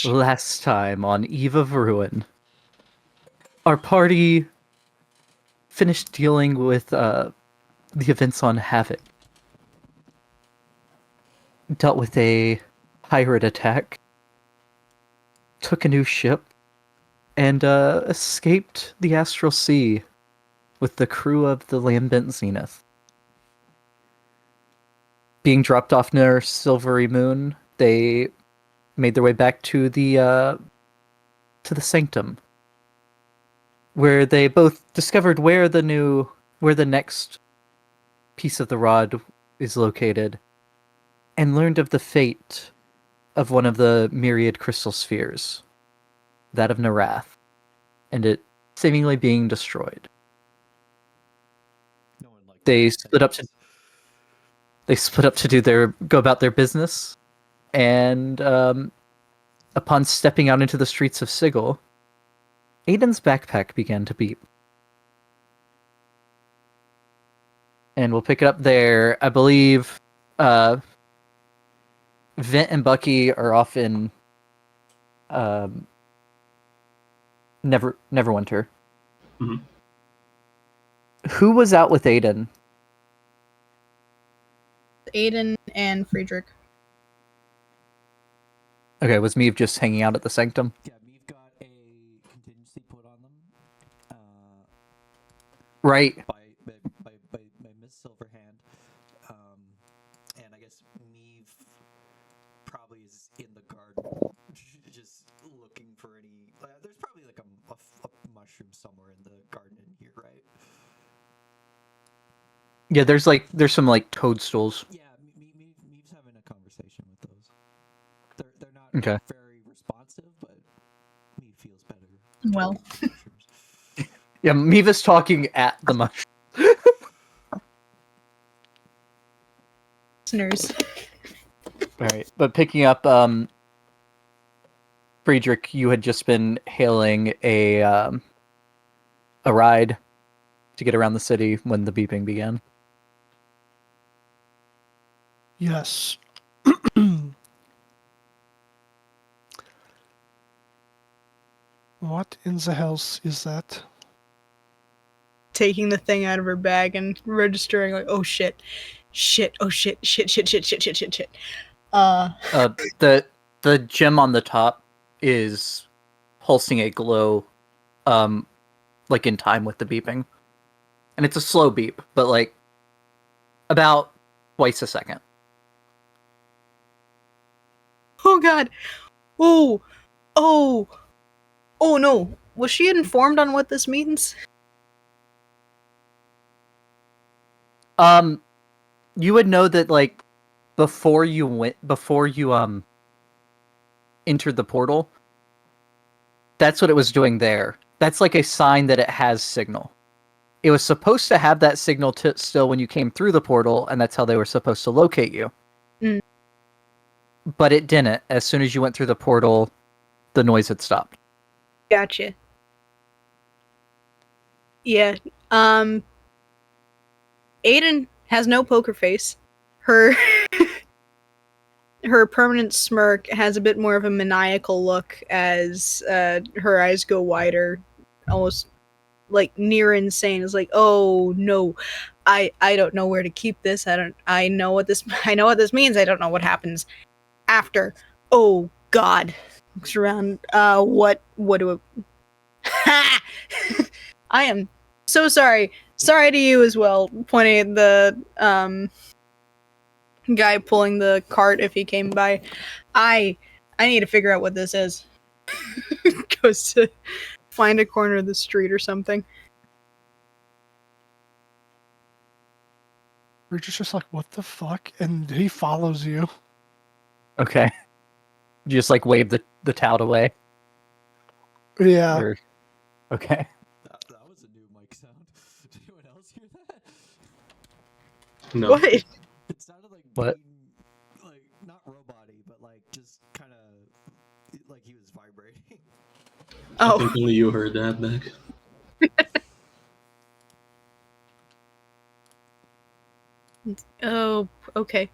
Last time on Eve of Ruin, our party finished dealing with the events on Havoc. Dealt with a pirate attack, took a new ship, and escaped the Astral Sea with the crew of the Lambent Zenith. Being dropped off near Silvery Moon, they made their way back to the Sanctum, where they both discovered where the next piece of the rod is located, and learned of the fate of one of the myriad crystal spheres, that of Narath, and it seemingly being destroyed. No one liked They that. split up to go about their business, and upon stepping out into the streets of Sigil, Aydin's backpack began to beep. And we'll pick it up there. I believe Vent and Bucky are off in Neverwinter. Mm-hmm. Who was out with Aydin? Aydin and Friedrich. Okay, was Meave just hanging out at the Sanctum? Yeah, Meave got a contingency put on them. Right. By Miss Silverhand. And I guess Meave probably is in the garden, just looking for any. There's probably like a mushroom somewhere in the garden in here, right? Yeah, there's some like toadstools. Yeah, Meave's having a conversation with those. They're not Okay. very responsive, but Meave feels better. Well. Mushrooms. Yeah, Meave is talking at the mushroom. Listeners. Alright, but picking up, Friedrich, you had just been hailing a ride to get around the city when the beeping began. Yes. What in the house is that? Taking the thing out of her bag and registering like, oh shit. Shit, oh shit, shit. The gem on the top is pulsing a glow, like in time with the beeping. And it's a slow beep, but like about twice a second. Oh god. Oh no. Was she informed on what this means? You would know that like before you entered the portal, that's what it was doing there. That's like a sign that it has signal. It was supposed to have that signal still when you came through the portal, and that's how they were supposed to locate you. Mm. But it didn't. As soon as you went through the portal, the noise had stopped. Gotcha. Yeah. Aydin has no poker face. Her permanent smirk has a bit more of a maniacal look as her eyes go wider, almost like near insane. It's like, oh no, I don't know where to keep this. I know what this means. I don't know what happens after. Oh god. Looks around. What do I I am so sorry. Sorry to you as well. Pointing at the guy pulling the cart if he came by. I need to figure out what this is. Goes to find a corner of the street or something. We're just like, what the fuck? And he follows you. Okay. You just like wave the tout away. Yeah. Or... Okay. That was a new mic sound. Did anyone else hear that? No. What? It sounded like What? being, like not robot-y, but like just kind of like he was vibrating. I Oh. think only you heard that, Beck. Oh, okay.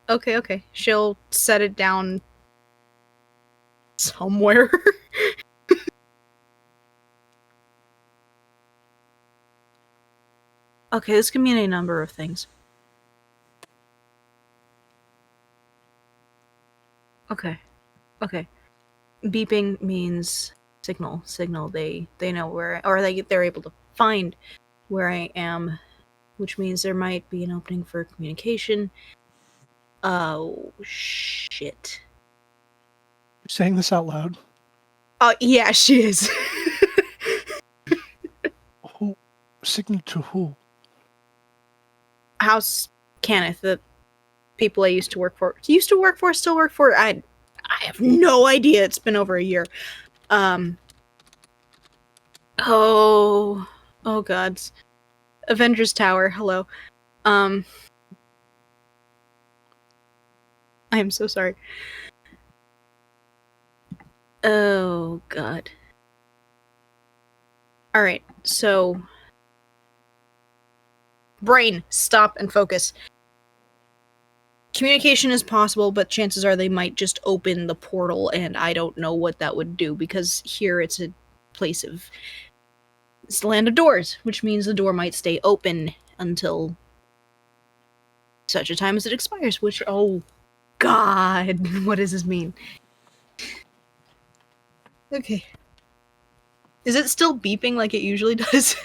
Okay. She'll set it down somewhere. Okay, this can mean a number of things. Okay. Okay. Beeping means signal. Signal. They know where, or they're able to find where I am, which means there might be an opening for communication. Oh shit. You're saying this out loud. Yeah, she is. Who? Signal to who? House Kenneth, the people I used to work for. Still work for. I have no idea. It's been over a year. Oh gods. Avengers Tower, hello. I am so sorry. Oh god. Alright, so brain, stop and focus. Communication is possible, but chances are they might just open the portal, and I don't know what that would do, because here it's a place of... It's the land of doors, which means the door might stay open until such a time as it expires, which... Oh, God. What does this mean? Okay. Is it still beeping like it usually does?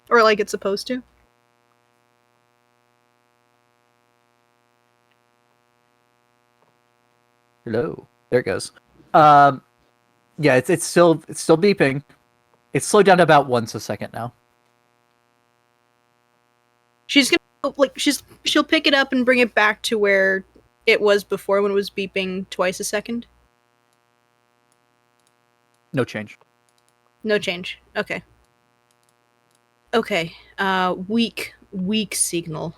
Or like it's supposed to? Hello. There it goes. Yeah, it's still beeping. It's slowed down to about once a second now. She's gonna she'll pick it up and bring it back to where it was before when it was beeping twice a second. No change. No change. Okay. Okay. Weak signal.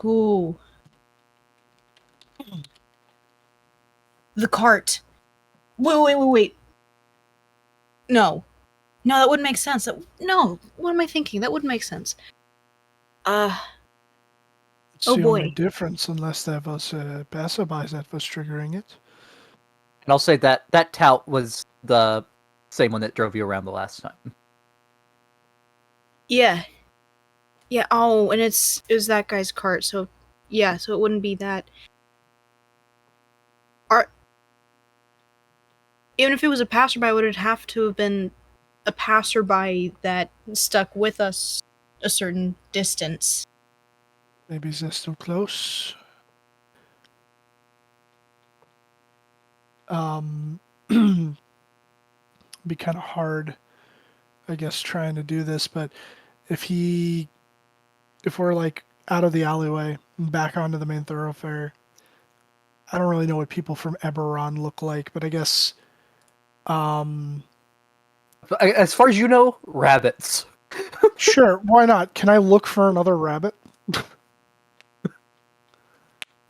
Ooh. The cart. Wait. No, that wouldn't make sense. No, what am I thinking? That wouldn't make sense. It's Oh the boy. only difference, unless there was passerbys that was triggering it. And I'll say that tout was the same one that drove you around the last time. Yeah. Oh, and it was that guy's cart. So yeah, so it wouldn't be that. Even if it was a passerby, would it have to have been a passerby that stuck with us a certain distance? Maybe is this too close? Be kind of hard, I guess, trying to do this, but if we're like out of the alleyway and back onto the main thoroughfare, I don't really know what people from Eberron look like, but I guess As far as you know, rabbits. sure, why not? Can I look for another rabbit?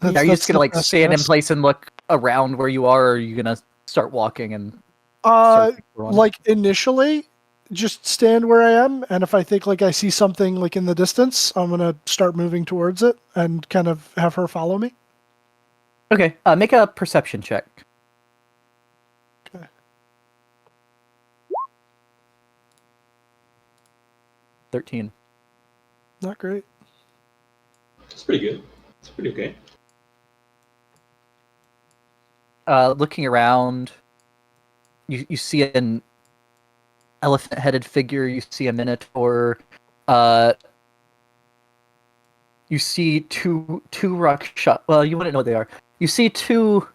Are you just gonna the like best stand in guess. place and look around where you are, or are you gonna start walking and searching for one? Like initially, just stand where I am, and if I think like I see something like in the distance, I'm gonna start moving towards it and kind of have her follow me. Okay, make a perception check. Okay. 13. Not great. It's pretty good. It's pretty okay. Looking around, you see an elephant-headed figure. You see a minotaur. You see two rakshas. Well, you wouldn't know what they are. You see two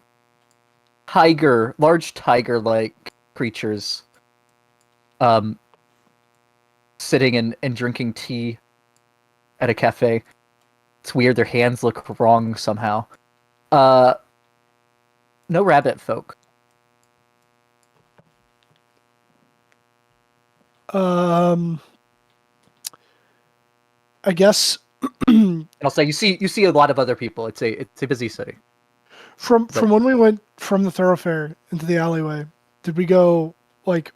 large tiger-like creatures, sitting and drinking tea at a cafe. It's weird. Their hands look wrong somehow. No rabbit folk. I guess And I'll say you see a lot of other people. It's a busy city. from when we went from the thoroughfare into the alleyway, did we go like?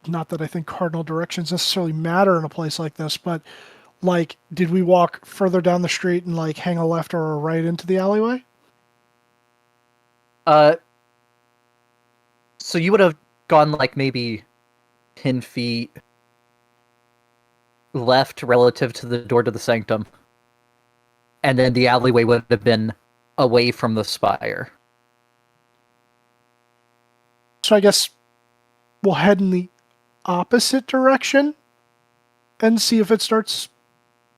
Not that I think cardinal directions necessarily matter in a place like this, but like, did we walk further down the street and like hang a left or a right into the alleyway? So you would have gone like maybe 10 feet left relative to the door to the sanctum. And then the alleyway would have been away from the spire. So I guess we'll head in the opposite direction and see if it starts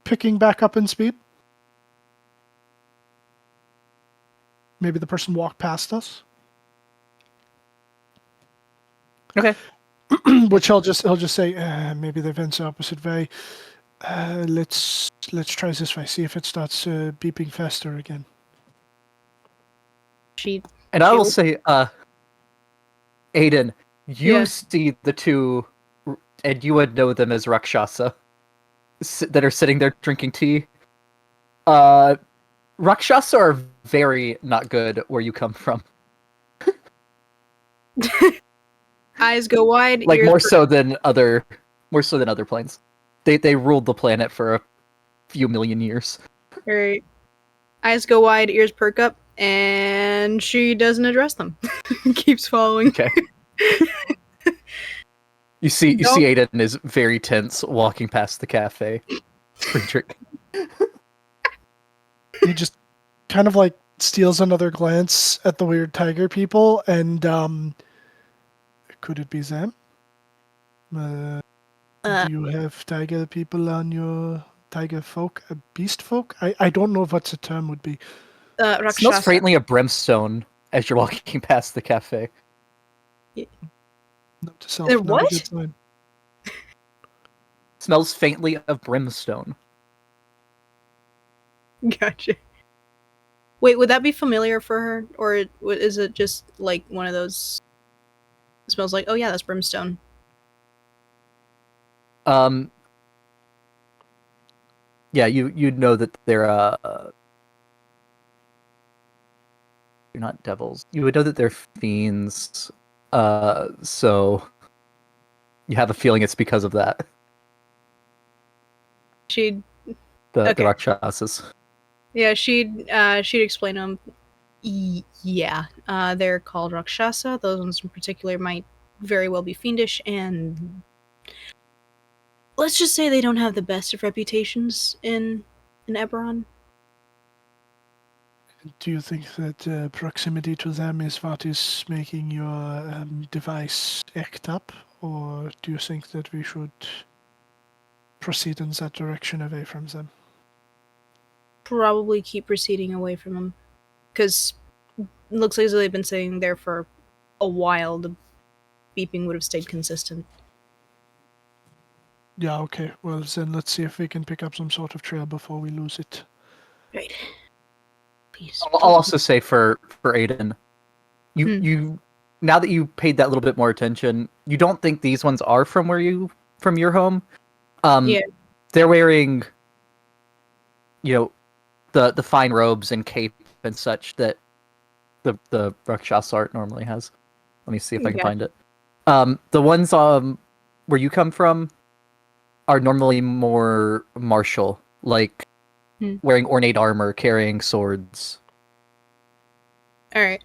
picking back up in speed. Maybe the person walked past us. Okay. Which he'll just say, maybe they went the opposite way. Let's try this way. See if it starts beeping faster again. And I will Shield. say, Aydin, you Yeah. see the two, and you would know them as Rakshasa, that are sitting there drinking tea. Rakshasa are very not good where you come from. Eyes go wide. Like ears more perk so than other planes. They ruled the planet for a few million years. Right. Eyes go wide, ears perk up, and she doesn't address them. Keeps following. Okay. You see Don't- Aiden is very tense walking past the cafe. Friedrich. He just kind of like steals another glance at the weird tiger people, and could it be them? Do you have tiger people on your tiger folk, beast folk? I don't know what the term would be. Smells Rakshasa. faintly of brimstone as you're walking past the cafe. Note to self, They're not a what? good sign. Smells faintly of brimstone. Gotcha. Wait, would that be familiar for her, or is it just like one of those? It smells like, oh yeah, that's brimstone. Yeah, you'd know that they're you're not devils. You would know that they're fiends. So you have a feeling it's because of that. She'd The Okay. Rakshasas. Yeah, she'd explain them. Yeah, they're called Rakshasa. Those ones in particular might very well be fiendish, and let's just say they don't have the best of reputations in Eberron. Do you think that proximity to them is what is making your device act up, or do you think that we should proceed in that direction away from them? Probably keep proceeding away from them, because it looks like they've been sitting there for a while. The beeping would have stayed consistent. Yeah, okay. Well, then let's see if we can pick up some sort of trail before we lose it. Right. Please. I'll also say for Aiden, you now that you paid that little bit more attention, you don't think these ones are from your home. Yeah. They're wearing, the fine robes and cape and such that the Rakshasa art normally has. Let me see if I can Okay. find it. The ones where you come from are normally more martial, like wearing ornate armor, carrying swords. All right.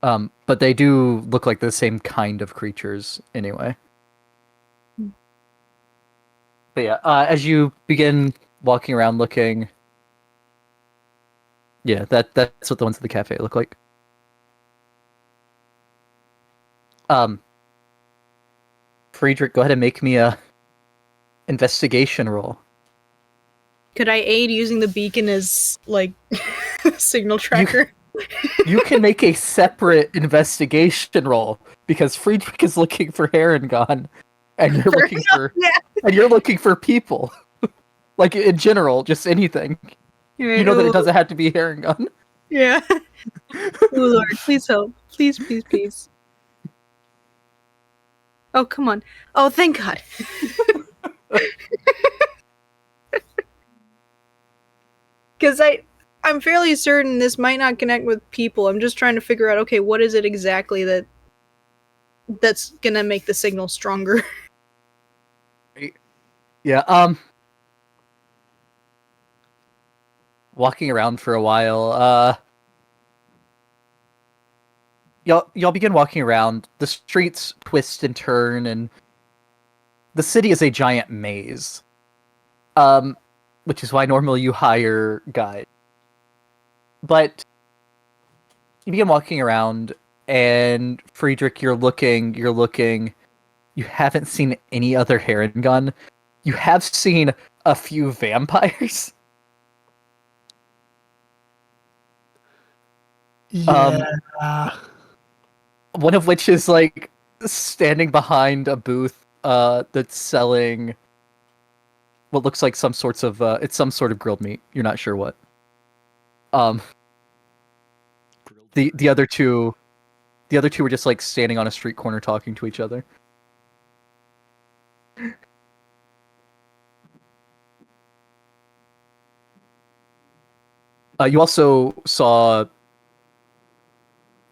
But they do look like the same kind of creatures anyway. But yeah, as you begin walking around looking, yeah, that's what the ones at the cafe look like. Friedrich, go ahead and make me a investigation roll. Could I aid using the beacon as like signal tracker? You can make a separate investigation roll because Friedrich is looking for Harengon, and you're looking for and you're looking for people, like in general, just anything. You know that it doesn't have to be Harengon. Yeah. Oh Lord, please help! Please, please, please. Oh come on! Oh thank God! Because I'm fairly certain this might not connect with people. I'm just trying to figure out, okay, what is it exactly that's gonna make the signal stronger? Yeah. walking around for a while. Y'all begin walking around. The streets twist and turn, and the city is a giant maze. Which is why normally you hire guides. But you begin walking around, and Friedrich, you're looking. You haven't seen any other Heron gun. You have seen a few vampires. Yeah. One of which is like standing behind a booth that's selling what looks like some sorts of it's some sort of grilled meat. You're not sure what. The other two were just like standing on a street corner talking to each other. You also saw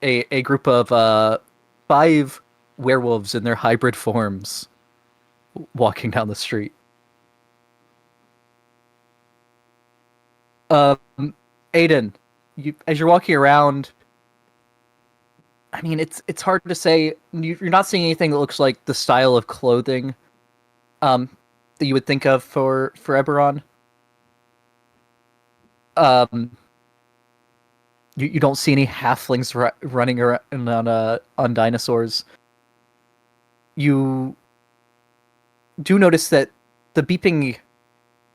a group of 5 werewolves in their hybrid forms walking down the street. Aydin, as you're walking around, I mean, it's hard to say. You're not seeing anything that looks like the style of clothing that you would think of for Eberron. You don't see any halflings running around on dinosaurs. You do notice that the beeping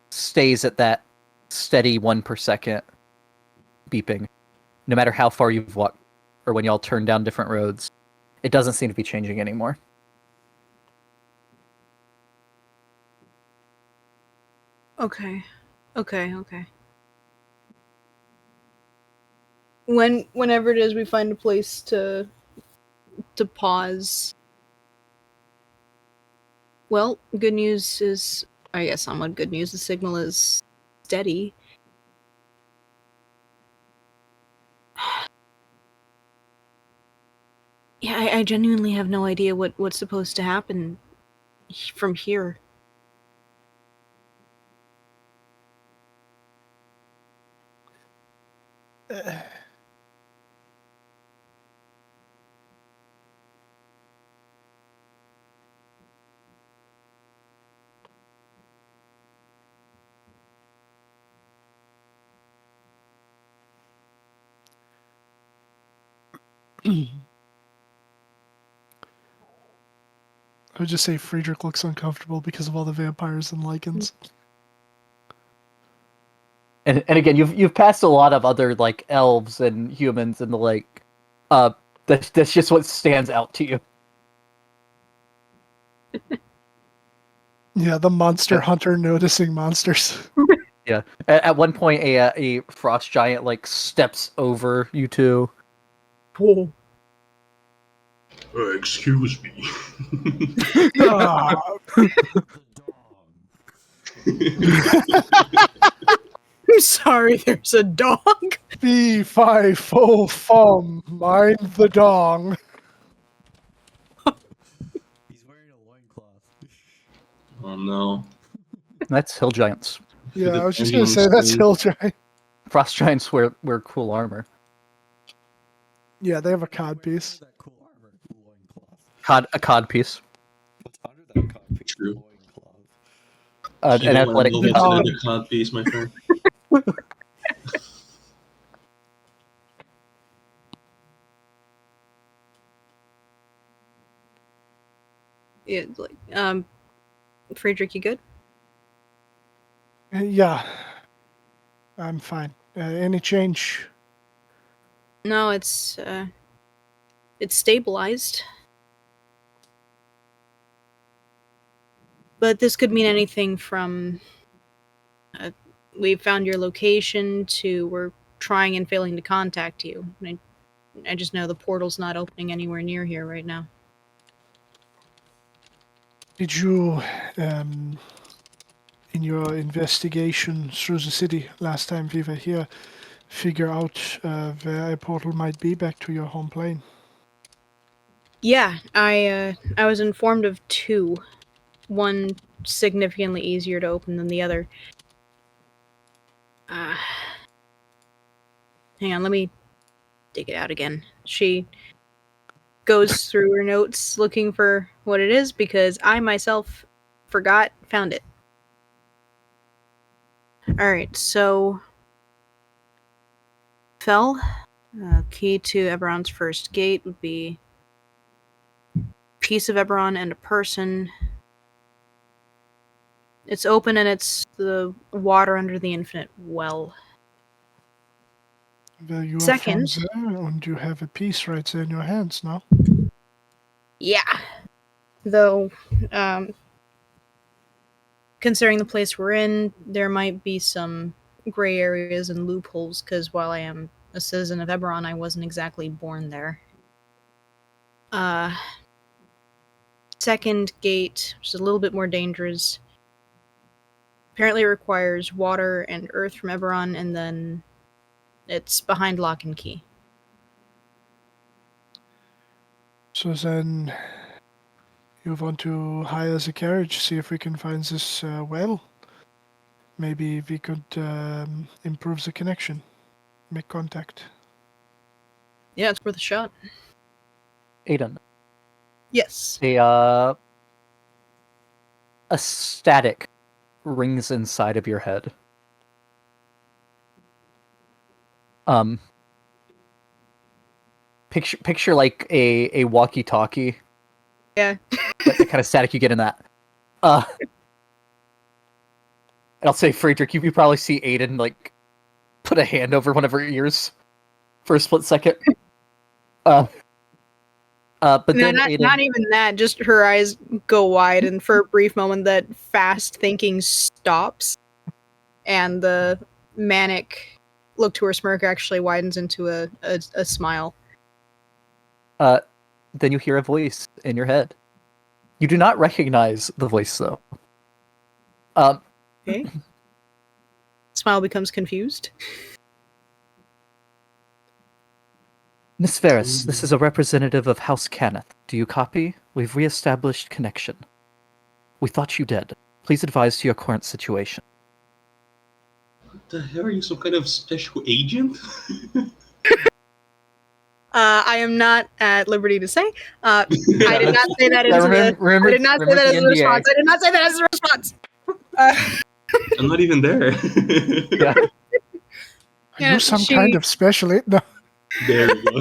stays at that steady 1 per second beeping, no matter how far you've walked or when y'all turn down different roads. It doesn't seem to be changing anymore. Okay. Whenever it is we find a place to pause. Well, good news is, I guess somewhat good news, the signal is steady. Yeah, I genuinely have no idea what's supposed to happen from here. I would just say Friedrich looks uncomfortable because of all the vampires and lichens. And again, you've passed a lot of other like elves and humans and the like. That's just what stands out to you. Yeah, the monster hunter noticing monsters. Yeah. At one point, a frost giant like steps over you two. Whoa. Excuse me. Ah, I'm sorry, there's a dog. fee, fi, fo, fum, mind the dong. He's wearing a loincloth. Oh no. That's hill giants. Yeah, the I was just gonna pendulum say that's swing. hill giant. Frost giants wear cool armor. Yeah, they have a cod piece. That cool armor loincloth. A cod piece. What's under that cockpit True. loincloth? An You don't athletic. want to Oh. go into the cod piece, my friend. Yeah, like, Friedrich, you good? Yeah, I'm fine. Any change? No, it's stabilized. But this could mean anything from we found your location to we're trying and failing to contact you. I just know the portal's not opening anywhere near here right now. Did you, in your investigation through the city last time we were here, figure out where a portal might be back to your home plane? Yeah, I was informed of 2. One significantly easier to open than the other. Hang on, let me dig it out again. She goes through her notes looking for what it is because I myself found it. Alright, so Fel, key to Eberron's first gate would be piece of Eberron and a person. It's open and it's the water under the infinite well. Well, you are Second. from there, and you have a piece right there in your hands now. Yeah. Though, considering the place we're in, there might be some gray areas and loopholes, because while I am a citizen of Eberron, I wasn't exactly born there. Second gate, which is a little bit more dangerous, apparently requires water and earth from Eberron, and then it's behind lock and key. So then, you want to hire the carriage, see if we can find this well? Maybe we could improve the connection, make contact. Yeah, it's worth a shot. Aiden, Yes. a static rings inside of your head. Picture like a walkie-talkie. Yeah. The kind of static you get in that. And I'll say, Friedrich, you probably see Aiden like put a hand over one of her ears for a split second. But No, then not, Aiden, not even that. Just her eyes go wide, and for a brief moment, that fast thinking stops, and the manic look to her smirk actually widens into a smile. then you hear a voice in your head. You do not recognize the voice, though. Okay. Smile becomes confused. Miss Ferris, this is a representative of House Cannith. Do you copy? We've re-established connection. We thought you dead. Please advise to your current situation. What the hell? Are you some kind of special agent? I am not at liberty to say. I did not say that Yeah, into remember, I did not say remember that the as a NDA. response. I did not say that as a response. I'm not even there. Yeah. Are Yeah, you some she- kind of special aid? No. There we go.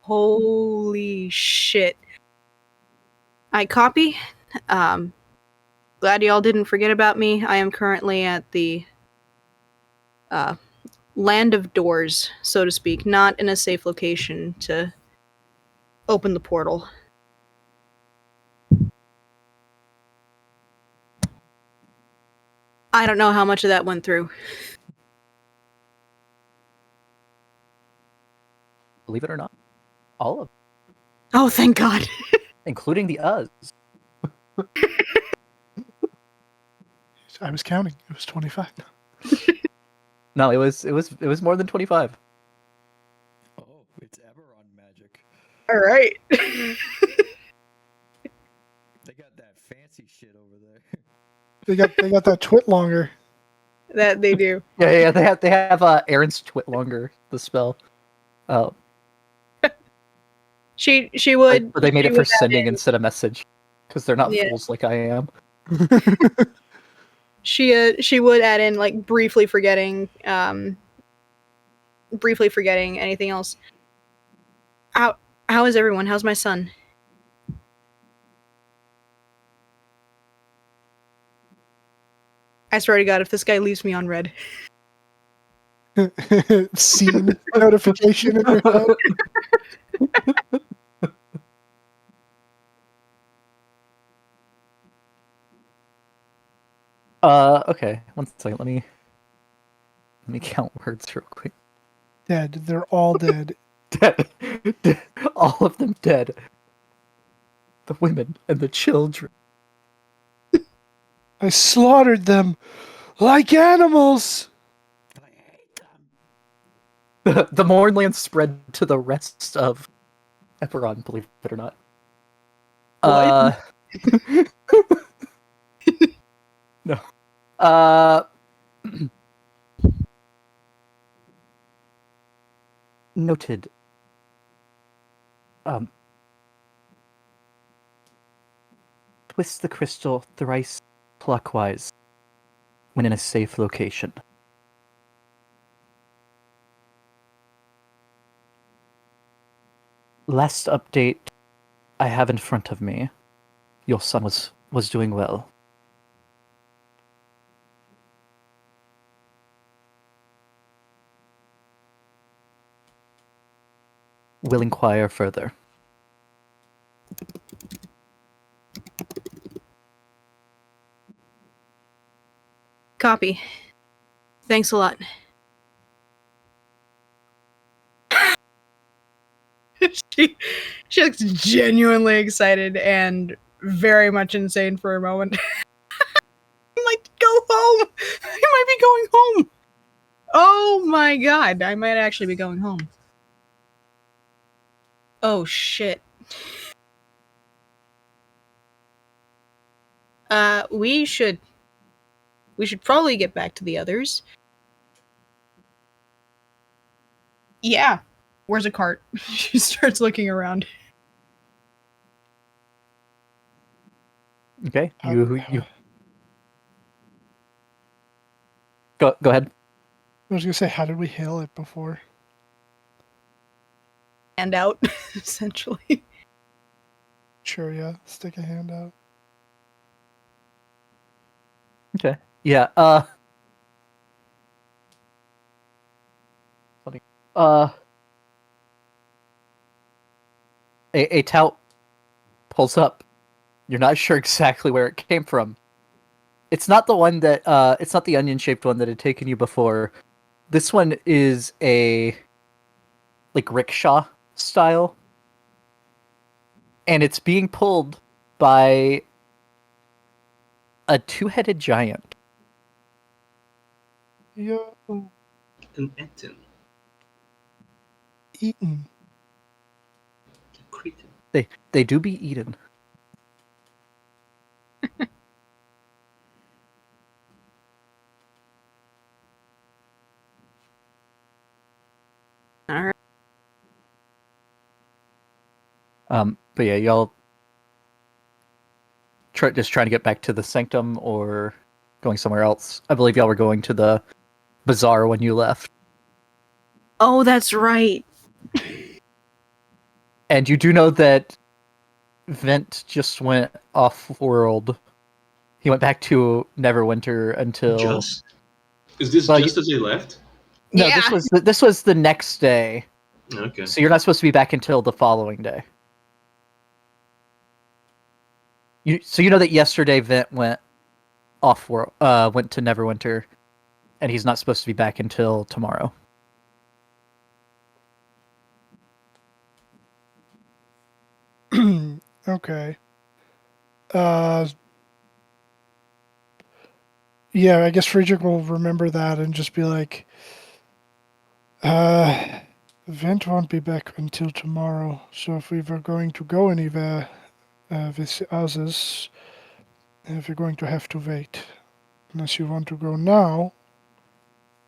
Holy shit. I copy. Glad y'all didn't forget about me. I am currently at the land of doors, so to speak, not in a safe location to open the portal. I don't know how much of that went through. Believe it or not, all of them, Oh, thank God. including the us. I was counting. It was 25. No, it was more than 25. Oh, it's Eberron magic. All right. They got that fancy shit over there. They got that twit longer. That they do. Yeah, they have Aaron's Twit longer, the spell. Oh, She would. but they made she it for would add sending in- instead of message, because they're not Yeah. fools like I am. She would add in like briefly forgetting anything else. How is everyone? How's my son? I swear to God, if this guy leaves me on red. Scene notification in your head. Okay, one second. Let me count words real quick. Dead. They're all dead. Dead. All of them dead. The women and the children. I slaughtered them like animals. I hate them. The Mournland spread to the rest of Eberron, believe it or not. No. Noted. Twist the crystal thrice clockwise when in a safe location. Last update I have in front of me. Your son was doing well. Will inquire further. Copy. Thanks a lot. she looks genuinely excited and very much insane for a moment. I'm like, go home! I might be going home! Oh my god, I might actually be going home. Oh shit. We should probably get back to the others. Yeah. Where's a cart? She starts looking around. Okay, you go ahead. I was gonna say, how did we hail it before? Hand out, essentially. Sure, yeah. Stick a hand out. Okay. Yeah, funny. A tout pulls up. You're not sure exactly where it came from. It's not the one that it's not the onion-shaped one that had taken you before. This one is a like rickshaw style. And it's being pulled by a two-headed giant. Yo, An Etin. eaten. A cretin. They do be eaten. Alright. But yeah, y'all just trying to get back to the sanctum or going somewhere else. I believe y'all were going to the bazaar when you left. Oh, that's right. And you do know that Vent just went off-world. He went back to Neverwinter until... Just? Is this Well, just as they left? No, Yeah. this was the next day. Okay. So you're not supposed to be back until the following day. So you know that yesterday Vent went off-world, went to Neverwinter, and he's not supposed to be back until tomorrow. Okay. Yeah, I guess Friedrich will remember that and just be like, Vent won't be back until tomorrow, so if we were going to go anywhere with the others, we're going to have to wait. Unless you want to go now,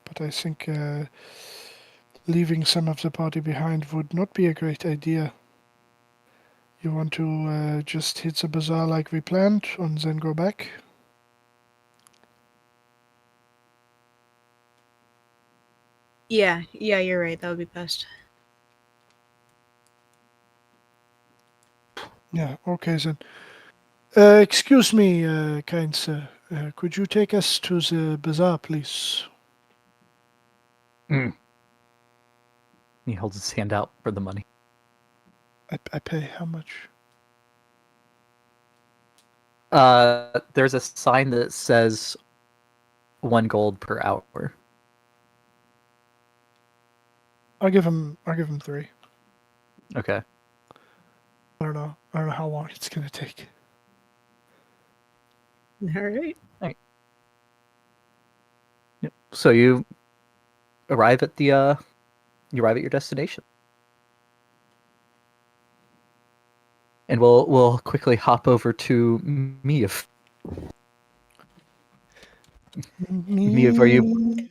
but I think leaving some of the party behind would not be a great idea. You want to just hit the bazaar like we planned and then go back? Yeah, you're right. That would be best. Yeah, okay then. Excuse me, kind sir. Could you take us to the bazaar, please? He holds his hand out for the money. I pay how much? There's a sign that says 1 gold per hour. I'll give him 3. Okay. I don't know how long it's gonna take. Alright. Yep. So you arrive at your destination. And we'll quickly hop over to Miev. Miev, are you... And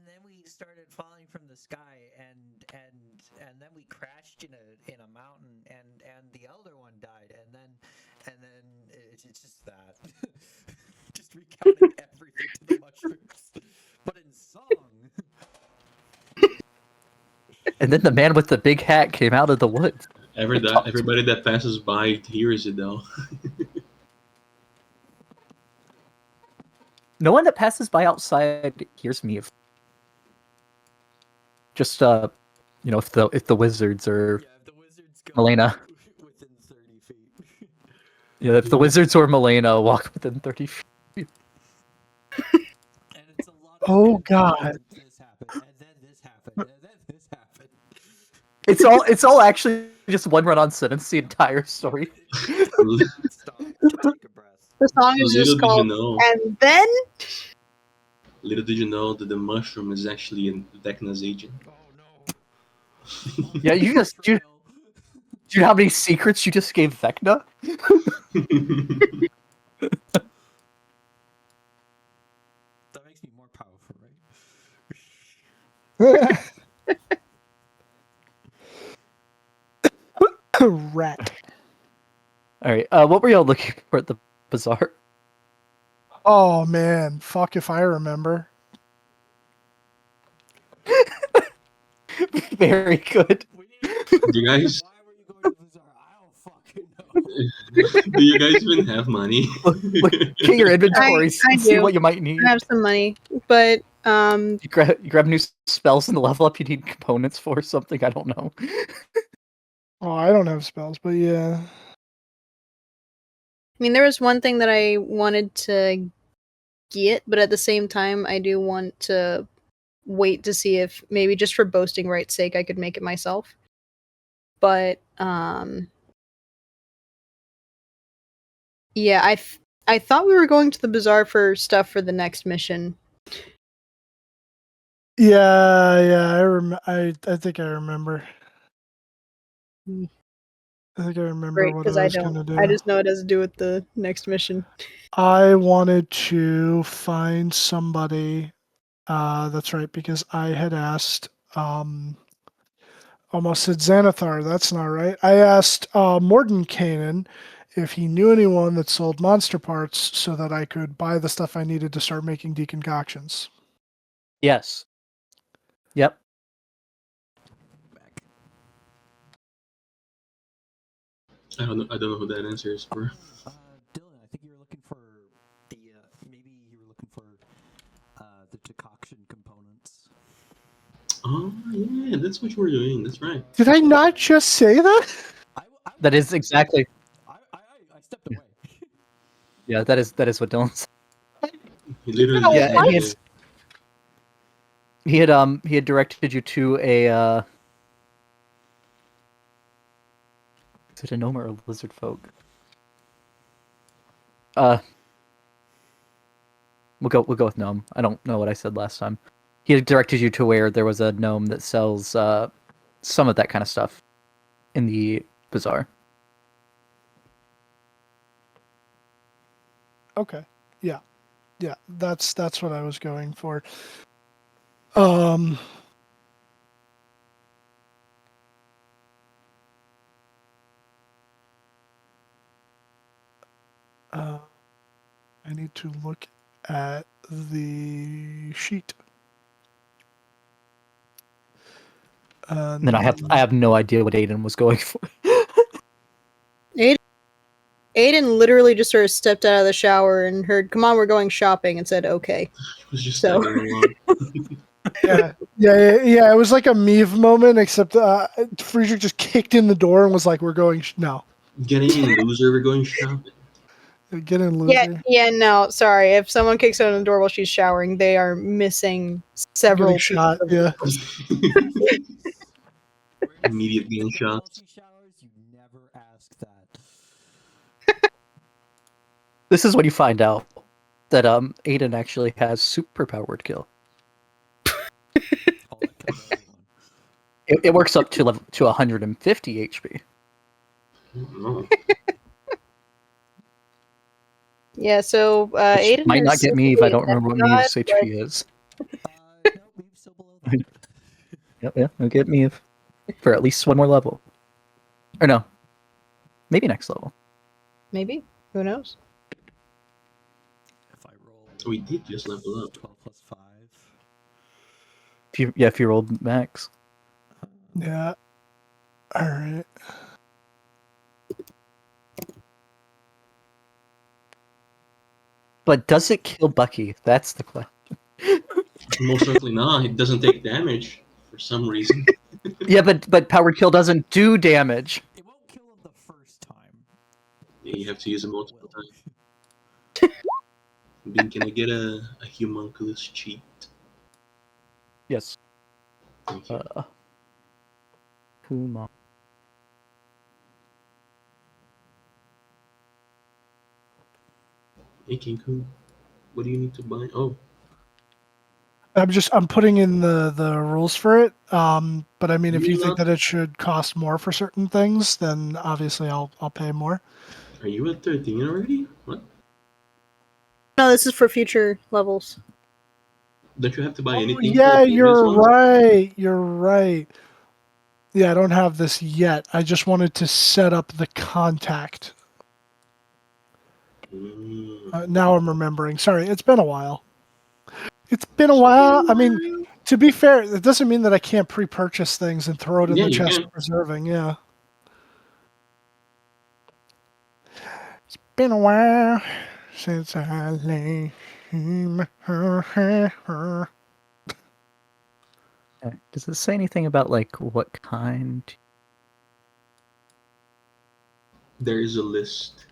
then we started falling from the sky, and in a mountain, and the elder one died, and then it's just that, just recounting everything to the mushrooms, but in song. And then the man with the big hat came out of the woods. Everybody that passes by hears it though. No one that passes by outside hears me. Just if the wizards or Yeah, if the wizards go Milena. within 30 feet. Yeah, if the wizards or Milena walk within 30 feet. And it's a lot of Oh, and God. then this happened, and then this happened, and then this happened. It's all actually just one run-on sentence, the entire story. It does not stop to take a breath. The song is Little just did you called know. "And Then." Little did you know that the mushroom is actually in Vecna's agent. Oh no. Yeah, you do you know how many secrets you just gave Vecna? That makes me more powerful, right? Rat. All right. What were y'all looking for at the bazaar? Oh man, fuck if I remember. Very good. Do you guys Why were you going to the bazaar? I don't fucking know. do you guys even have money? Look at your inventories I and see do. what you might need. I have some money, but You grab new spells in the level up you need components for something. I don't know. Oh, I don't have spells, but yeah. I mean, there was one thing that I wanted to get, but at the same time, I do want to wait to see if maybe just for boasting rights' sake, I could make it myself. But yeah, I thought we were going to the bazaar for stuff for the next mission. Yeah, I think I remember. Mm. I think I remember Great, what because I I was gonna don't. do. I just know it has to do with the next mission. I wanted to find somebody. That's right, because I had asked. Almost said Xanathar. That's not right. I asked Mordenkainen if he knew anyone that sold monster parts so that I could buy the stuff I needed to start making decongoctions. Yes. Yep. Back. I don't know who that answer is for. Dylan, I think you were looking for the maybe you were looking for the decoction components. Oh yeah, that's what you were doing. That's right. Did I not just say that? I That is exactly. I stepped away. Yeah, that is what Dylan said. He literally No, just Yeah, and made he it. had directed you to a is it a gnome or a lizard folk? We'll go with gnome. I don't know what I said last time. He had directed you to where there was a gnome that sells some of that kind of stuff in the bazaar. Okay. Yeah. That's what I was going for. I need to look at the sheet. And then I have no idea what Aiden was going for. Aiden literally just sort of stepped out of the shower and heard, "Come on, we're going shopping," and said, "Okay." He was just So- tagging along. Yeah. It was like a Meave moment, except Friedrich just kicked in the door and was like, "We're going no, Getting in, loser. We're going shopping. get in, loser." Yeah, no, sorry. If someone kicks out the door while she's showering, they are missing several Getting shot. pieces of Yeah. Immediate gunshot. While she showers, you never ask that. This is when you find out that Aiden actually has superpowered kill. Oh, that killed everyone. It works up to 150 HP. Oh, Yeah, so Which Aiden might not is get me if I don't secretly a remember what demigod, Meave's but HP is. No, we've still below that. Yep, it'll get me for at least one more level. Or no, maybe next level. Maybe. Who knows? If I roll We did just level up. 12 plus 5. If you rolled max. Yeah. All right. But does it kill Bucky? That's the question. Most certainly not. It doesn't take damage for some reason. Yeah, but power kill doesn't do damage. It won't kill him the first time. Yeah, you have to use it It multiple will. times. Bean, can I get a homunculus cheat? Yes. Thank you. Kuma. Hey, Kinko, what do you need to buy? Oh, I'm putting in the rules for it. But I mean, if You you think not- that it should cost more for certain things, then obviously I'll pay more. are you at 13 already? What? No, this is for future levels. Don't you have to buy Oh, anything for yeah, the previous you're ones? right. You're right. Yeah, I don't have this yet. I just wanted to set up the contact. Now I'm remembering. Sorry, it's been a while. It's been a while. I mean, to be fair, it doesn't mean that I can't pre-purchase things and throw it in Yeah, the you chest can. of preserving. Yeah. It's been a while since I lay. Does it say anything about like what kind? There is a list.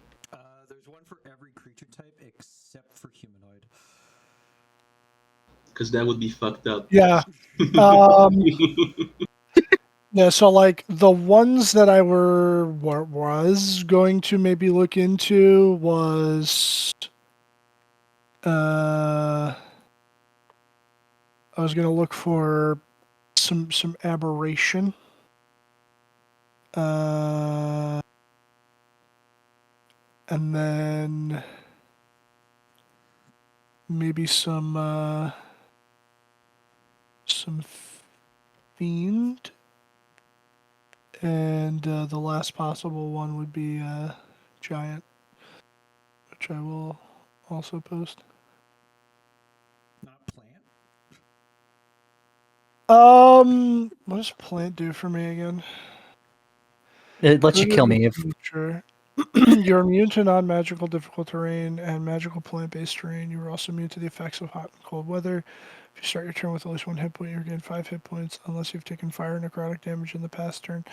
There's one for every creature type except for humanoid. Because that would be fucked up. Yeah. Yeah, so like the ones that I was going to maybe look into was I was gonna look for some aberration. And then maybe some fiend. And the last possible one would be giant, which I will also post. Not plant. What does plant do for me again? It lets you kill me if Sure. You're immune to non-magical difficult terrain and magical plant-based terrain. You are also immune to the effects of hot and cold weather. If you start your turn with at least 1 hit point, you regain 5 hit points unless you've taken fire or necrotic damage in the past turn.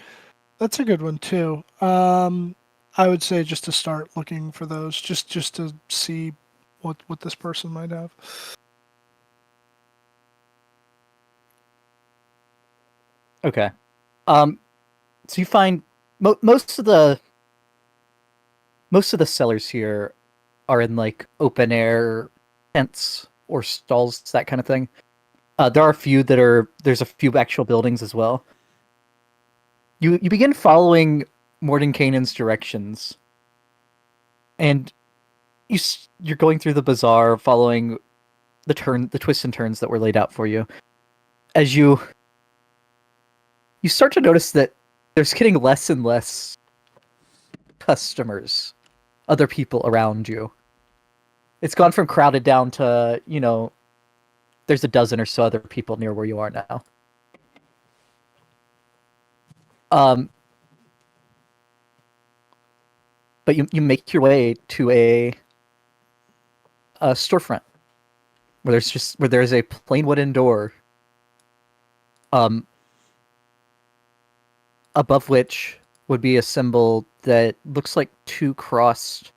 That's a good one too. I would say just to start looking for those, just to see what this person might have. okay. So you find most of the sellers here are in like open air tents or stalls, that kind of thing. There are a few there's a few actual buildings as well. You begin following Mordenkainen's directions, and you're going through the bazaar, following the twists and turns that were laid out for you. As you start to notice that there's getting less and less customers, other people around you. It's gone from crowded down to, there's a dozen or so other people near where you are now. But you make your way to a storefront where there's a plain wooden door, above which would be a symbol that looks like two crossed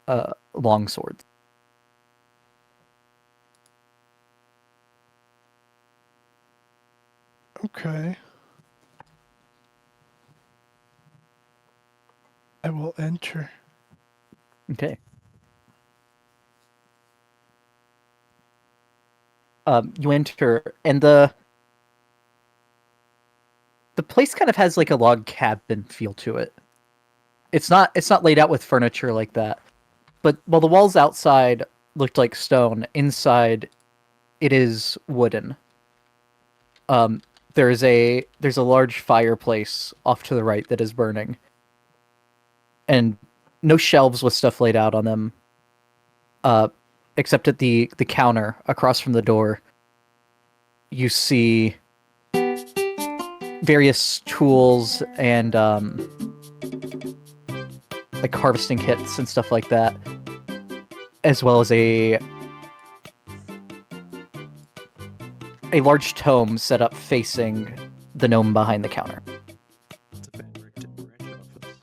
longswords. Okay. I will enter. Okay. You enter, and the place kind of has like a log cabin feel to it. It's not laid out with furniture like that, but while the walls outside looked like stone, inside it is wooden. there's a large fireplace off to the right that is burning, and no shelves with stuff laid out on them, except at the counter across from the door. You see various tools and like harvesting kits and stuff like that, as well as a large tome set up facing the gnome behind the counter. It's a branch office.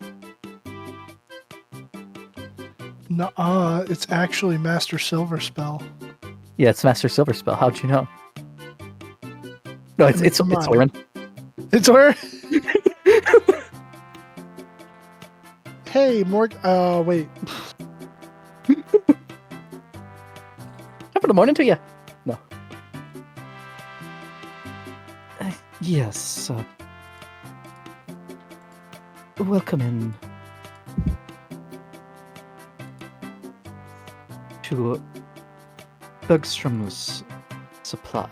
Nuh-uh, it's actually Master Silverspell. Yeah, it's Master Silverspell. How'd you know? No, it's come on. Orin. It's where? Hey, Morg. Wait. Top of the morning to you. No. Yes. Welcome in to Bergstrom's supply.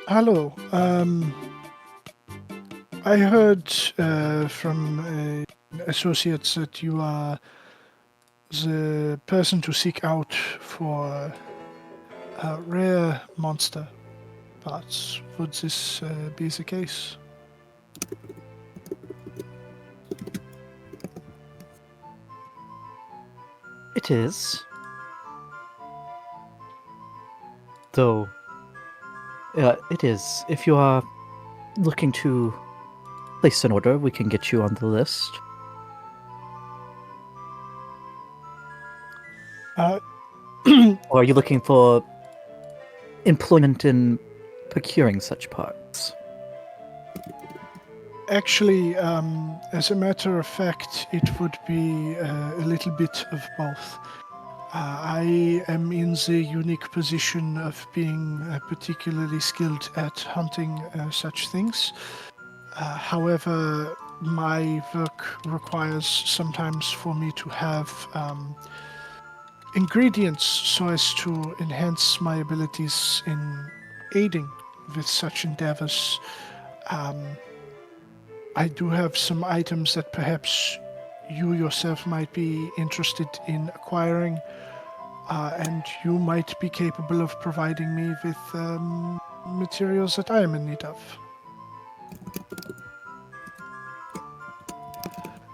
Hello. I heard from associates that you are the person to seek out for rare monster parts. Would this be the case? It is. Though, it is. If you are looking to place an order, we can get you on the list. Or are you looking for employment in procuring such parts? Actually, as a matter of fact, it would be a little bit of both. I am in the unique position of being particularly skilled at hunting such things. However, my work requires sometimes for me to have ingredients so as to enhance my abilities in aiding with such endeavors. I do have some items that perhaps you yourself might be interested in acquiring, and you might be capable of providing me with materials that I am in need of.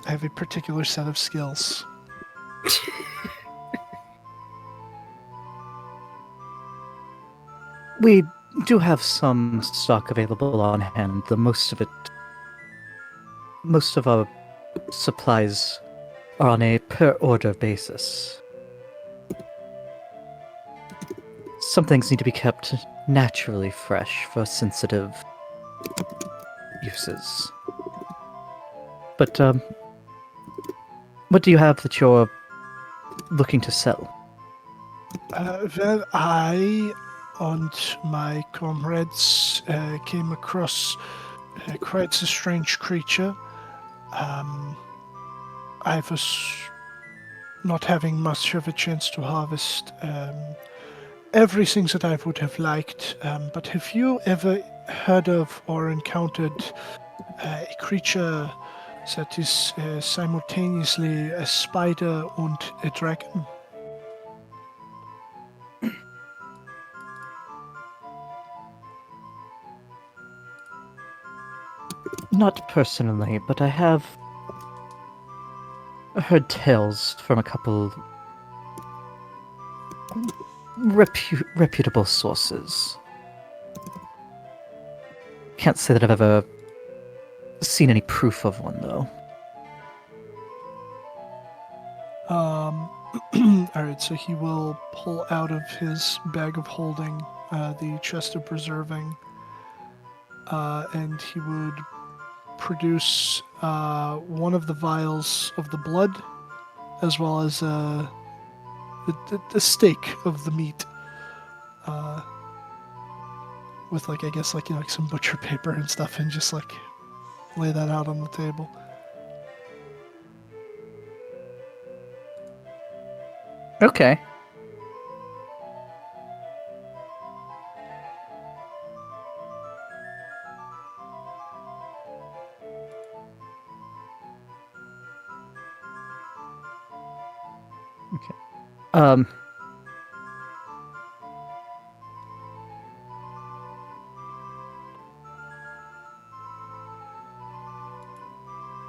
I have a particular set of skills. We do have some stock available on hand. Most of our supplies are on a per order basis. Some things need to be kept naturally fresh for sensitive uses. But, what do you have that you're looking to sell? Well, I and my comrades came across quite a strange creature. I was not having much of a chance to harvest everything that I would have liked, but have you ever heard of or encountered a creature that is simultaneously a spider and a dragon? Not personally, but I have heard tales from a couple reputable sources. Can't say that I've ever seen any proof of one, though. Alright, so he will pull out of his bag of holding the chest of preserving, and he would produce one of the vials of the blood, as well as the steak of the meat, with like, I guess, like, you know, like some butcher paper and stuff, and just like lay that out on the table. Okay. Um.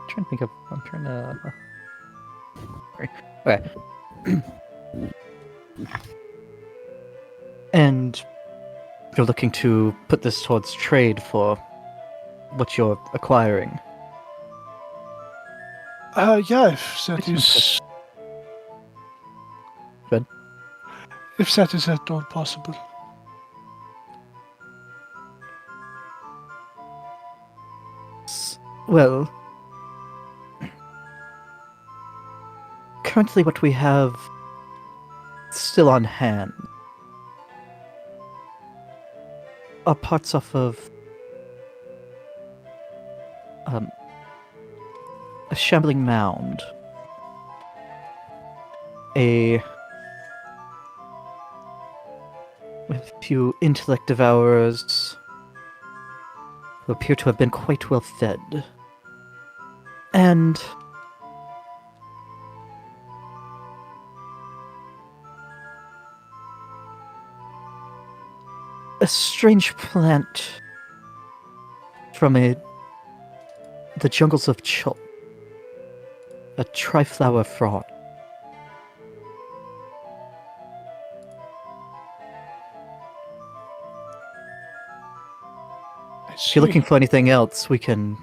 Trying to think of. I'm trying to. Sorry. Okay. And you're looking to put this towards trade for what you're acquiring. Yeah, if that Which is is... Good. If that is at all possible. Well, currently what we have still on hand are parts off of a shambling mound, a with a few intellect devourers who appear to have been quite well fed, and a strange plant from the jungles of Chult, a triflower frond. If you're looking for anything else, we can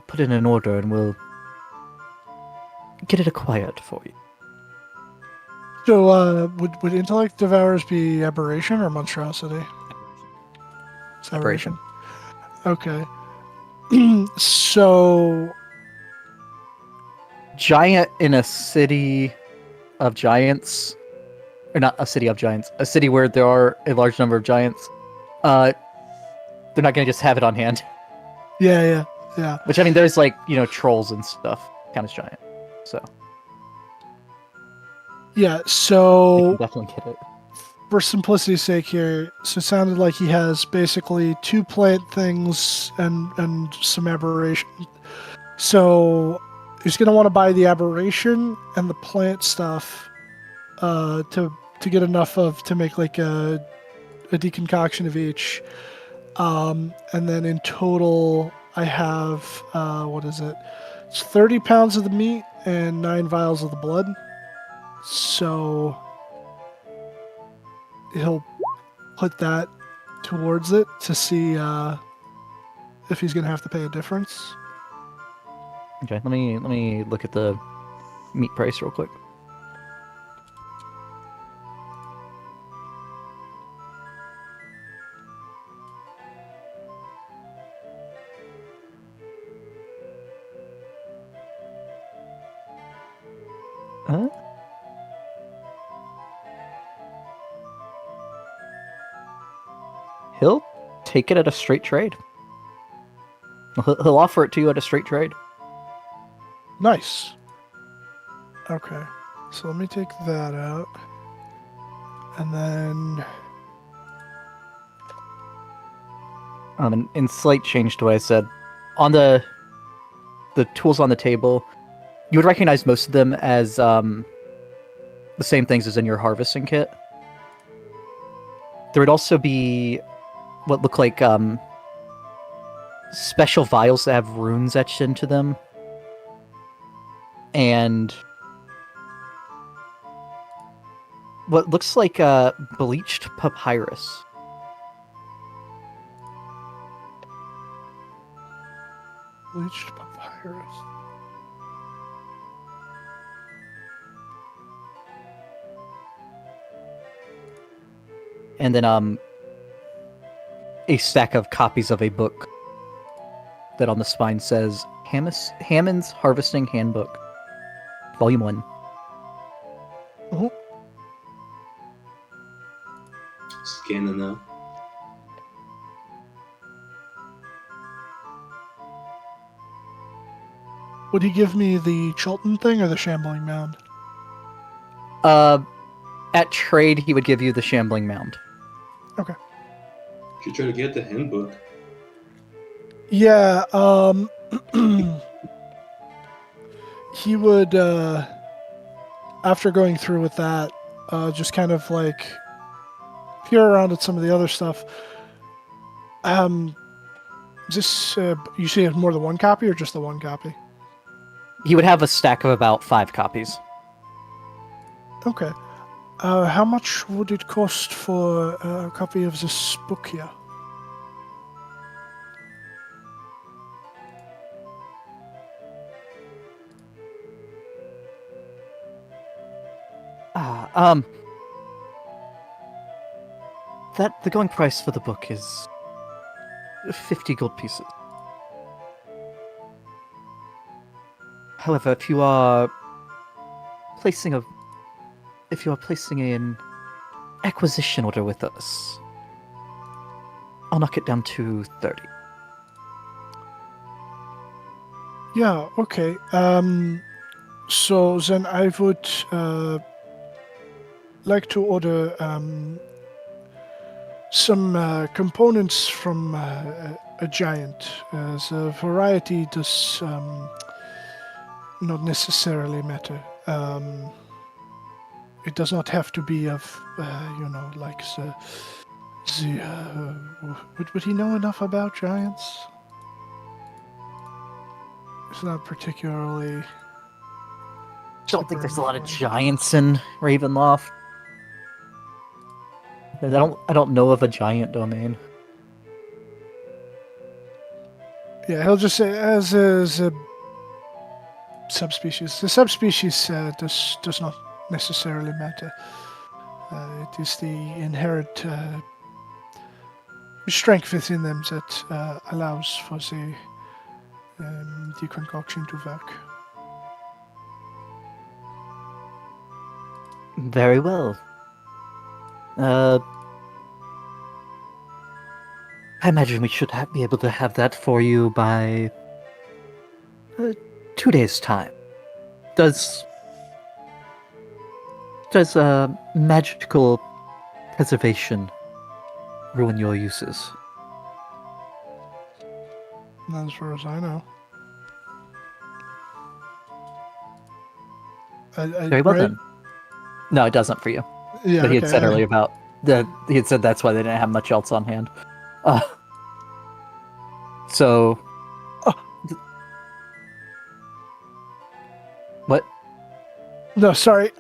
put in an order and we'll get it acquired for you. So, would intellect devourers be aberration or monstrosity? It's Aberration. Okay. So, Giant in a city of giants, or not a city of giants, a city where there are a large number of giants. They're not going to just have it on hand. yeah. Which, I mean, there's like, trolls and stuff. Kind of giant. So, Yeah, they so can definitely get it. for simplicity's sake here, so it sounded like he has basically 2 plant things and some aberration. So he's gonna want to buy the aberration and the plant stuff to get enough of to make like a deconcoction of each. And then in total, I have what is it? It's 30 pounds of the meat and 9 vials of the blood. So he'll put that towards it to see if he's gonna have to pay a difference. Okay, let me look at the meat price real quick. Huh? He'll take it at a straight trade. He'll offer it to you at a straight trade. Nice. Okay, so let me take that out, and then And in slight change to what I said, on the tools on the table, you would recognize most of them as the same things as in your harvesting kit. There would also be what look like special vials that have runes etched into them, and what looks like bleached papyrus. bleached papyrus. And then a stack of copies of a book that on the spine says Hammond's Harvesting Handbook, Volume 1. Scanning now. Would he give me the Chilton thing or the Shambling Mound? At trade, he would give you the Shambling Mound. Okay. Should try to get the handbook. Yeah, he would after going through with that, just kind of like peer around at some of the other stuff. Is this you say it's more than one copy or just the one copy? He would have a stack of about 5 copies. Okay. How much would it cost for a copy of this book here? Ah, the going price for the book is 50 gold pieces. However, if you are placing an acquisition order with us, I'll knock it down to 30. Yeah, okay. So then I would like to order some components from a giant. The variety does not necessarily matter. It does not have to be of, like would he know enough about giants? It's not particularly. Don't think there's a lot of giants in Ravenloft. I don't know of a giant domain. Yeah, he'll just say as a subspecies. The subspecies does not necessarily matter. It is the inherent strength within them that allows for the concoction to work. Very well. I imagine we should be able to have that for you by 2 days' time. Does magical preservation ruin your uses? Not as far as I know. Very well then. No, it doesn't for you. Yeah, But he had okay, said earlier about he had said that's why they didn't have much else on hand. So. What? No, sorry.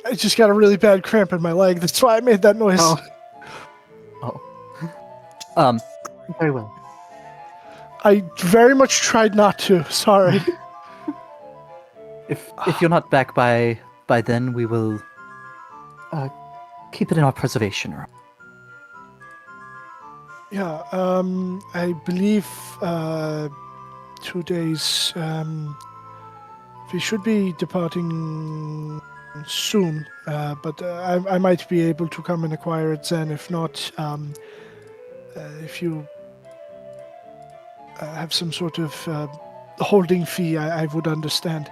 I just got a really bad cramp in my leg. That's why I made that noise. Oh. Very well. I very much tried not to. Sorry. If you're not back by then, we will keep it in our preservation room. Yeah, I believe 2 days. We should be departing soon, but I might be able to come and acquire it then. If not, if you have some sort of holding fee, I would understand.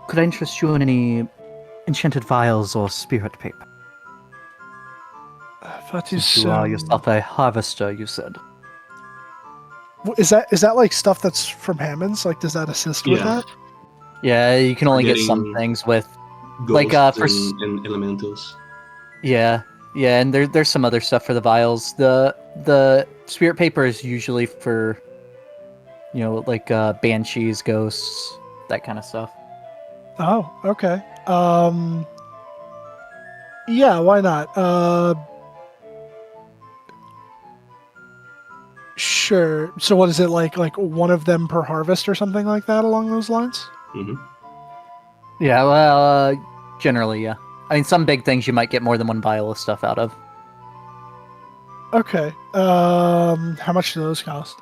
Could I interest you in any enchanted vials or spirit paper? That Since is you are yourself a harvester, you said. is that like stuff that's from Hammond's? Like, does that assist with Yeah. that? Yeah, you can only get some Getting things with Ghosts for and elementals. yeah, and there's some other stuff for the vials. The spirit paper is usually for banshees, ghosts, that kind of stuff. Oh, okay. Yeah, why not? Sure. So what is it like one of them per harvest or something like that along those lines? Hmm. Yeah, well, generally, yeah. I mean, some big things you might get more than one vial of stuff out of. Okay. How much do those cost?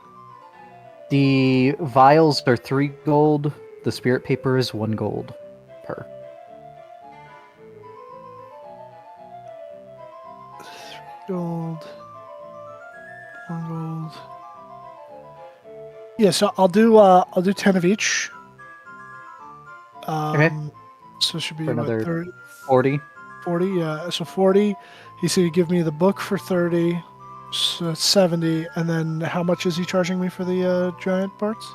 The vials are 3 gold. The spirit paper is 1 gold per. 3 gold. 1 gold. Yeah, so I'll do 10 of each. Okay. So it should be For what, another 30, 40. 40, yeah. So 40. He said he'd give me the book for 30. So that's 70. And then how much is he charging me for the giant parts?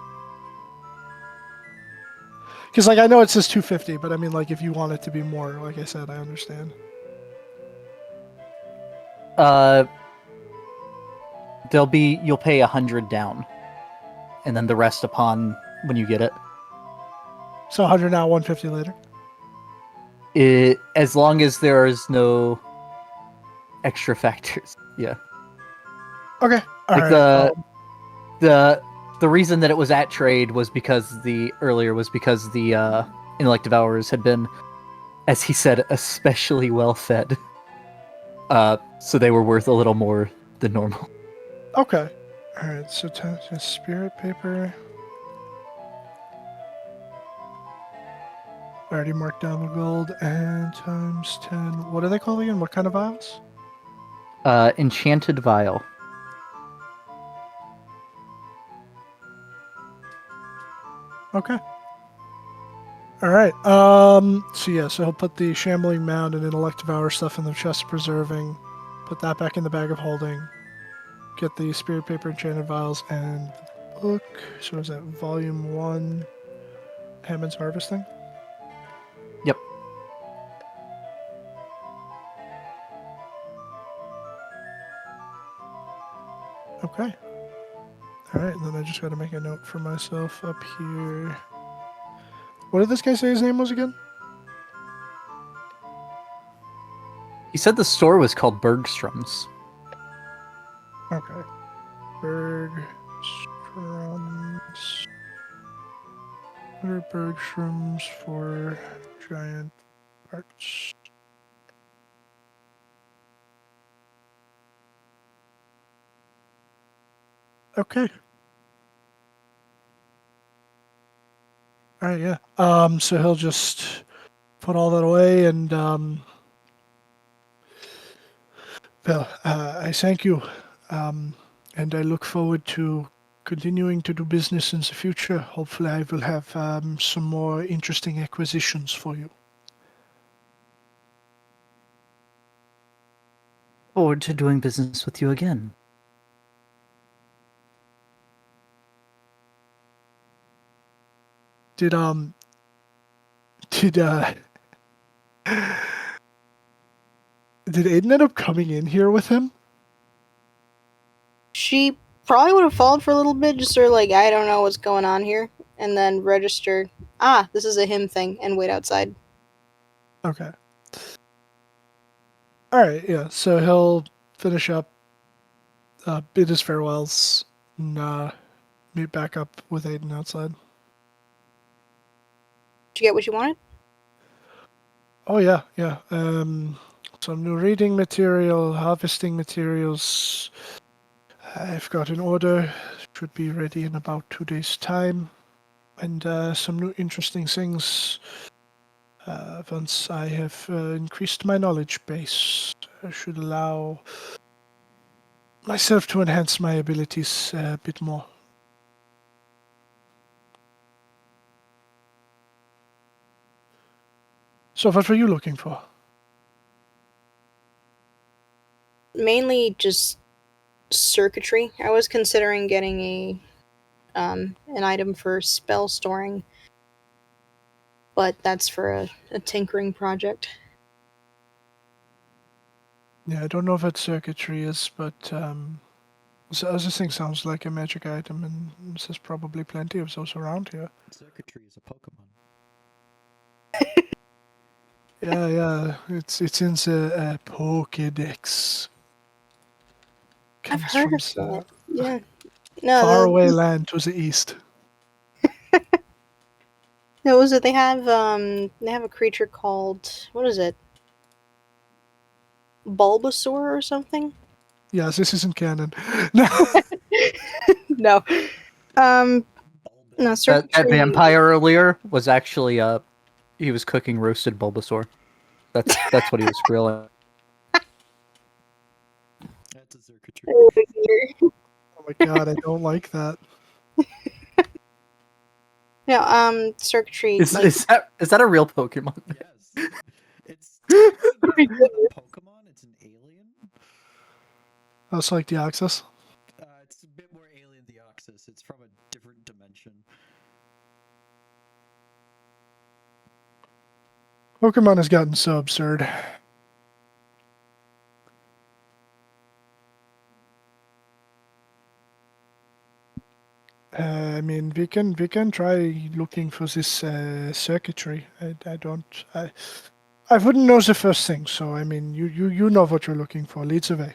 Because like I know it says 250, but I mean like if you want it to be more, like I said, I understand. You'll pay 100 down, and then the rest upon when you get it. So 100 now, 150 later. As long as there is no extra factors. Yeah. Okay. All Like right. the reason that it was at trade was because the intellect devourers had been, as he said, especially well fed. So they were worth a little more than normal. Okay. All right. So spirit paper. I already marked down the gold and times 10. What are they called again? What kind of vials? Enchanted vial. Okay. All right. So yeah. So he'll put the shambling mound and intellect devour stuff in the chest of preserving. Put that back in the bag of holding. Get the spirit paper, enchanted vials, and the book. So is that volume 1? Hammond's harvesting. Yep. Okay. All right. And then I just got to make a note for myself up here. What did this guy say his name was again? He said the store was called Bergstrom's. Okay. Bergstrom's. What are Bergstrom's for giant parts? Okay. All right, yeah. So he'll just put all that away, and well, I thank you, and I look forward to continuing to do business in the future. Hopefully, I will have some more interesting acquisitions for you. Forward to doing business with you again. Did did did Aiden end up coming in here with him? She probably would have followed for a little bit, just sort of like, I don't know what's going on here, and then register, this is a him thing, and wait outside. Okay. All right, yeah. So he'll finish up, bid his farewells, and meet back up with Aiden outside. Did you get what you wanted? Oh yeah, yeah. Some new reading material, harvesting materials. I've got an order. Should be ready in about 2 days' time, and some new interesting things. Once I have increased my knowledge base, I should allow myself to enhance my abilities a bit more. So what were you looking for? Mainly just circuitry. I was considering getting an item for spell storing, but that's for a tinkering project. Yeah, I don't know what circuitry is, but this thing sounds like a magic item, and there's probably plenty of those around here. Circuitry is a Pokemon. Yeah, yeah, it's in the Pokédex. I've Comes heard from of the that. Yeah. No, faraway land to the east. no, was it? They have a creature called, what is it? Bulbasaur or something? Yeah, this isn't canon. No. No. No, Bulbous. That circuitry. vampire earlier was actually he was cooking roasted Bulbasaur. That's what he was grilling. That's a circuitry. Oh my god, I don't like that. No, circuitry. Is Like, is that a real Pokemon? Yes. It's technically not a Pokemon, it's an alien. That's like Deoxys. It's a bit more alien Deoxys. It's from a different dimension. Pokemon has gotten so absurd. I mean, we can try looking for this circuitry. I wouldn't know the first thing. So I mean, you know what you're looking for. Leads the way.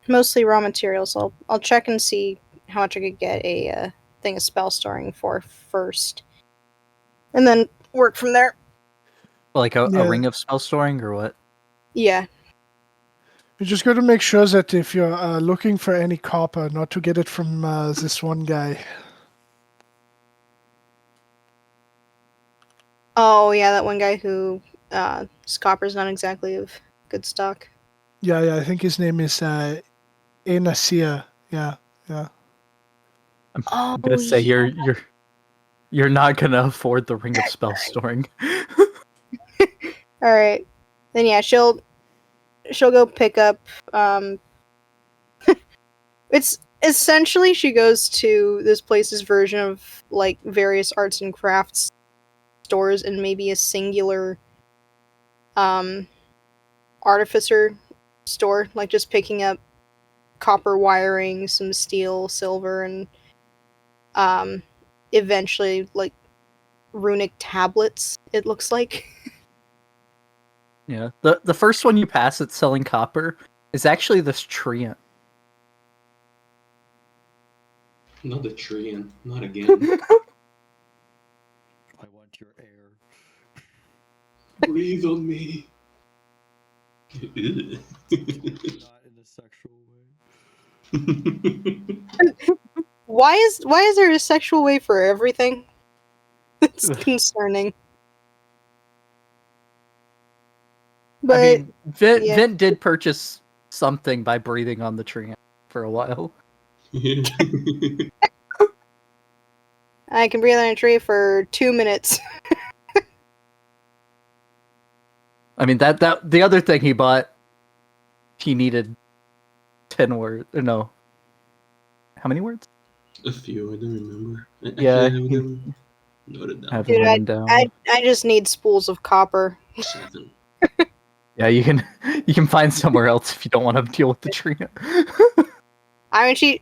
Mostly raw materials. I'll check and see how much I could get a thing of spell storing for first, and then work from there. Like a Yeah. ring of spell storing or what? Yeah. You just got to make sure that if you're looking for any copper, not to get it from this one guy. Oh yeah, that one guy who his copper's not exactly of good stock. Yeah, I think his name is Enasia. Yeah. I'm gonna say you're not gonna afford the ring of spell storing. All right. Then yeah, she'll go pick up. It's essentially she goes to this place's version of like various arts and crafts stores and maybe a singular artificer store, like just picking up copper wiring, some steel, silver, and eventually like runic tablets, it looks like. Yeah. The first one you pass that's selling copper is actually this treant. Not the tree, and not again. I want your air. Breathe on me. Ew. Not in a sexual way. Why is there a sexual way for everything? It's concerning. But I mean, yeah. Vint did purchase something by breathing on the treant for a while. I can breathe on a tree for 2 minutes. I mean that the other thing he bought, he needed 10 words. No, how many words? A few, I don't remember. Yeah, I have he- them noted down. Have Dude, them down. I just need spools of copper. 7. Yeah, you can find somewhere else if you don't want to deal with the treant. I mean, she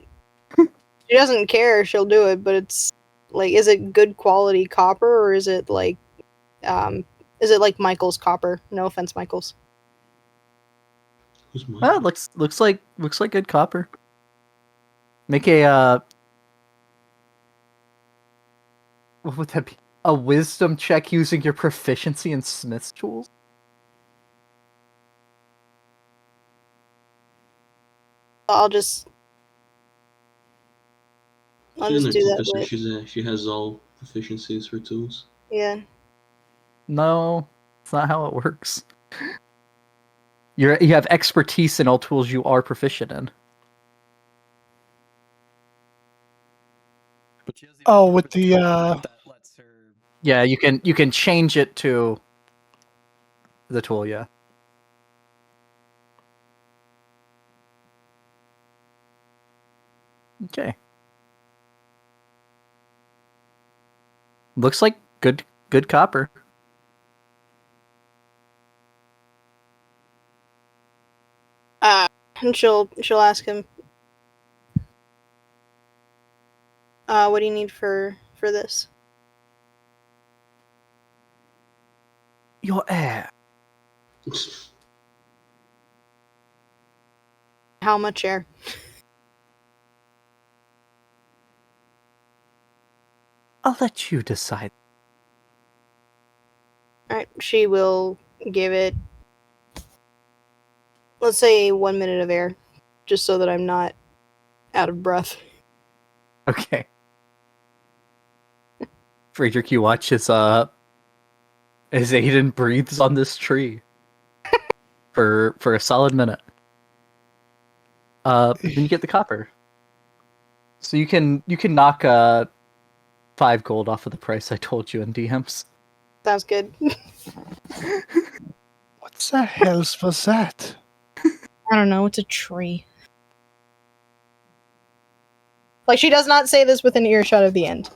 doesn't care. She'll do it, but it's like, is it good quality copper or is it like Michael's copper? No offense, Michael's. Who's mine? Well, looks like good copper. Make a what would that be? A wisdom check using your proficiency in smith's tools. I'll just She's an do that artificer. with She has all proficiencies for tools. yeah. No, that's not how it works. You have expertise in all tools you are proficient in. But she has the Oh, with the that lets her. Yeah, you can change it to the tool, yeah. Okay. Looks like good copper. And she'll ask him, what do you need for this? Your air. How much air? I'll let you decide. Alright, she will give it, let's say, 1 minute of air, just so that I'm not out of breath. Okay. Friedrich, you watch as Aydin breathes on this tree for a solid minute. Then you get the copper. So you can knock 5 gold off of the price I told you in DMs. Sounds good. what the hell was that? I don't know, it's a tree. Like, she does not say this with an earshot of the end.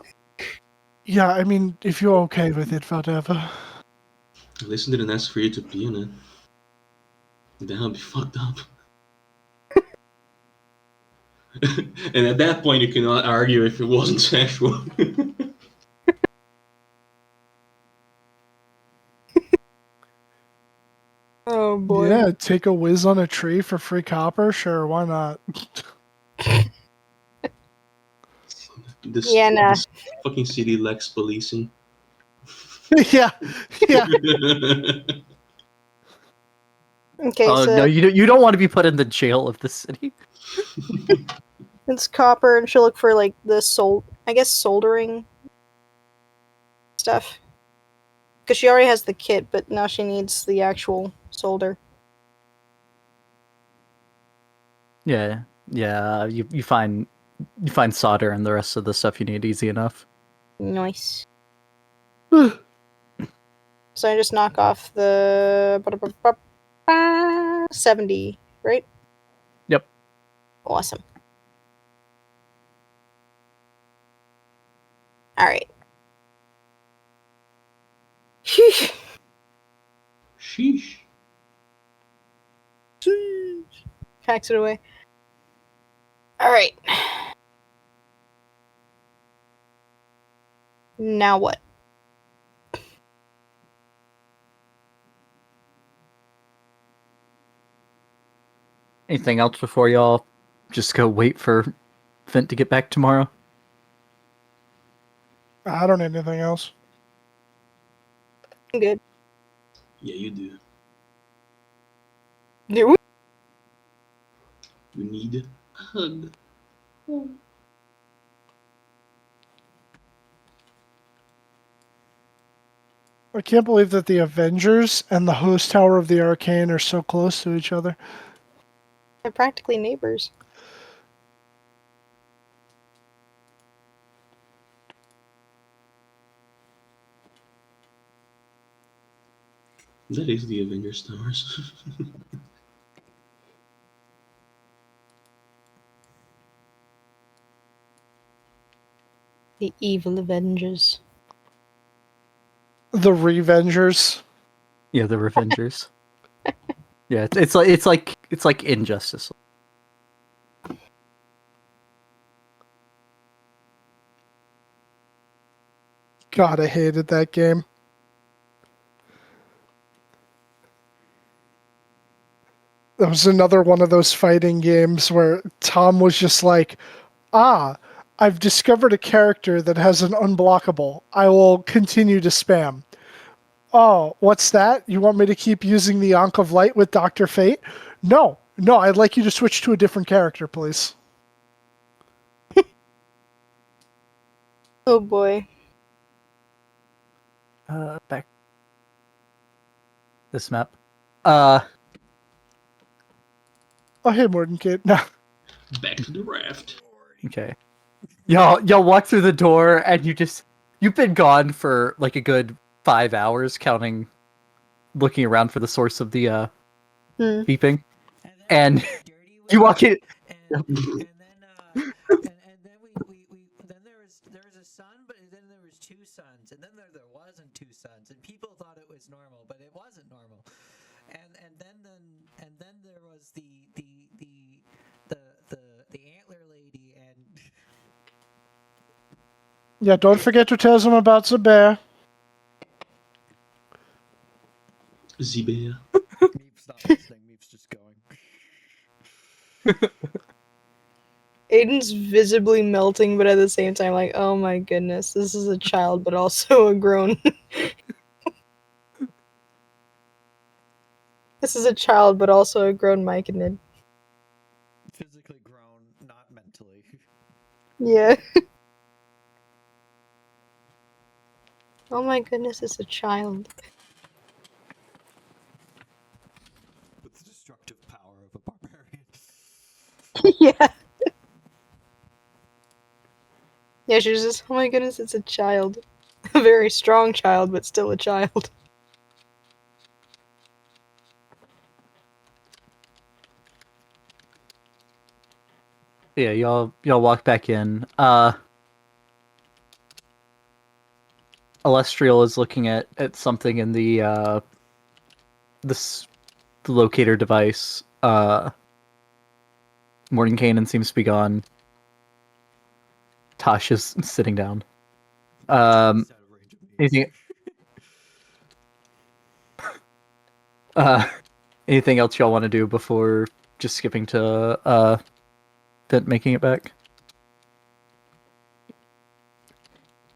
Yeah, I mean, if you're okay with it, whatever. Listen didn't ask for you to pee in it. That would be fucked up. And at that point, you cannot argue if it wasn't sexual. Oh boy. Yeah, take a whiz on a tree for free copper? Sure, why not? Yeah, nah. This fucking city lacks policing. yeah, yeah. Okay, Oh so no, you don't want to be put in the jail of the city. it's copper, and she'll look for like the soldering stuff. Because she already has the kit, but now she needs the actual solder. Yeah, yeah. You find solder and the rest of the stuff you need easy enough. Nice. So I just knock off the 70, right? Yep. Awesome. All right. Sheesh. Packs it away. All right. Now what? Anything else before y'all just go wait for Fint to get back tomorrow? I don't need anything else. I'm good. Yeah, you do. Do You need a hug. I can't believe that the Avengers and the Host Tower of the Arcane are so close to each other. They're practically neighbors. That is the Avengers Towers. The evil Avengers. The Revengers. Yeah, the Revengers. Yeah, it's like Injustice. God, I hated that game. That was another one of those fighting games where Tom was just like, I've discovered a character that has an unblockable. I will continue to spam. Oh, what's that? You want me to keep using the Ankh of Light with Dr. Fate? No, I'd like you to switch to a different character, please. Oh boy. Back this map. Oh, hey, Mordenkate. No. Back to the raft. Okay. Y'all walk through the door and you've been gone for like a good 5 hours looking around for the source of the beeping. And you walk in. And then then there was a sun, but then there was two suns, and then there wasn't two suns, and people thought it was normal, but it wasn't normal. And then there was the antler lady, and Yeah, don't forget to tell them about the bear. Zibea. Meep's not listening. Meep's just going. Aiden's visibly melting, but at the same time, like, oh my goodness, this is a child, but also a grown. This is a child, but also a grown Myconid. Physically grown, not mentally. Yeah. Oh my goodness, it's a child. With the destructive power of a barbarian. Yeah. Yeah, she was just, oh my goodness, it's a child. A very strong child, but still a child. Yeah, y'all walk back in. Alestriel is looking at something in the this the locator device. Mordenkainen seems to be gone. Tasha's sitting down. It's out of range of me. Anything uh anything else y'all want to do before just skipping to Vent making it back?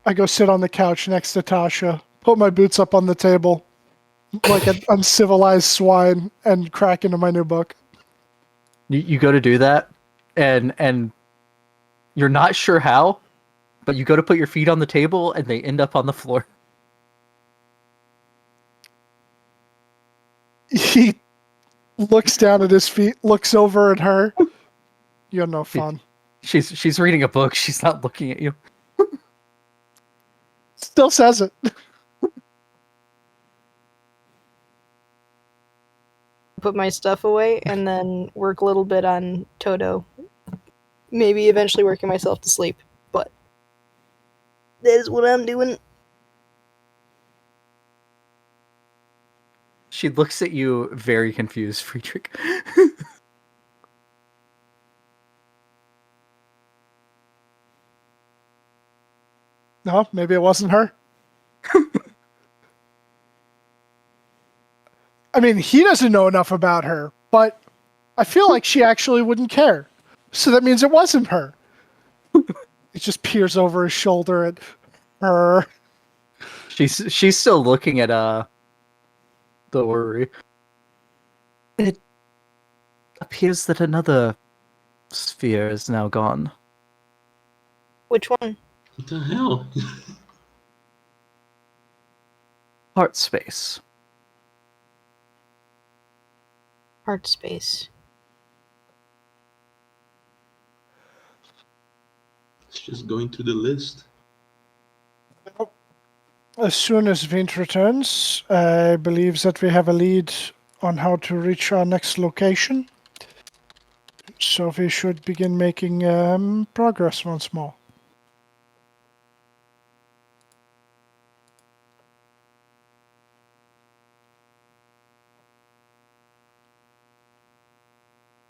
I go sit on the couch next to Tasha, put my boots up on the table like an uncivilized swine, and crack into my new book. You go to do that, and you're not sure how, but you go to put your feet on the table and they end up on the floor. He looks down at his feet, looks over at her. You're no fun. She's reading a book. She's not looking at you. Still says it. Put my stuff away and then work a little bit on Toto. Maybe eventually working myself to sleep, but that is what I'm doing. She looks at you very confused, Friedrich. No, maybe it wasn't her. I mean, he doesn't know enough about her, but I feel like she actually wouldn't care. So that means it wasn't her. He just peers over his shoulder at her. She's still looking at the orrery. It appears that another sphere is now gone. Which one? What the hell? Heart space. Heart space. It's just going through the list. As soon as Vint returns, I believe that we have a lead on how to reach our next location. So we should begin making progress once more.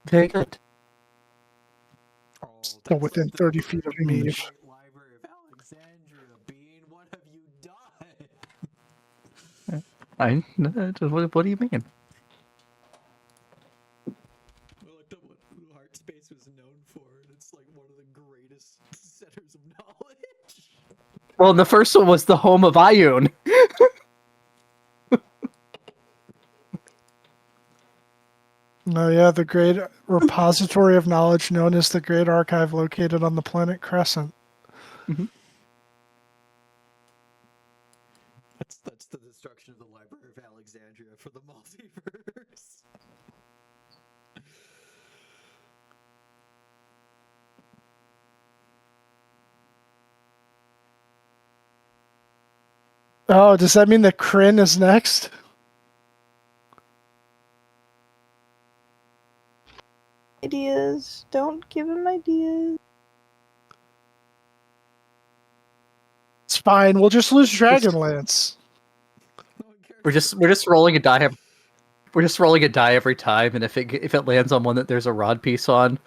Very good. Oh, Still that's within like the 30 feet of me. Great Library of Alexandria, Bean. What have you done? What do you mean? I looked up what Heart Space was known for, and it's like one of the greatest centers of knowledge. Well, the first one was the home of Ioun. Oh yeah, the great repository of knowledge known as the Great Archive located on the planet Crescent. That's the destruction of the Library of Alexandria for the multiverse. Oh, does that mean that Kryn is next? Ideas. Don't give him ideas. It's fine. We'll just lose Dragonlance. No one cares We're just rolling a die. We're just rolling a die every time, and if it lands on one that there's a rod piece on,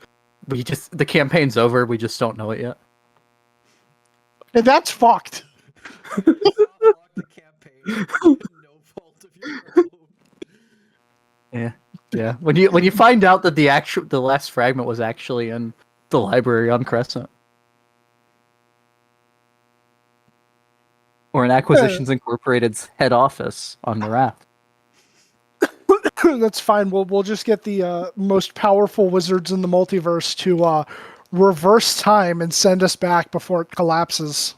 the campaign's over. We just don't know it yet. And that's fucked. Not block the campaign. No fault of your own. Yeah. When you find out that the last fragment was actually in the library on Crescent, or in Acquisitions Incorporated's head office on Narath. That's fine. We'll just get the most powerful wizards in the multiverse to reverse time and send us back before it collapses.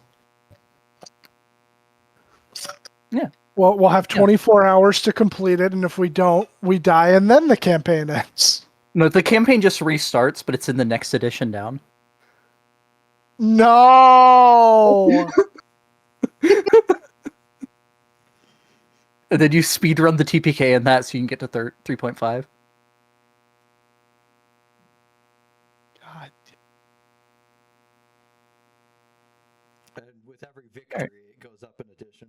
Yeah. Well, we'll have 24 hours to complete it, and if we don't, we die, and then the campaign ends. No, the campaign just restarts, but it's in the next edition down. No! And then you speedrun the TPK in that so you can get to 3.5. God. And with every victory, it goes up an additional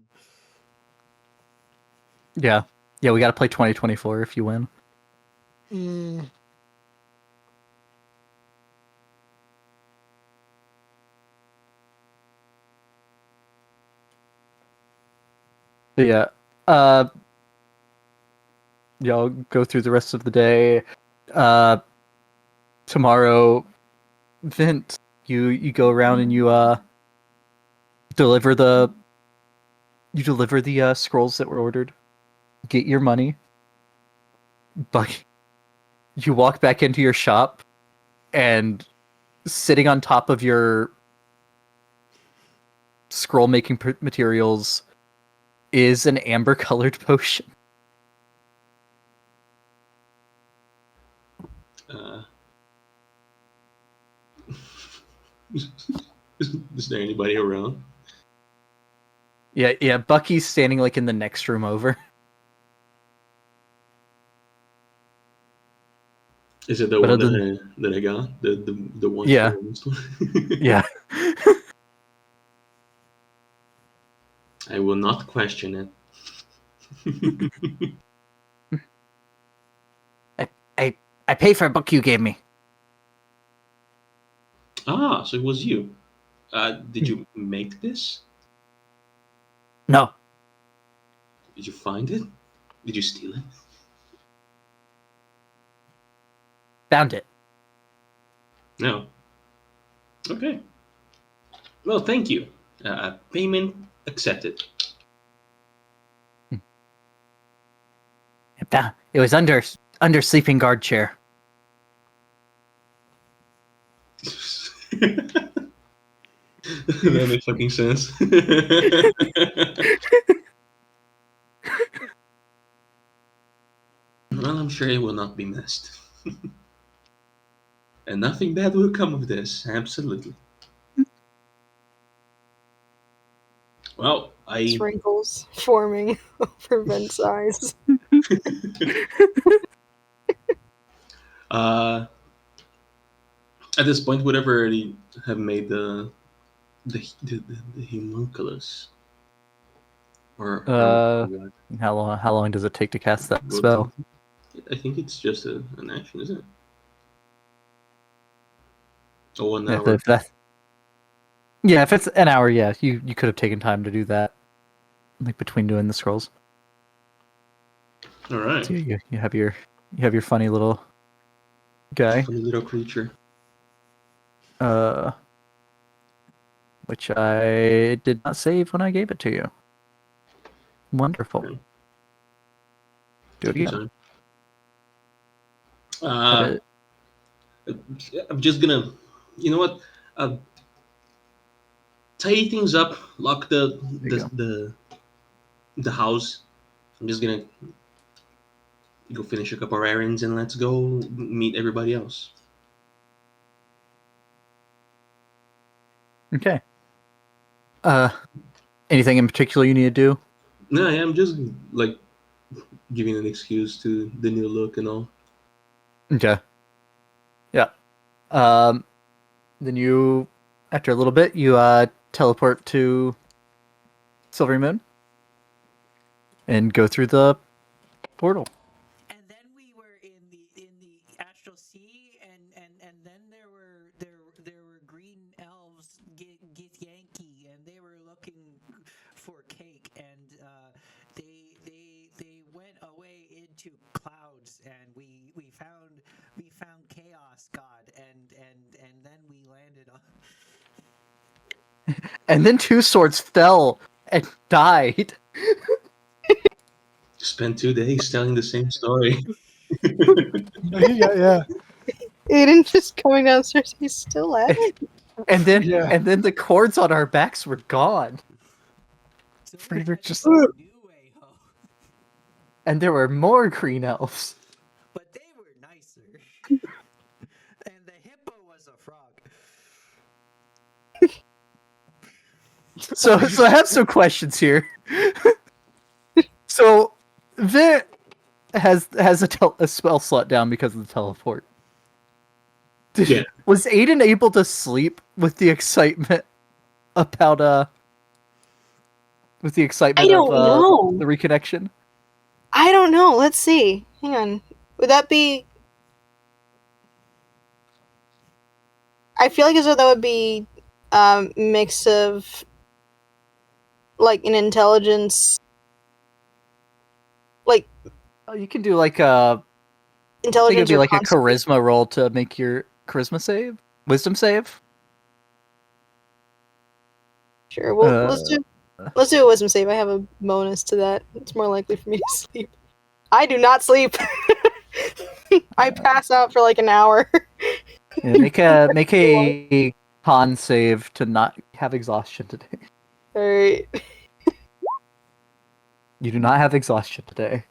Yeah. Yeah, we got to play 2024 if you win. Mm, But yeah. Uh, y'all go through the rest of the day. Tomorrow, Vint, you go around and deliver the scrolls that were ordered. Get your money. But you walk back into your shop, and sitting on top of your scroll making materials is an amber colored potion. Uh, is there anybody around? Yeah. Bucky's standing like in the next room over. Is it the But one other that I got? The one Yeah. for almost one? yeah. I will not question it. I pay for a book you gave me. Ah, so it was you. Did you make this? No, Did you find it? Did you steal it? found it. No. Okay. Well, thank you. Payment accepted. It was under sleeping guard chair. That makes fucking sense. Well, I'm sure it will not be missed. And nothing bad will come of this, absolutely. Well, Wrinkles forming over Vent's eyes. uh, at this point, would ever already have made the homunculus, or what? How long does it take to cast that Well, spell? I think it's just an action, isn't it? Oh, 1 If, hour. if that, yeah, if it's an hour, yeah, you could have taken time to do that, like between doing the scrolls. All right. So you have your funny little guy, Funny little creature. which I did not save when I gave it to you. Wonderful. Okay. Do it Take your again. time. I'm just gonna, you know what? Tie things up, lock There you go. the house. I'm just gonna go finish a couple of errands and let's go meet everybody else. Okay. Anything in particular you need to do? No, I am just like giving an excuse to the new look and all. Okay. Yeah. Um, then you, after a little bit, you teleport to Silvery Moon and go through the portal. And then we were in the astral sea, and then there were green elves get Yankee, and they were looking for cake, and they went away into clouds, and we found chaos god, and then we landed on. And then two swords fell and died. Spent 2 days telling the same story. yeah. Aiden just coming downstairs. He's still at it. And then Yeah. the cords on our backs were gone. Friedrich just- New way, ho. And there were more green elves. But they were nicer. And the hippo was a frog. So I have some questions here. So Vit has a spell slot down because of the teleport. Yeah. Was Aiden able to sleep with the excitement about I don't know. the reconnection? I don't know. Let's see. Hang on. Would that be? I feel like as though that would be mix of like an intelligence, like Oh, you can do like a. I think it'd intelligence be or like a constitution. charisma roll to make your charisma save, wisdom save. Sure. Well, Uh, let's do a wisdom save. I have a bonus to that. It's more likely for me to sleep. I do not sleep. I pass out for like an hour. yeah, make a con save to not have exhaustion today. Alright. You do not have exhaustion today.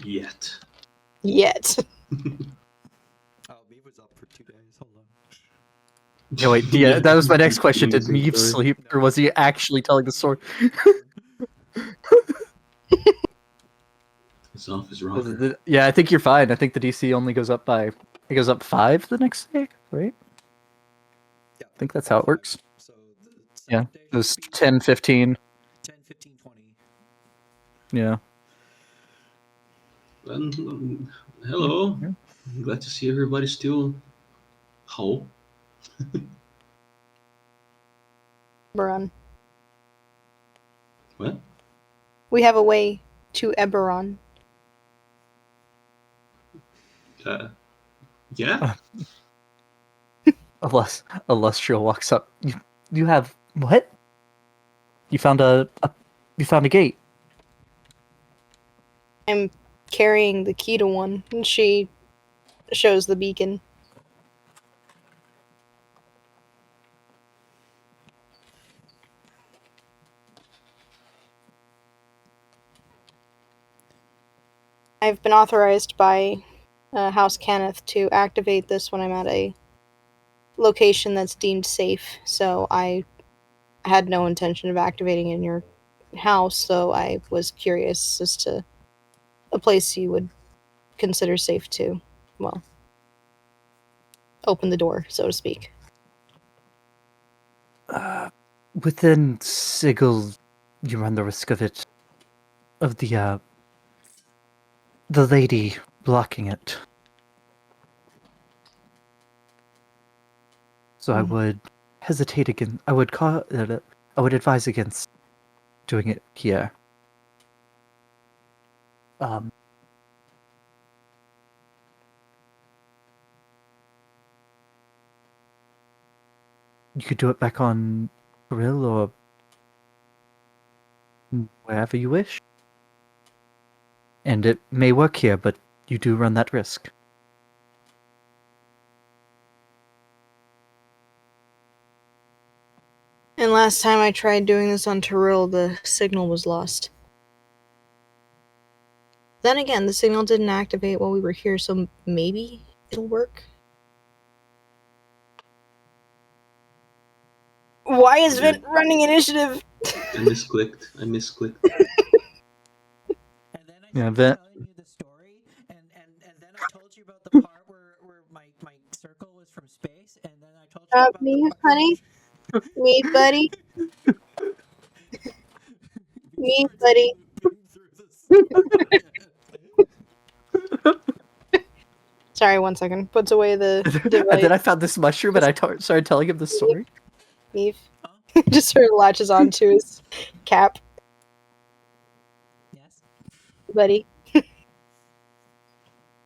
Yet. Yet. Oh, Meave was up for 2 days. Hold on. Yeah, wait. Yeah, that was my next question. Telling the Did same Meave story. sleep, or was he actually telling the story? His office rocker. Yeah, I think you're fine. I think the DC only goes up by it goes up 5 the next day, right? Yeah. I think that's how it works. So the Yeah, second day it was should be 10, 15. 10, 15, 20. Yeah. Hello. Yeah. Glad to see everybody still whole. Eberron. What? We have a way to Eberron. Yeah. Illustria walks up. You have what? You found you found a gate. I'm carrying the key to one, and she shows the beacon. I've been authorized by House Cannith to activate this when I'm at a location that's deemed safe, so I had no intention of activating in your house, so I was curious as to a place you would consider safe to, well, open the door, so to speak. Within Sigil, you run the risk of it, of the lady blocking it. So I would hesitate against. I would I would advise against doing it here. You could do it back on Grill or wherever you wish. And it may work here, but you do run that risk. And last time I tried doing this on Tyrell, the signal was lost. Then again, the signal didn't activate while we were here, so maybe it'll work. Why is Okay. Vint running initiative? I misclicked. And then I Yeah, started Vint. telling you the story, and then I told you about the part where my circle was from space, and then I told you about Me, the part honey? Me, buddy? Me, buddy? Sorry, 1 second. Puts away the And device. then I found this mushroom and I started telling him the story. Eve. Just sort of latches onto his cap, Yes. buddy.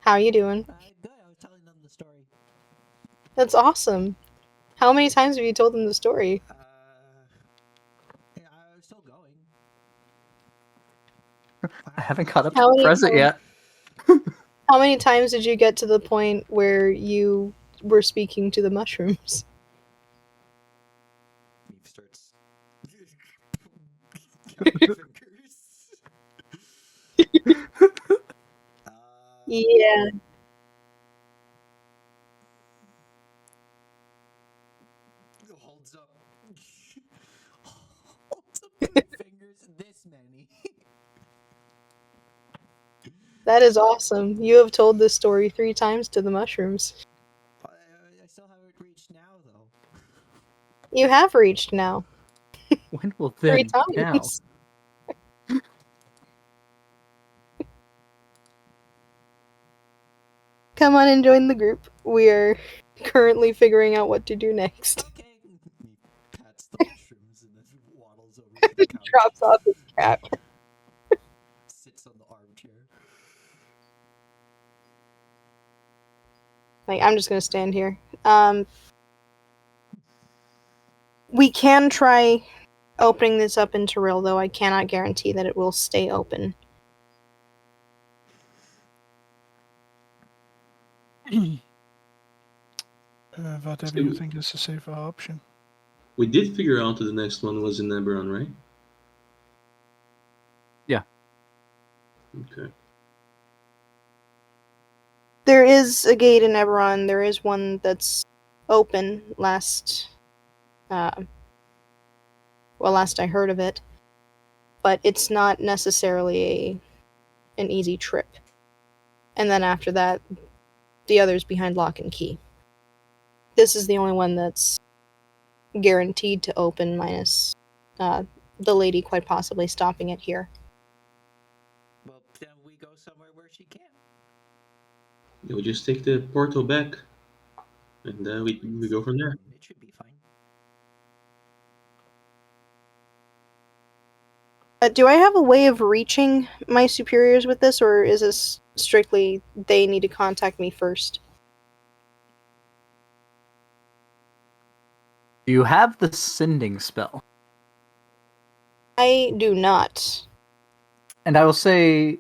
How you doing? Good. I was telling them the story. That's awesome. How many times have you told them the story? Yeah, I was still going. I haven't caught up to How the many present times- yet. How many times did you get to the point where you were speaking to the mushrooms? Meep starts counting fingers. Yeah. Holds up. Holds up the fingers. This many. That is awesome. You have told this story 3 times to the mushrooms. I still haven't reached now, though. You have reached now. When will 3 then now? times. come on and join the group. We are currently figuring out what to do next. Okay. He pats the mushrooms and then waddles over to the couch. Drops off his cap. Sits on the armchair. Like, I'm just gonna stand here. We can try opening this up into Rill, though I cannot guarantee that it will stay open. Whatever you think is a safer option. We did figure out that the next one was in Eberron, right? Yeah. Okay. There is a gate in Eberron. There is one that's open last I heard of it. But it's not necessarily an easy trip. And then after that, the other's behind lock and key. This is the only one that's guaranteed to open, minus the lady quite possibly stopping it here. Well, then we go somewhere where she can. Yeah, we just take the portal back, and we go from there. It should be fine. Do I have a way of reaching my superiors with this, or is this strictly they need to contact me first? You have the sending spell. I do not. And I will say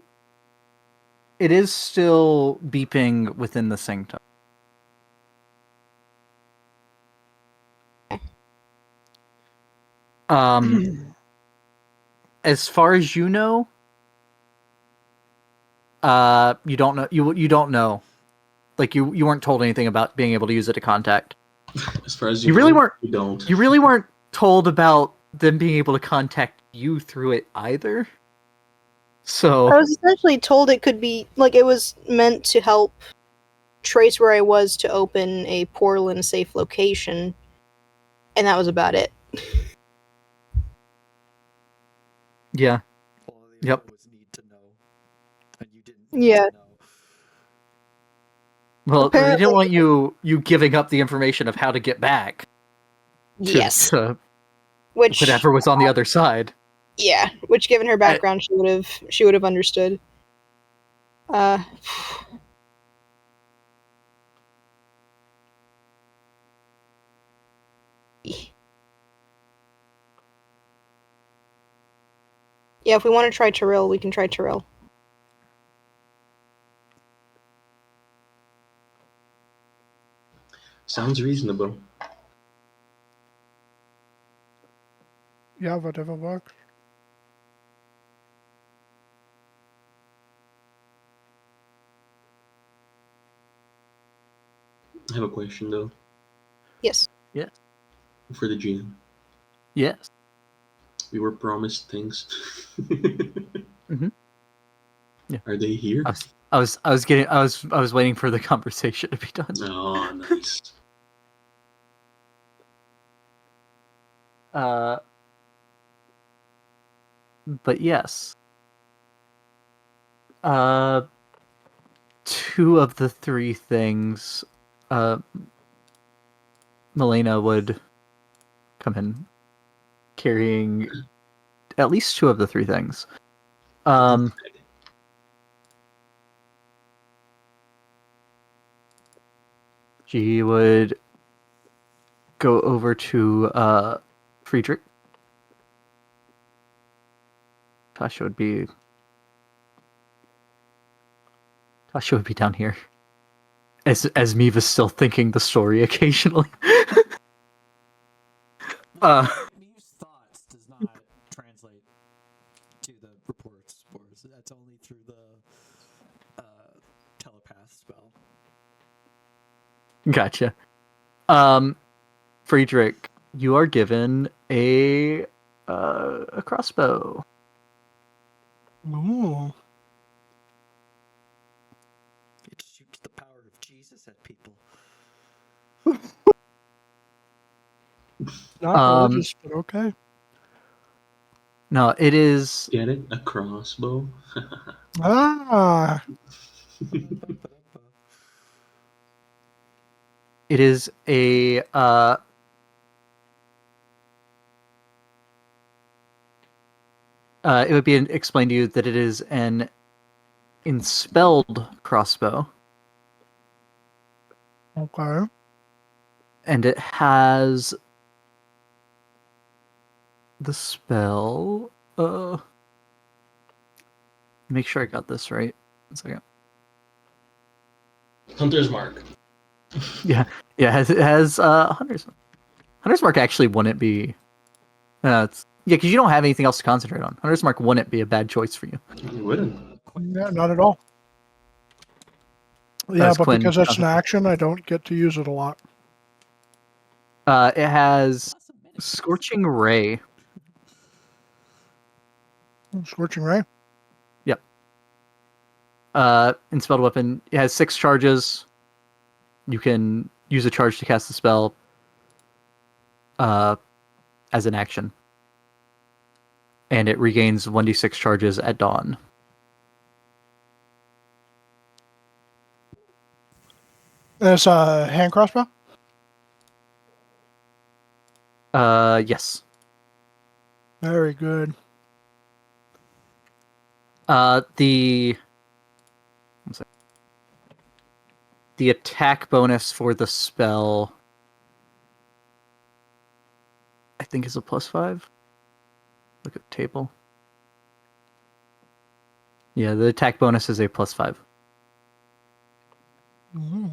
it is still beeping within the sanctum. As far as you know, you don't know. You don't know. Like you weren't told anything about being able to use it to contact. As far as You really know, weren't. You don't. You really weren't told about them being able to contact you through it either. So I was essentially told it could be, like, it was meant to help trace where I was to open a portal in a safe location, and that was about it. yeah. All the Yep. info was need to know, and you didn't. Yeah. Need to know. Well, they Apparently- didn't want you giving up the information of how to get back. To, Yes. To Which, whatever was on the other side. yeah, which given her background, she would have understood. Yeah, if we want to try Tyrell, we can try Tyrell. Sounds reasonable. Yeah, whatever works. I have a question though Yes. for the GM. Yes. We were promised things. Mhm. Yeah. Are they here? I was waiting for the conversation to be done. Oh, nice. But yes. Two of the three things, Milena would come in carrying at least two of the three things. She would go over to Friedrich. Tasha would be down here. As Miva's still thinking the story occasionally. Neve's thoughts does not translate to the reports. That's only through the telepath spell. Gotcha. Friedrich, you are given a crossbow. Ooh. It shoots the power of Jesus at people. Not religious, but okay. No, it is. Get it? A crossbow? Ah, It is a it would be explained to you that it is an enspelled crossbow, Okay. and it has the spell. Make sure I got this right. 1 second. Hunter's Mark. Yeah, it has Hunter's Mark actually wouldn't be. It's yeah, because you don't have anything else to concentrate on. Hunter's Mark wouldn't be a bad choice for you. You wouldn't. Yeah, not at all. Yeah, That's but Quinn. because it's an action, I don't get to use it a lot. It has Lots of mini- Scorching Ray. Scorching Ray. Yep. Enspelled weapon. It has 6 charges. You can use a charge to cast the spell as an action. And it regains 1d6 charges at dawn. It's a hand crossbow. Yes. Very good. The attack bonus for the spell, I think, is a +5. Look at the table. Yeah, the attack bonus is a +5. Mm-hmm.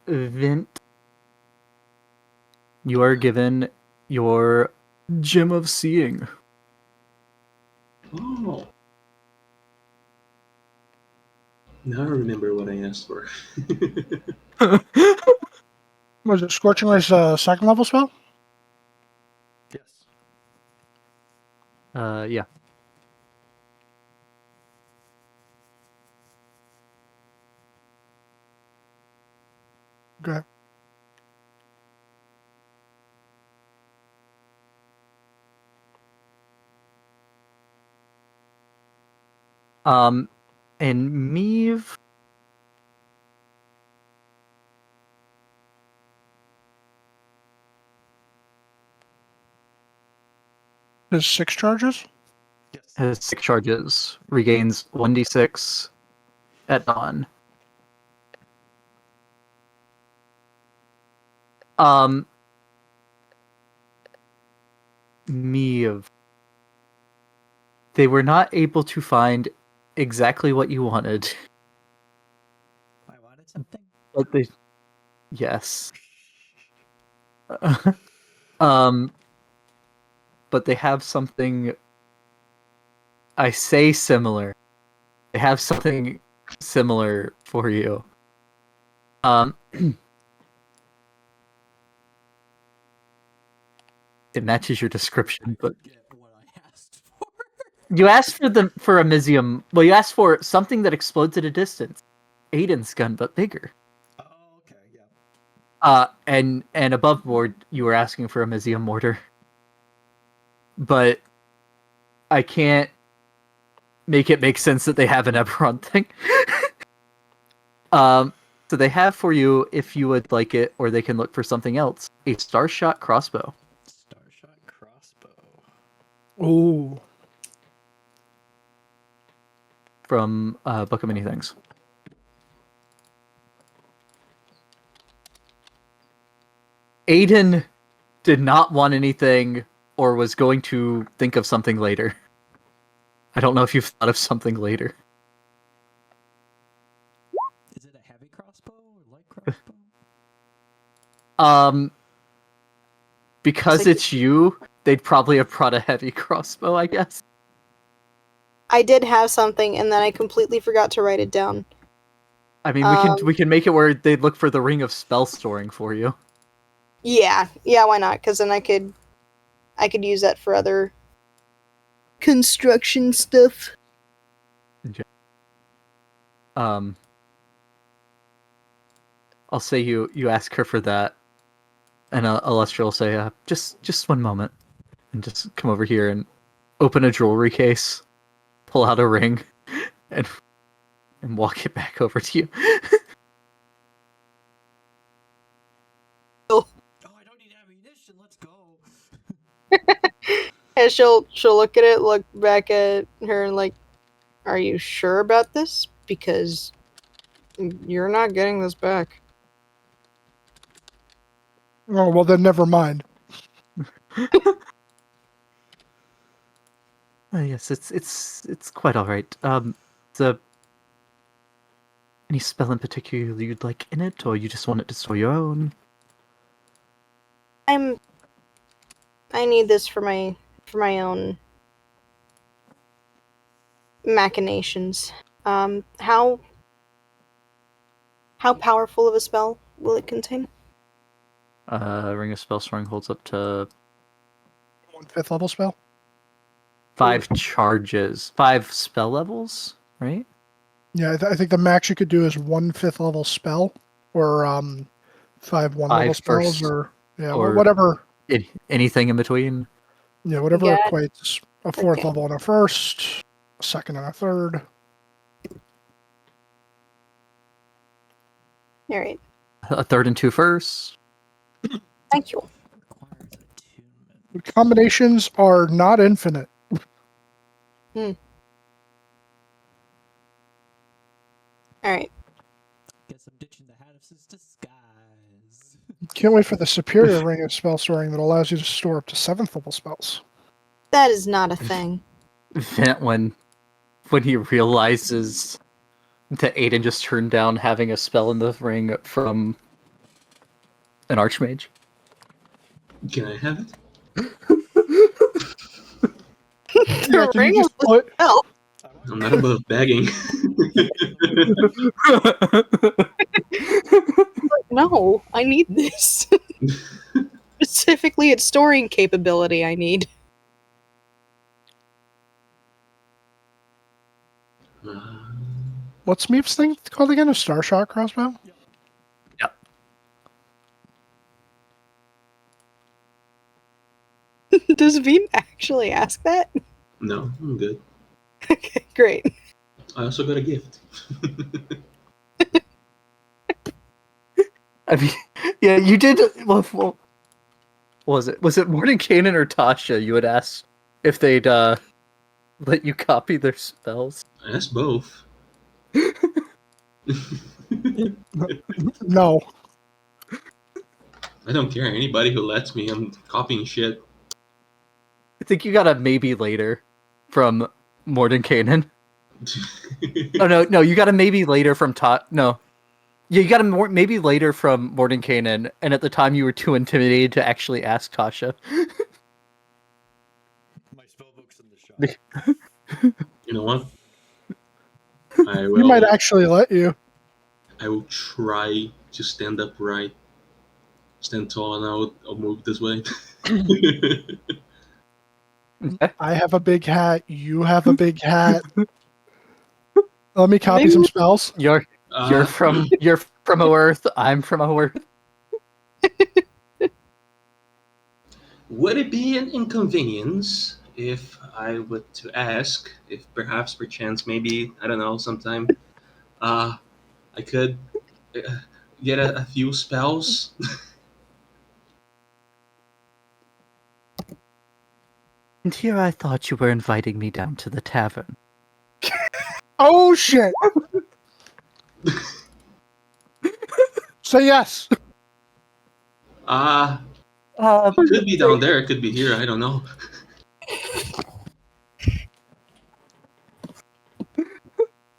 Vint, you are given your Gem of Seeing. Oh. Now I remember what I asked for. Was it Scorching Ray's second level spell? Yes. Yeah. Okay. And Meave, There's 6 charges? Yes. has 6 charges, regains 1d6 at dawn. Meave, they were not able to find exactly what you wanted, I wanted something. but they, yes. But they have something. I say similar. They have something similar for you. It matches your description, but Get what I asked for. you asked for a Mizium. Well, you asked for something that explodes at a distance. Aydin's gun, but bigger. Oh, okay, yeah. And above board, you were asking for a Mizium mortar. But I can't make it make sense that they have an Eberron thing. So they have for you, if you would like it, or they can look for something else, a Starshot crossbow. Starshot crossbow. Ooh. From Book of Many Things. Aydin did not want anything or was going to think of something later. I don't know if you've thought of something later. Is it a heavy crossbow or light crossbow? Because It's like- it's you, they'd probably have brought a heavy crossbow, I guess. I did have something, and then I completely forgot to write it down. I mean, we can make it where they'd look for the ring of spell storing for you. Yeah, why not? Because then I could use that for other construction stuff. I'll say you ask her for that, and Alestra will say, just one moment, and just come over here and open a jewelry case, pull out a ring and walk it back over to you. Oh, I don't need ammunition. Let's go. And she'll look at it, look back at her, and like, are you sure about this? Because you're not getting this back. Oh, well, then never mind. Yes, it's quite all right. The any spell in particular you'd like in it, or you just want it to store your own? I need this for my own machinations. How powerful of a spell will it contain? Ring of Spell Storing holds up to 1/5 level spell. 5 charges, 5 spell levels, right? Yeah, I think the max you could do is 1/5 level spell, or 5 1-level spells, first, or or whatever. Anything in between. Yeah, whatever Got it. equates a 4th Okay. level and a 1st, a 2nd and a 3rd. All right. A 3rd and 2 firsts. Thank you. Requires attunement. The combinations are not infinite. All right. Guess I'm ditching the hat of his disguise. Can't wait for the superior ring of spell storing that allows you to store up to 7th level spells. That is not a thing. Vent when he realizes that Aydin just turned down having a spell in the ring from an archmage. Can I have it? Yeah, The can ring you of just put, spell. I'm not above begging. No, I need this. Specifically, its storing capability. I need. what's Meep's thing called again? A Star Shot crossbow? Does Veem actually ask that? No, I'm good. Okay, great. I also got a gift. I mean, yeah, you did. Well, was it Mordenkainen or Tasha? You had asked if they'd let you copy their spells. That's both. No. I don't care. Anybody who lets me, I'm copying shit. I think you got a maybe later from Mordenkainen. Oh no, you got a maybe later from No, yeah, you got a maybe later from Mordenkainen, and at the time you were too intimidated to actually ask Tasha. My spellbook's in the shop. You know what? I We might will. actually let you. I will try to stand upright, stand tall, and I'll move this way. I have a big hat. You have a big hat. Let me copy some spells. You're from Earth. I'm from Earth. Would it be an inconvenience if I were to ask if perhaps, perchance, maybe, I don't know, sometime, I could get a few spells? And here I thought you were inviting me down to the tavern. Oh shit! Say yes. It could be down there, it could be here, I don't know.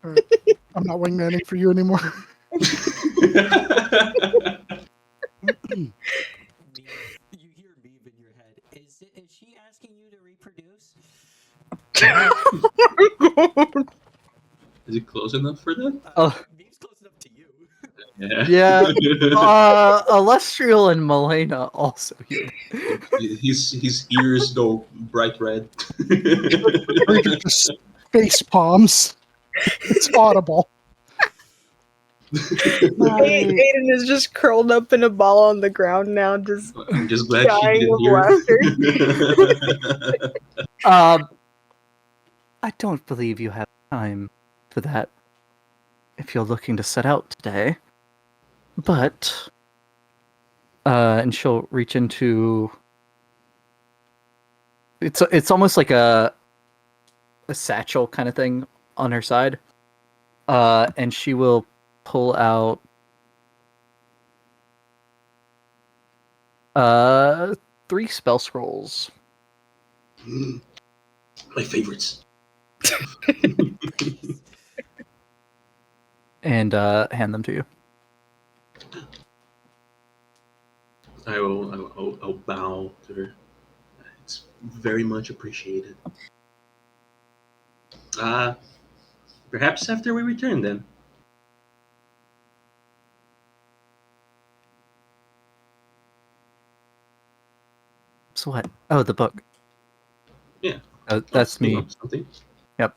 Alright. I'm not wingmanning for you anymore. You hear Meave in your head. Is she asking you to reproduce? Is it close enough for that? Meave's close enough to you. Yeah. Alestriel and Melena also here. His ears go bright red. Just face palms. It's audible. Aiden is just curled up in a ball on the ground now, just I'm just glad she dying didn't of hear. laughter. I don't believe you have time for that if you're looking to set out today. But, and she'll reach into. It's almost like a satchel kind of thing on her side. And she will pull out 3 spell scrolls. My favorites. And hand them to you. I'll bow to her. It's very much appreciated. Perhaps after we return then. So what? Oh, the book. Yeah. That's You me. know, something. Yep.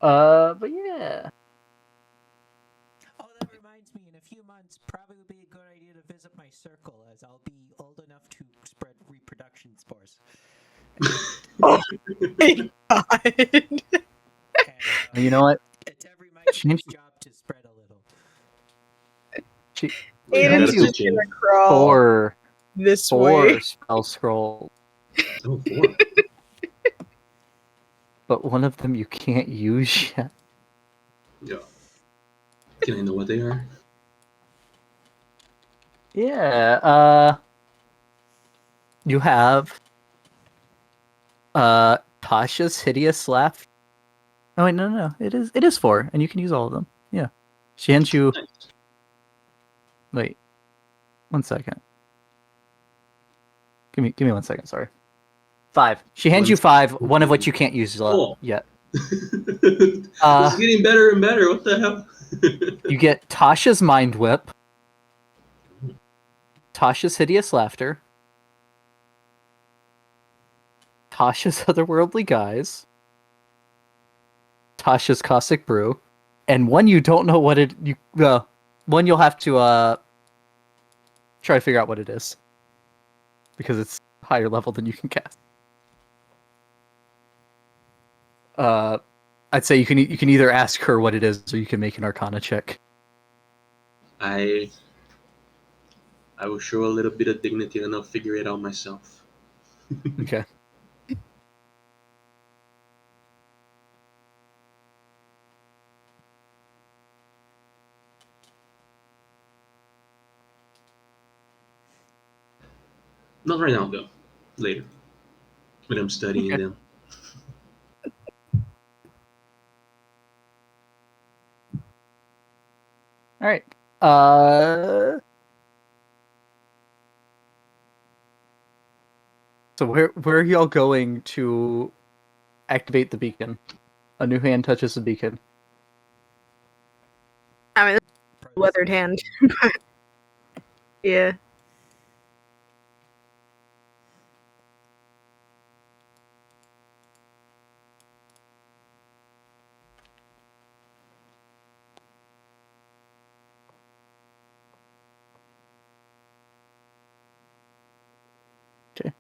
But yeah. Oh, that reminds me. In a few months, probably would be a good idea to visit my circle, as I'll be old enough to spread reproduction spores. Oh my god. And, You know what? it's every migrant's job to spread a little. She Yeah, hands Aiden's that's you just change. gonna crawl four this way. spell scroll, Oh, 4. but one of them you can't use yet. Yeah. Can I know what they are? Yeah. You have Tasha's hideous laugh. Oh wait, no. It is 4, and you can use all of them. Yeah. She hands you. Nice. Wait. 1 second. Give me 1 second. Sorry. 5. She hands you 5. One of which you can't use Oh. yet. This is getting better and better. What the hell? You get Tasha's mind whip, Tasha's hideous laughter, Tasha's otherworldly guise, Tasha's caustic brew, and one you don't know what it. One you'll have to try to figure out what it is because it's higher level than you can cast. I'd say you can either ask her what it is or you can make an Arcana check. I will show a little bit of dignity and I'll figure it out myself. Okay. Not right now, though. Later. When I'm studying Okay. them. All right. So where are y'all going to activate the beacon? A new hand touches the beacon. I mean, that's a weathered hand. But yeah. Okay.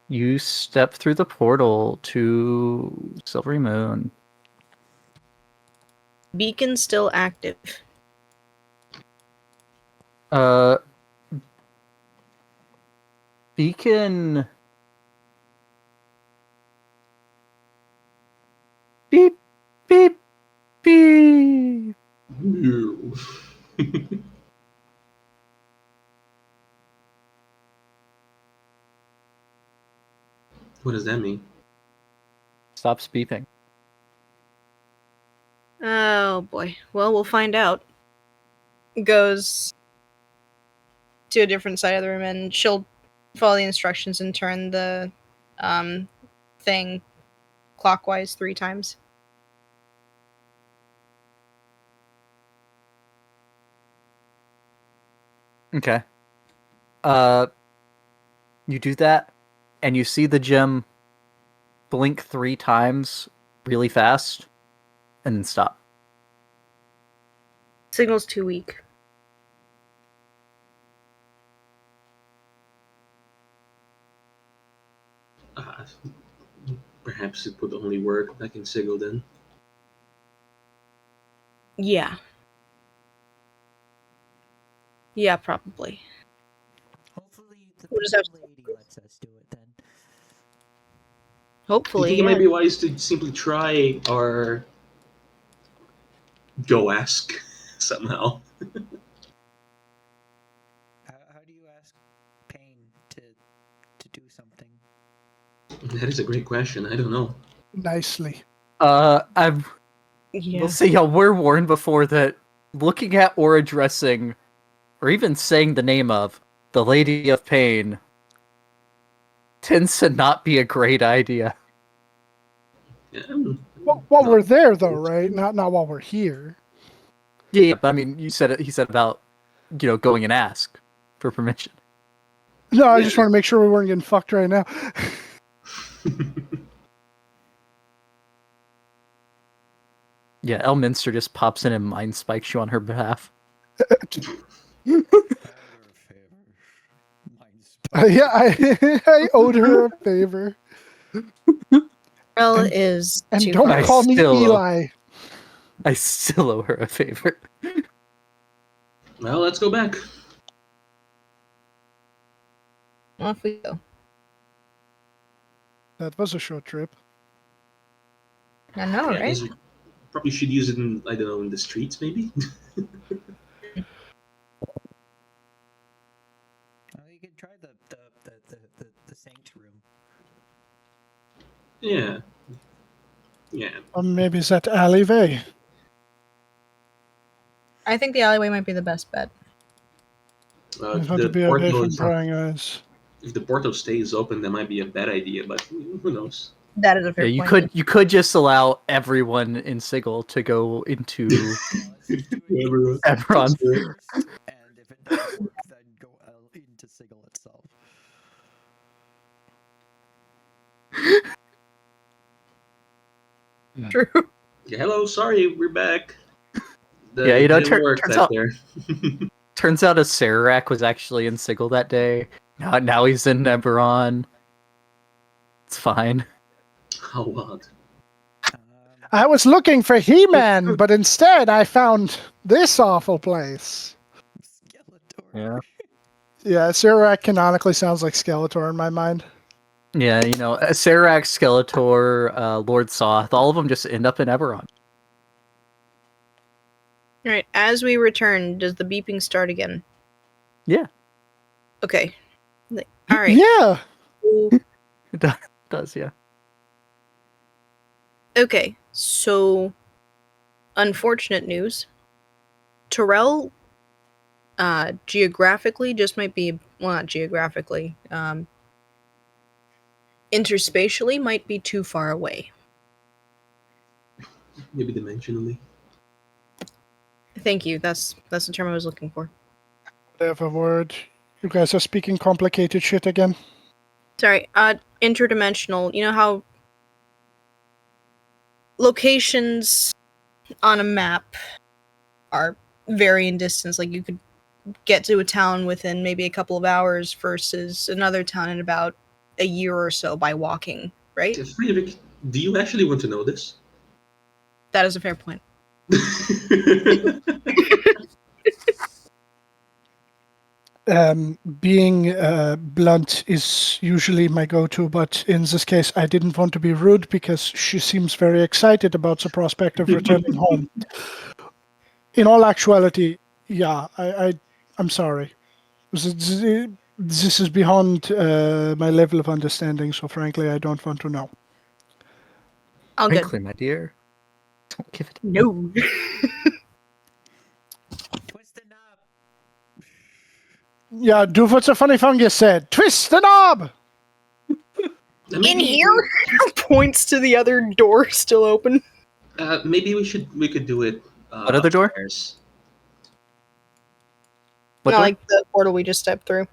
You step through the portal to Silvery Moon. Beacon still active. Beacon. Beep, beep, beep. Ew. What does that mean? Stops beeping. Oh boy. Well, we'll find out. Goes to a different side of the room and she'll follow the instructions and turn the thing clockwise 3 times. Okay. You do that, and you see the gem blink 3 times really fast, and then stop. Signal's too weak. perhaps it would only work back in Sigil then. Yeah. Yeah, probably. Hopefully the We'll just have pretty lady lets us do it then. Do you Hopefully, think it yeah. might be wise to simply try or go ask somehow? How do you ask Pain to do something? That is a great question. I don't know. Nicely. I'm. Yeah. We'll see. We're warned before that looking at or addressing, or even saying the name of the Lady of Pain tends to not be a great idea. Yeah, Well, while no. we're there, though, right? Not while we're here. Yeah, but I mean, you said it. He said about going and ask for permission. No, I Yeah. just want to make sure we weren't getting fucked right now. Yeah, Elminster just pops in and mind spikes you on her behalf. Order a favor. Mine's Yeah, I owed her a favor. Well, And- is And too don't far. call me still- Eli. I still owe her a favor. Well, let's go back. Off we go. That was a short trip. I know, Yeah, I right? guess we probably should use it in, I don't know, in the streets maybe? Well, you could try the Saint room. Yeah. Yeah. Or maybe it's that alleyway. I think the alleyway might be the best bet. There's going to be away from prying eyes. If the portal stays open, that might be a bad idea, but who knows? That is a Yeah, fair you point. could just allow everyone in Sigil to go into Let's just do it Everyone. Eberron. first, and if it doesn't work, then go into Sigil itself. True. Yeah, hello, sorry, we're back. Yeah, It didn't work turns back out- there. Turns out a Sararak was actually in Sigil that day. Now he's in Eberron. It's fine. How odd. I was looking for He-Man, but instead I found this awful place. Skeletor. Yeah. Yeah, Sirac canonically sounds like Skeletor in my mind. Yeah, Sararak, Skeletor, Lord Soth, all of them just end up in Eberron. All right. As we return, does the beeping start again? Yeah. Okay. All right. Yeah. It does, yeah. Okay. So, unfortunate news. Terrell, geographically, just might be, well, not geographically, interspatially might be too far away. Maybe dimensionally. Thank you. That's the term I was looking for. Whatever word. You guys are speaking complicated shit again. Sorry. Interdimensional. You know how locations on a map are vary in distance. Like you could get to a town within maybe a couple of hours versus another town in about a year or so by walking, right? Friedrich, do you actually want to know this? That is a fair point. Being blunt is usually my go-to, but in this case, I didn't want to be rude because she seems very excited about the prospect of returning home. In all actuality, yeah, I'm sorry. This is beyond my level of understanding, so frankly, I don't want to know. All good. Frankly, my dear, don't give it. No. Twist the knob. Yeah, do what the funny fungus said. Twist the knob! In here? Points to the other door still open. Maybe we could do it. What other door? Upstairs. What Not door? like the portal we just stepped through.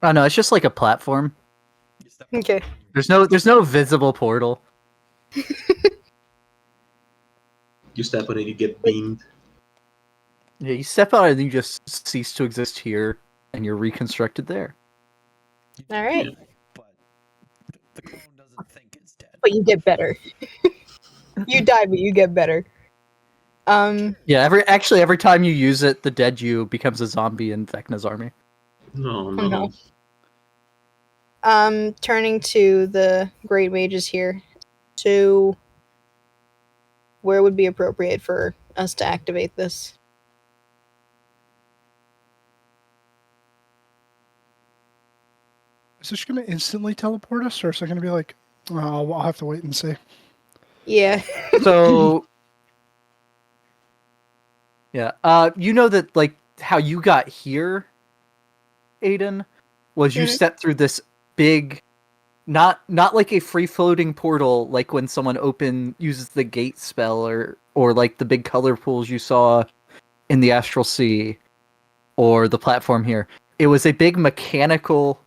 Oh no, it's just like a platform. You step Okay. There's no visible portal. You step on it, you get beamed. Yeah, you step out and you just cease to exist here, and you're reconstructed there. You All right. But the clone doesn't think it's dead. but you get better. You die, but you get better. Yeah, every time you use it, the dead you becomes a zombie in Vecna's army. No, Oh, no. no. Turning to the great mages here. So, where would be appropriate for us to activate this? Is this going to instantly teleport us, or is it going to be like, I'll have to wait and see? Yeah. So, yeah, you know that like how you got here, Aiden, was you Mhm. stepped through this big, not like a free floating portal, like when someone uses the gate spell, or like the big color pools you saw in the Astral Sea, or the platform here. It was a big mechanical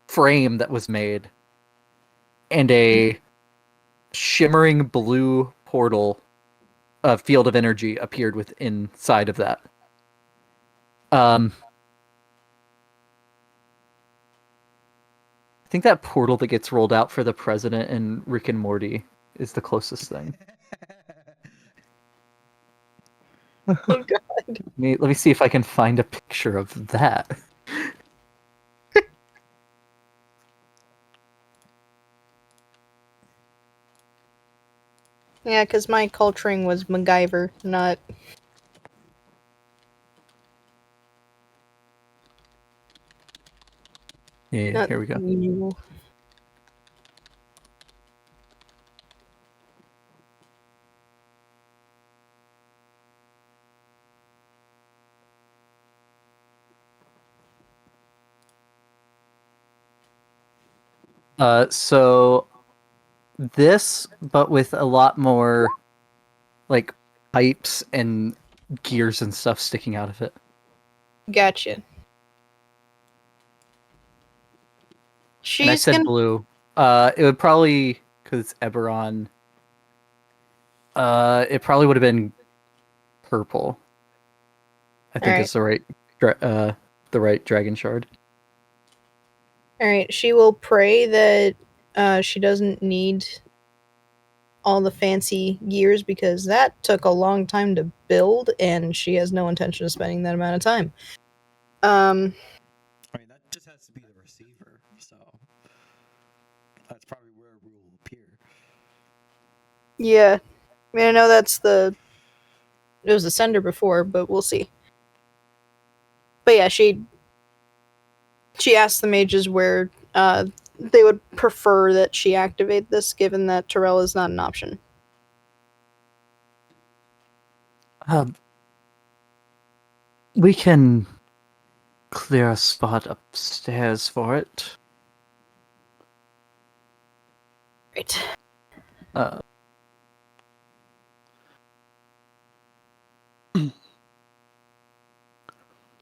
frame that was made, and a shimmering blue portal, a field of energy appeared inside of that. I think that portal that gets rolled out for the president in Rick and Morty is the closest thing. Oh god. Let me see if I can find a picture of that. Yeah, because my culturing was MacGyver, not. Yeah, Not here we go. you. So this, but with a lot more like pipes and gears and stuff sticking out of it. Gotcha. And I She's said gonna. blue. It would probably, because it's Eberron. It probably would have been purple. I think Alright. is the right dragon shard. Alright, she will pray that she doesn't need all the fancy gears because that took a long time to build and she has no intention of spending that amount of time. I mean, that just has to be the receiver, so that's probably where we will appear. Yeah. I mean, I know it was the sender before, but we'll see. But yeah, she asked the mages where they would prefer that she activate this, given that Terrell is not an option. We can clear a spot upstairs for it. Right.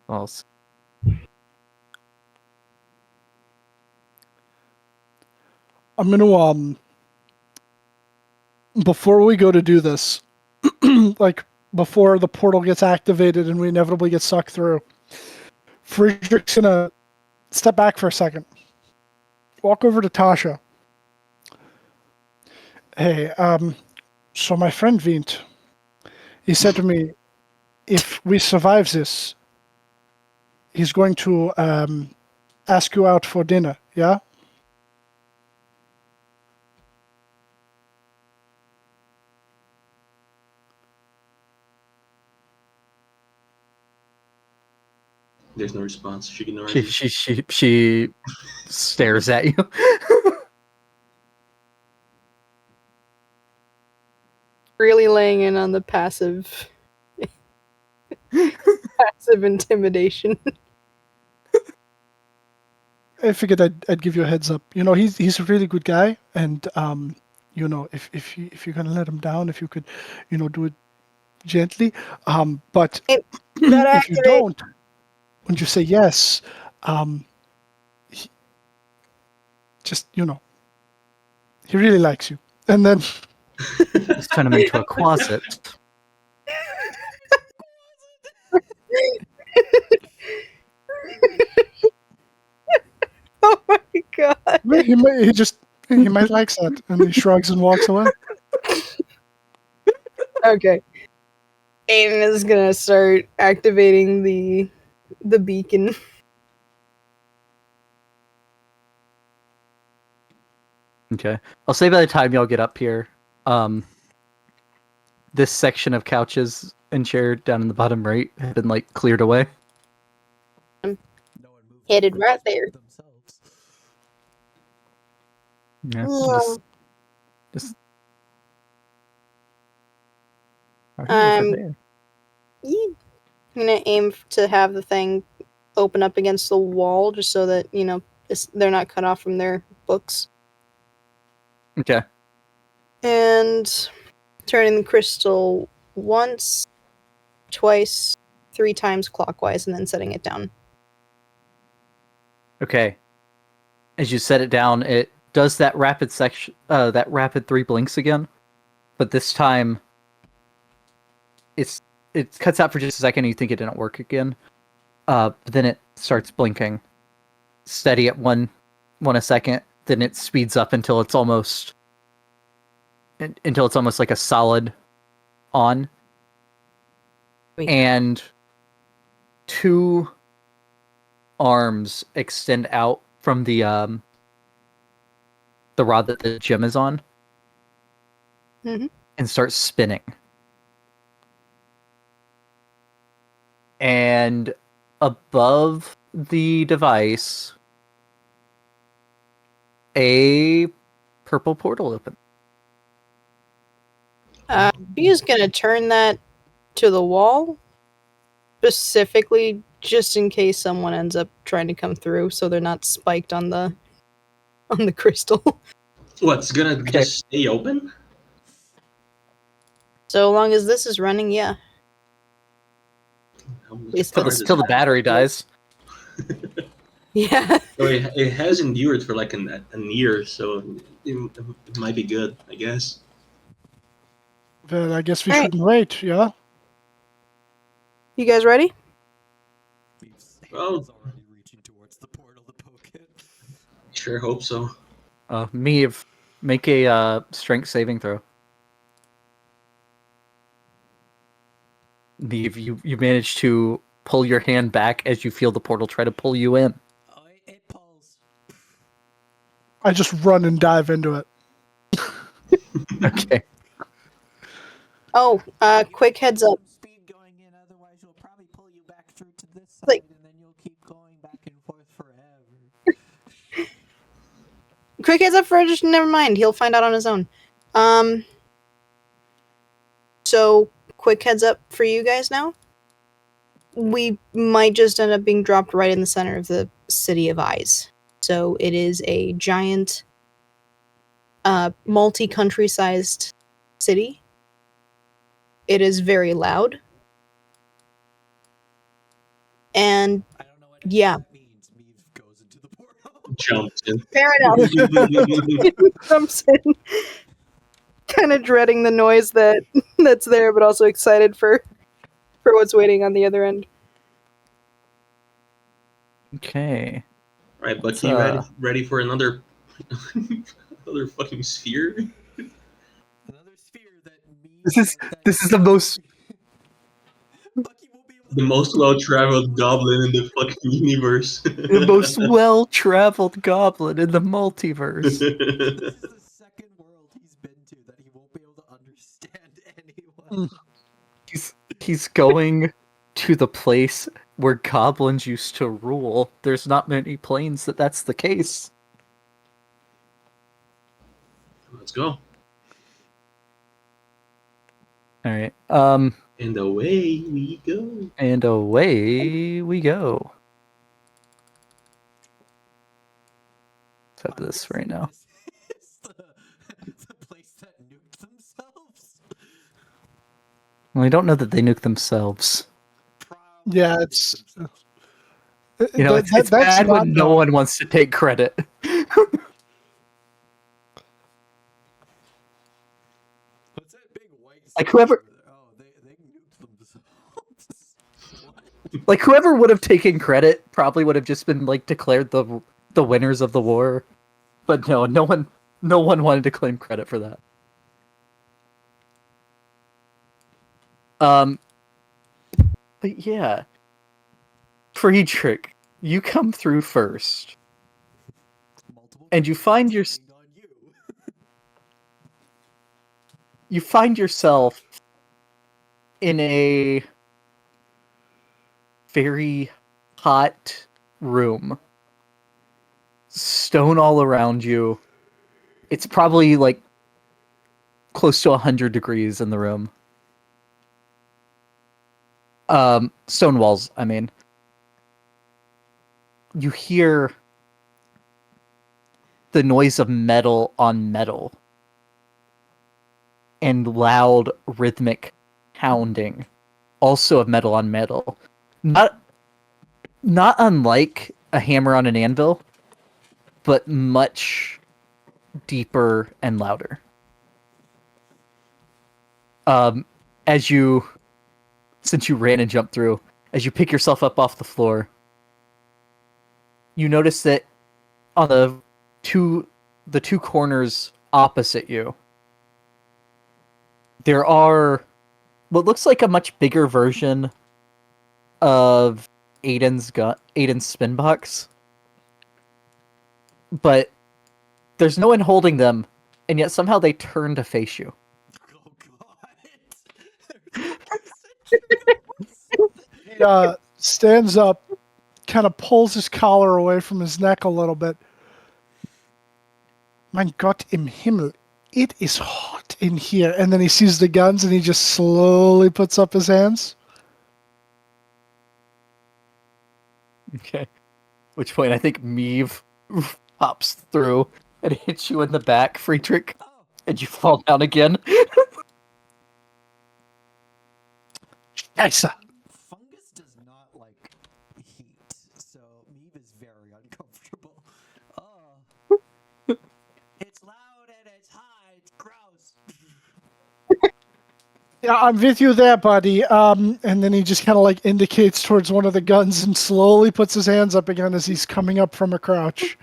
Well, I'm gonna before we go to do this, like before the portal gets activated and we inevitably get sucked through, Friedrich's gonna step back for a second, walk over to Tasha. Hey, so my friend Vint, he said to me, if we survive this, he's going to ask you out for dinner, yeah? There's no response. She ignores she you. she stares at you. Really laying in on the passive intimidation. I figured I'd give you a heads up. You know, he's a really good guy, and you know, if you're gonna let him down, if you could, you know, do it gently. But That if you don't, when you say yes, just you know, he really likes you, and then Just turn him into a closet. Oh my god. he just He might like that. And he shrugs and walks away. Okay. Aiden is gonna start activating the beacon. Okay. I'll say by the time y'all get up here, this section of couches and chair down in the bottom right have been like cleared away. No one moved Headed over right there. themselves. Yeah. Just Alright, over there. I'm gonna aim to have the thing open up against the wall just so that, they're not cut off from their books. Okay. And turning the crystal once, twice, 3 times clockwise, and then setting it down. Okay. As you set it down, it does that rapid section, that rapid 3 blinks again, but this time it cuts out for just a second. And you think it didn't work again, but then it starts blinking, steady at one a second. Then it speeds up until it's almost like a solid on, Wait. and 2 arms extend out from the rod that the gem is on, Mhm. and start spinning. And above the device, a purple portal opens. She's gonna turn that to the wall, specifically just in case someone ends up trying to come through, so they're not spiked on the crystal. What's gonna Okay. just stay open? So long as this is running, yeah. least How Until the battery dies. Yeah. So it has endured for like an year, so it might be good, I guess. Then I guess we Alright. shouldn't wait, yeah? You guys ready? Well- He's already reaching towards the portal to poke it. Sure hope so. Meave, make a strength saving throw. Meave, you manage to pull your hand back as you feel the portal try to pull you in. Oh, it pulls. I just run and dive into it. Okay. Oh, quick heads up. Speed going in, otherwise you'll probably pull you back through to this side, Like- and then you'll keep going back and forth forever. Quick heads up for just never mind. He'll find out on his own. So quick heads up for you guys now. We might just end up being dropped right in the center of the City of Eyes. So it is a giant, multi-country-sized city. It is very loud. And I don't know what Yeah. that means. Meave goes into the portal. Jumps in. fair enough. Jumps in, kind of dreading the noise that's there, but also excited for what's waiting on the other end. Okay. Right, Let's, Bucky, ready for another another fucking sphere? Another sphere that Meave This is the most Bucky won't be able to The most well-traveled goblin in the fucking universe. well-traveled goblin in the multiverse. This is the second world he's been to that he won't be able to understand anyone. He's going to the place where goblins used to rule. There's not many planes that's the case. Let's go. All right. And away we go. And away we go. Let's have this right now. It's the place that nuked themselves. Well, I don't know that they nuke themselves. Probably Yeah, nuked it's- themselves. You know, it's That's bad not when no one wants to take credit. What's that big white? Like, stuff whoever- over there? Oh, they nuked themselves. What? Like, whoever would have taken credit probably would have just been like declared the winners of the war. But no one No one wanted to claim credit for that. But yeah, Friedrich, you come through first, Multiple and you find your points on you. you find yourself in a very hot room. Stone all around you. It's probably like close to 100 degrees in the room. Stone walls, I mean. You hear the noise of metal on metal and loud rhythmic pounding, also of metal on metal. Not unlike a hammer on an anvil, but much deeper and louder. As you, since you ran and jumped through, as you pick yourself up off the floor, you notice that on the two corners opposite you, there are what looks like a much bigger version of Aydin's spin box, but there's no one holding them, and yet somehow they turn to face you. Oh god. He stands up, kind of pulls his collar away from his neck a little bit. Mein Gott im Himmel, it is hot in here. And then he sees the guns and he just slowly puts up his hands. Okay. Which point I think Meave pops through and hits you in the back, Friedrich, Oh, and you fall down again. Scheiße. fungus does not like heat, so Meave is very uncomfortable. Oh. It's loud and it's high. It's gross. Yeah, I'm with you there, buddy. And then he just kind of like indicates towards one of the guns and slowly puts his hands up again as he's coming up from a crouch.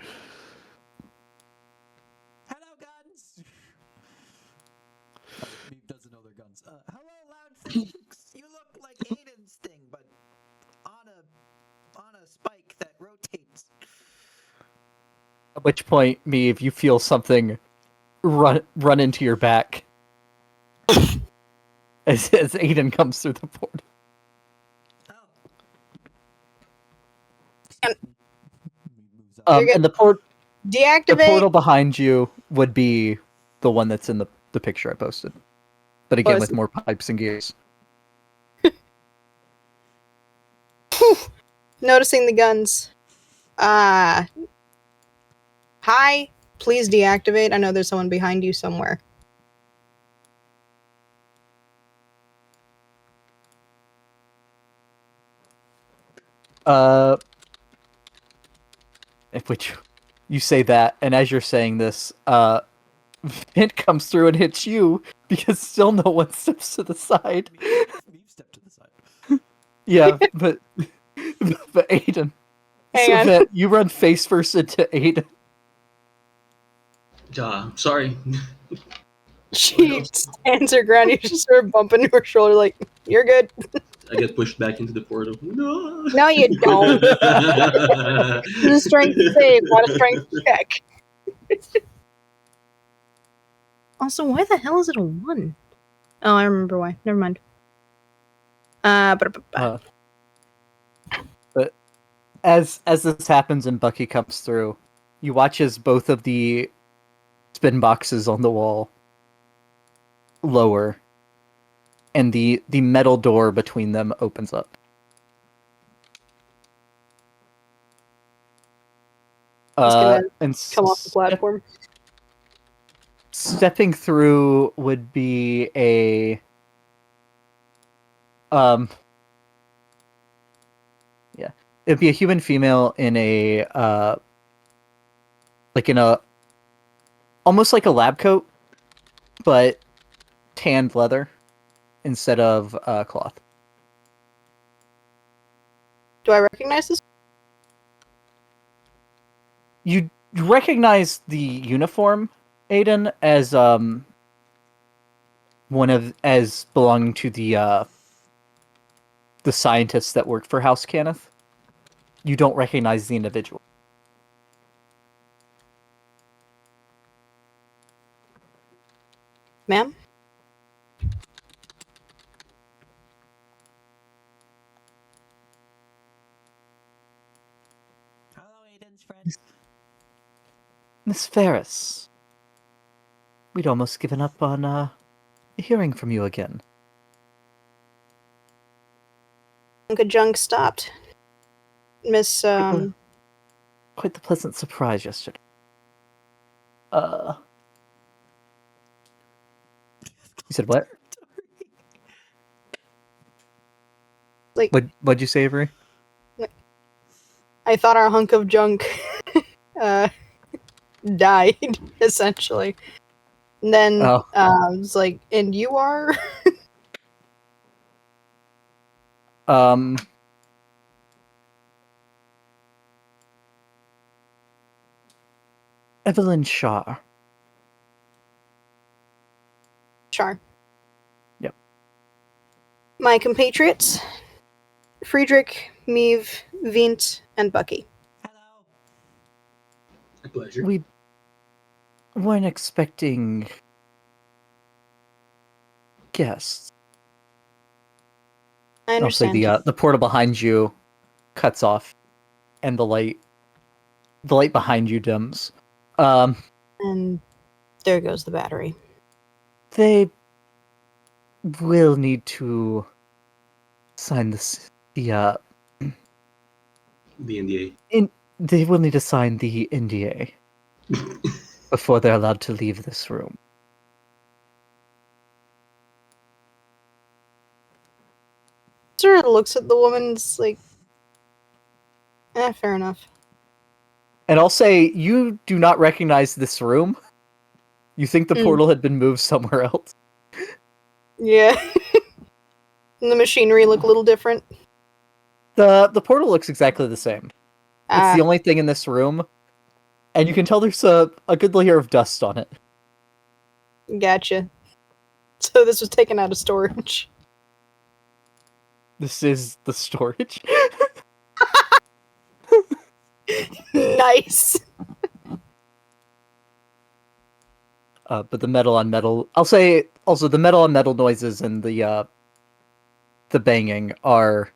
Hello, guns. Meave doesn't know their guns. Hello, loud folks. You look like Aydin's thing, but on a spike that rotates. At which point, Meave, you feel something run into your back as Aydin comes through the portal. Oh. And- Meave moves up. You're And the portal Deactivate. behind you would be the one that's in the picture I posted, but again Oh, with more pipes and gears. Noticing the guns. Hi. Please deactivate. I know there's someone behind you somewhere. Which you say that, and as you're saying this, Vint comes through and hits you because still no one steps to the side. Meave stepped to the side. Yeah, but Aydin. Hang So on. Vint, you run face first into Aydin. Sorry. She stands her ground. You just sort of bump into her shoulder, like, you're good. I get pushed back into the portal. No. No, you don't. This is a strength save, not a strength check. Also, why the hell is it a 1? Oh, I remember why. Never mind. But as this happens and Bucky comes through, you watch as both of the spin boxes on the wall lower, and the metal door between them opens up. He's gonna And come off the platform. stepping through would be a yeah, it'd be a human female in a like in a almost like a lab coat, but tanned leather instead of cloth. Do I recognize this? You recognize the uniform, Aiden, as as belonging to the scientists that worked for House Cannith, you don't recognize the individual. Ma'am? Hello, Aiden's friend. Miss Ferris, we'd almost given up on hearing from you again. Uncle Junk stopped. Miss, Quite the pleasant surprise yesterday. You said what? Like- What'd you say, Avery? I thought our hunk of junk died, essentially. And then Oh. it's like, and you are? Evelyn Shaw. Char. Yep. My compatriots, Friedrich, Meave, Vint, and Bucky. Hello. My pleasure. We weren't expecting guests. I Also, understand. the portal behind you cuts off, and the light behind you dims. And there goes the battery. They will need to sign this. The NDA. They will need to sign the NDA before they're allowed to leave this room. Sort of looks at the woman's like, fair enough. And I'll say, you do not recognize this room. You think the portal had been moved somewhere else. Yeah. And the machinery look a little different. The portal looks exactly the same. It's Ah, the only thing in this room, and you can tell there's a good layer of dust on it. gotcha. So this was taken out of storage. This is the storage. Nice. But the metal on metal. I'll say also the metal on metal noises and the banging are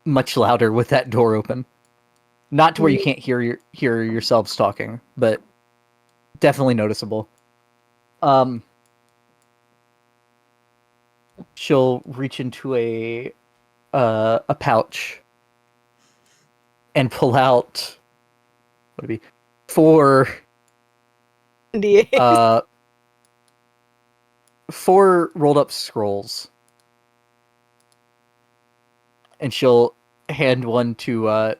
much louder with that door open. Not to where you can't hear yourselves talking, but definitely noticeable. She'll reach into a pouch and pull out what would it be 4 DA. 4 rolled up scrolls, and she'll hand one to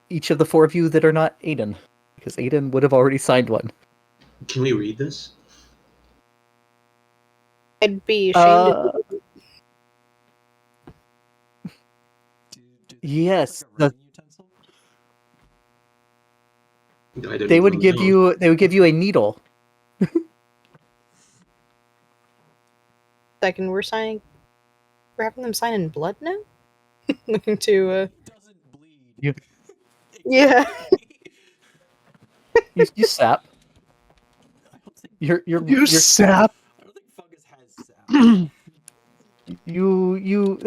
each of the 4 of you that are not Aiden, because Aiden would have already signed one. Can we read this? I'd be ashamed Uh, if Do Yes, like a writing utensil? I don't they even would give know. you a needle. second we're having them sign in blood now? Looking to It doesn't bleed. You- yeah. You sap. I don't think You sap. I don't think fungus has sap.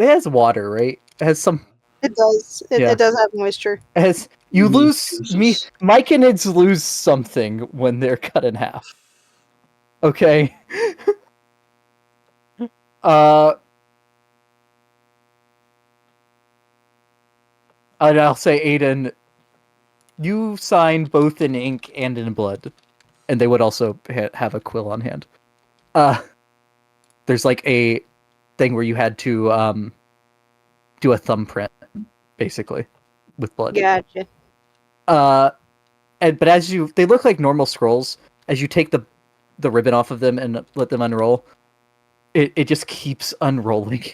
It has water, right? It has some. It does. Yeah. It does have moisture. It has you Meat lose juices. myconids lose something when they're cut in half. Okay. And I'll say, Aiden, you signed both in ink and in blood, and they would also have a quill on hand. There's like a thing where you had to do a thumbprint, basically, with blood. Gotcha. But as they look like normal scrolls. As you take the ribbon off of them and let them unroll, it just keeps unrolling.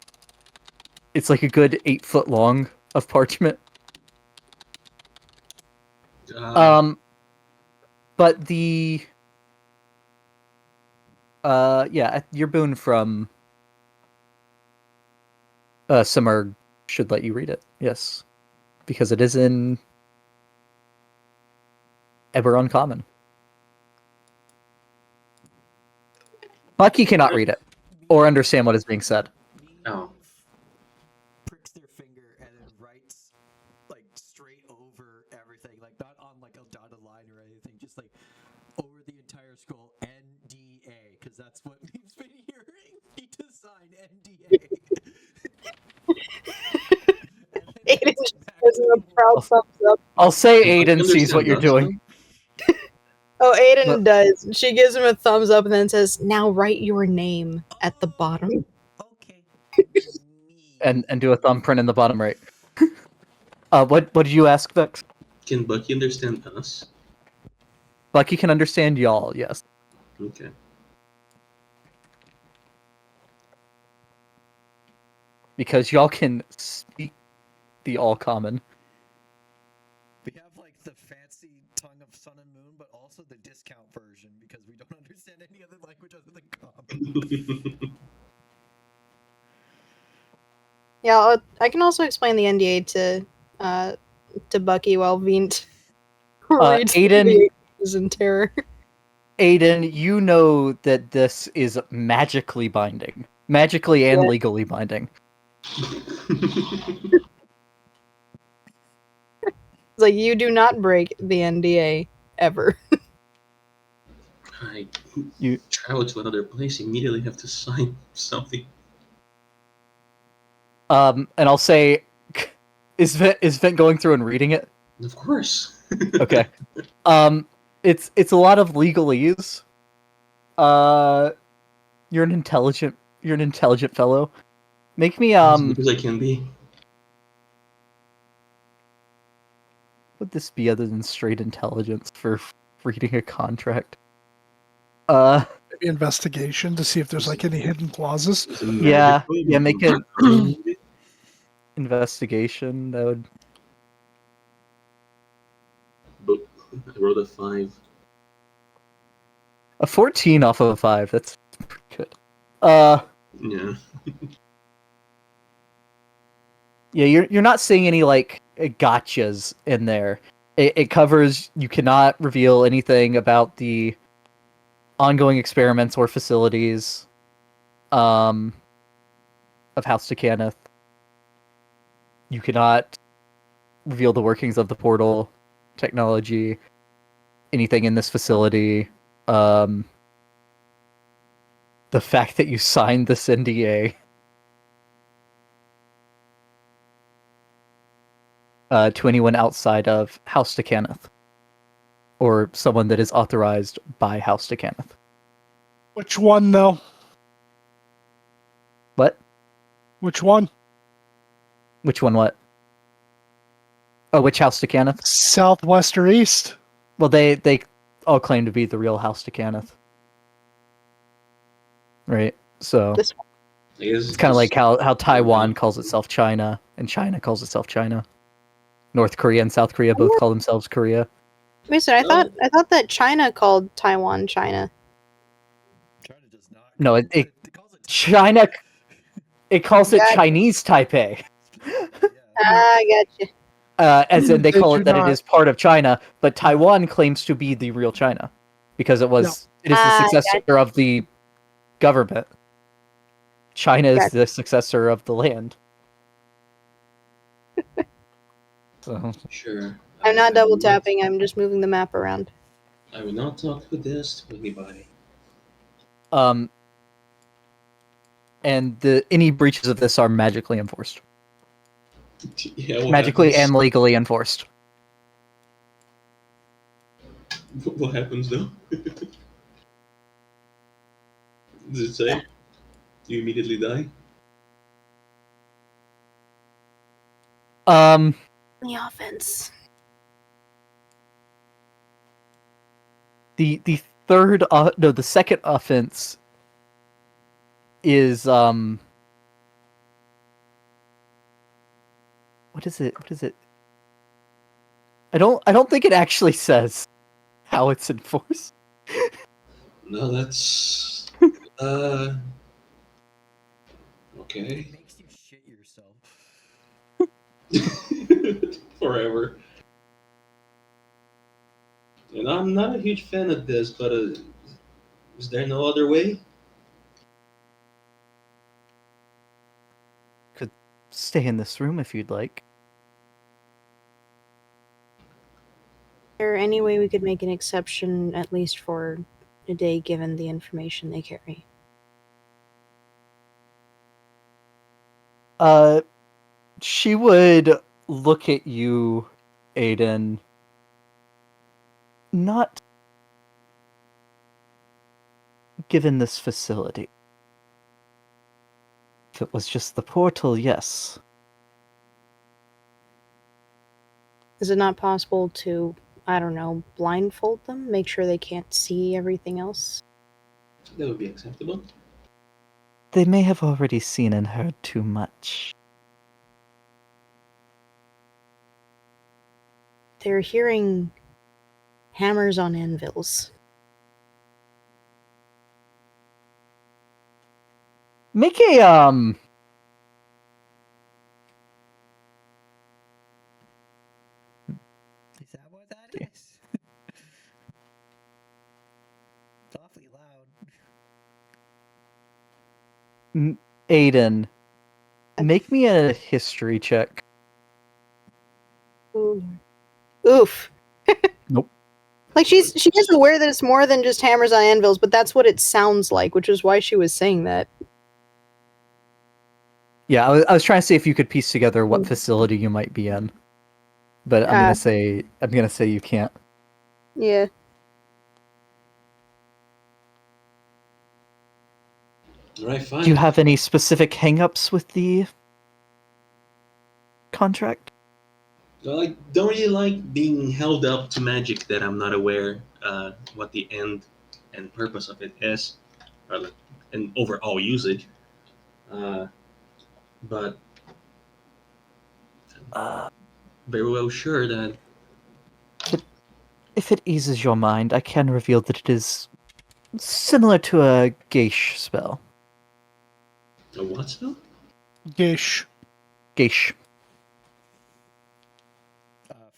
It's like a good 8 foot long of parchment. But the Yeah, your boon from Simurg should let you read it. Yes, because it is in Eberron Common. Bucky cannot read it or understand what is being said. Oh. Pricks their finger and then writes like straight over everything, like not on like a dotted line or anything, just like over the entire scroll NDA, because that's what we've been hearing. Need to sign NDA. And then Aiden hands just it back gives to him the a proud board. thumbs up. I'll say Can Bucky Aiden sees what understand you're us, doing. Oh, Aiden But- does. She gives him a thumbs up and then says, "Now write your name at the bottom." Okay. Me. and do a thumbprint in the bottom right. What did you ask, Vex? Can Bucky understand us? Bucky can understand y'all, yes. Okay. Because y'all can speak the all common. We have like the fancy tongue of sun and moon, but also the discount version because we don't understand any other language other than common. Yeah, I can also explain the NDA to Bucky while Veent reads Aiden- the pages in terror. Aiden, you know that this is magically binding. Magically and Yeah. legally binding. It's like, you do not break the NDA ever. I You travel to another place, immediately have to sign something. and I'll say is Vent going through and reading it? Of course. Okay. It's a lot of legalese. You're an intelligent fellow. Make me As good as I can be. would this be other than straight intelligence for reading a contract? Maybe investigation to see if there's like any hidden clauses. Is it Yeah, magical? yeah, make it- Maybe? investigation, that would But I wrote a 5. a 14 off of a 5. That's pretty good. Yeah. Yeah, you're not seeing any like gotchas in there. It covers you cannot reveal anything about the ongoing experiments or facilities of House Kenneth. You cannot reveal the workings of the portal technology, anything in this facility. The fact that you signed this NDA. To anyone outside of House Kenneth, or someone that is authorized by House Kenneth. Which one though? What? Which one? Which one? What? Oh, which House Kenneth? Southwest or east? Well, they all claim to be the real House Kenneth, right? So This I guess it's kind of like how Taiwan calls itself China and China calls itself China. North Korea and South Korea both call themselves Korea. Wait, so I thought that China called Taiwan China. China does not. No, it calls it China. It calls it Gotcha. Chinese Taipei, Yeah. I gotcha. as in they They call do it that not. it is part of China, but Taiwan claims to be the real China because it is the successor of the government. China is Gotcha. the successor of the land. So Sure. I'm not I double will not- tapping, I'm just moving the map around. I will not talk with this to anybody. and any breaches of this are magically enforced. Yeah, what Magically happens? and legally enforced. What happens though? Does it say? Do you immediately die? The offense. The second offense is what is it? I don't think it actually says how it's enforced. No, that's Uh, It okay. makes you shit yourself. Forever. And I'm not a huge fan of this, but is there no other way? Could stay in this room if you'd like. there any way we could make an exception, at least for a day, given the information they carry? She would look at you, Aiden. Not given this facility. If it was just the portal, yes. Is it not possible to, I don't know, blindfold them? Make sure they can't see everything else? That would be acceptable. They may have already seen and heard too much. They're hearing hammers on anvils. Make a Is that what that is? It's awfully loud. Aiden. Make me a history check. Ooh. Oof. Nope. Like she is aware that it's more than just hammers on anvils, but that's what it sounds like, which is why she was saying that. Yeah, I was trying to see if you could piece together what facility you might be in, but I'm gonna say you can't. Yeah. All right, fine. Do you have any specific hang-ups with the contract? Well, I don't really like being held up to magic that I'm not aware what the end and purpose of it is, or like an overall usage. But very well sure that If it eases your mind, I can reveal that it is similar to a geish spell. a what spell? Gish. Geish.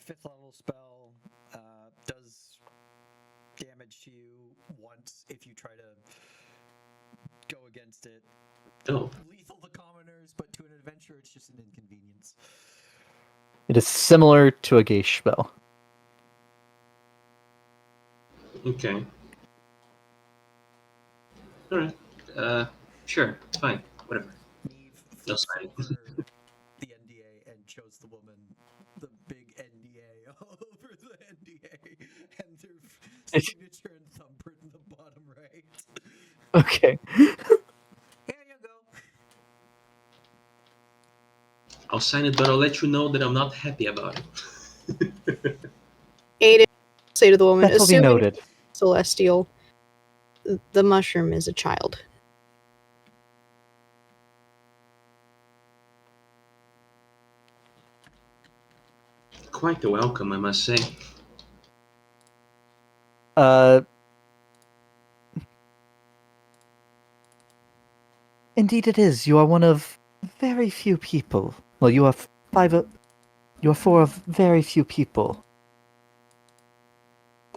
5th level spell does damage to you once if you try to go against it. Oh, Lethal to commoners, but to an adventurer, it's just an inconvenience. It is similar to a geish spell. okay. All right. Sure, fine, whatever. Neve No flips sign. over the NDA and shows the woman the big NDA over the NDA and their signature and thumbprint in the bottom right. Okay. Here you go. I'll sign it, but I'll let you know that I'm not happy about it. Aiden say to the woman, That will be assuming noted. celestial, the mushroom is a child. Quite the welcome, I must say. Indeed it is. You are one of very few people. Well, you are you are four of very few people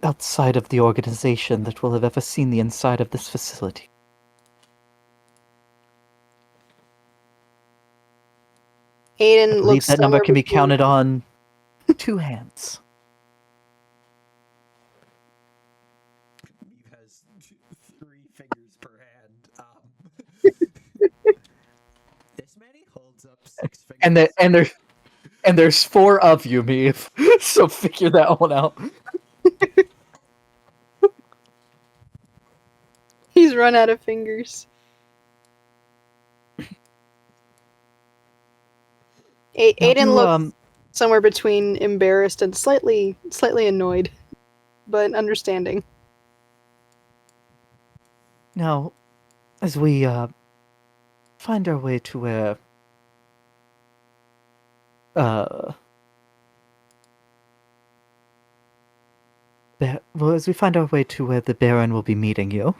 outside of the organization that will have ever seen the inside of this facility. I Aiden believe looks that number somewhere can be between- counted on two hands. Neve has 3 fingers per hand. This many holds up 6 fingers. And there's four of you, Meave. So figure that one out. He's run out of fingers. Aiden looks somewhere between embarrassed and slightly annoyed, but understanding. Now, as we find our way to where as we find our way to where the Baron will be meeting you,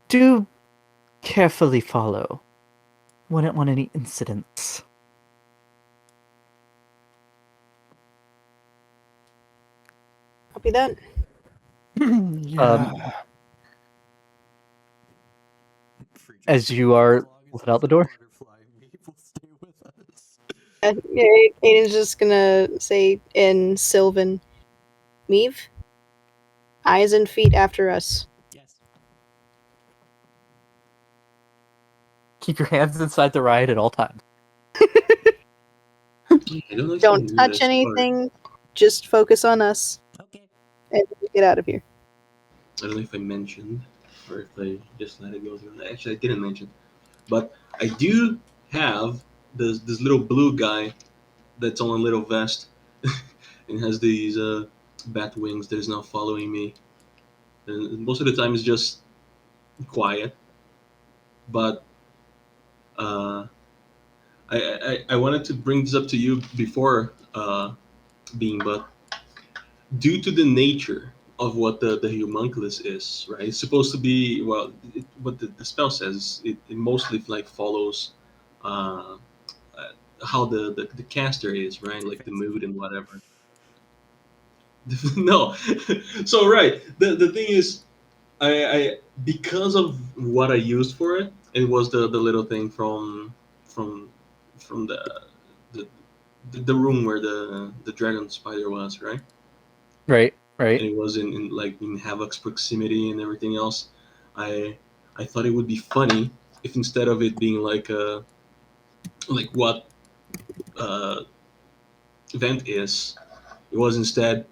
Do carefully follow. Wouldn't want any incidents. Copy that. Yeah. Friedrich, As you are as long as let out the there's a door. butterfly, Maeve will stay with us. Aiden's just gonna say in Sylvan, Meave, eyes and feet after us. Yes. Keep your hands inside the ride at all times. I don't actually Don't knew touch this, or anything. Just focus on us Okay. and get out of here. I don't know if I mentioned or if I just let it go through. Actually, I didn't mention, but I do have this little blue guy that's on a little vest and has these bat wings that is now following me. And most of the time, it's just quiet, but uh, I wanted to bring this up to you before being, but due to the nature of what the homunculus is, right? It's supposed to be well. What the spell says, it mostly like follows uh, how the caster is, right? Like the mood and whatever. No, so right. The thing is, I because of what I used for it, it was the little thing from from the the room where the dragon spider was, right? Right, And right. it was in like in Havoc's proximity and everything else. I I thought it would be funny if instead of it being like what uh, event is, it was instead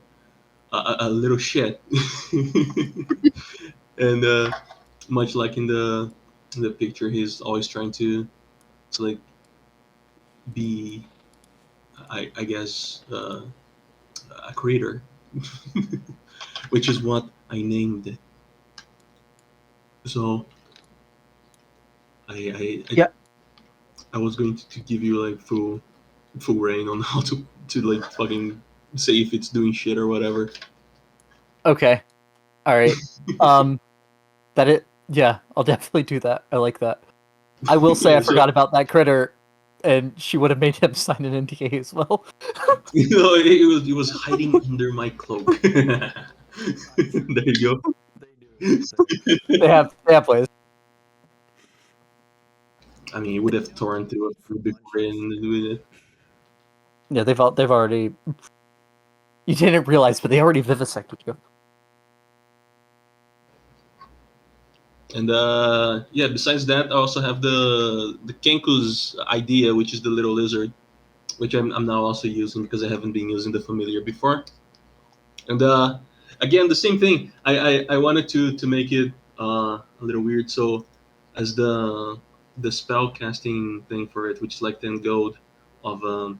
a little shit. And much like in the picture, he's always trying to like be, I guess, a creator, which is what I named it. So I Yeah. I was going to give you like full reign on how to like fucking say if it's doing shit or whatever. Okay. All right. Um, that it. Yeah, I'll definitely do that. I like that. I will say I Yeah, so forgot about that critter, and she would have made him sign an NDA as well. it was hiding under my cloak. There you go. They do a good thing. They have ways. I mean, it would have They also torn through a eat few from before lunches. and doing it. Yeah, they've already. You didn't realize, but they already vivisected you. And yeah, besides that, I also have the Kenku's idea, which is the little lizard, which I'm now also using because I haven't been using the familiar before. And again, the same thing. I wanted to make it a little weird. So as the spell casting thing for it, which is like 10 gold of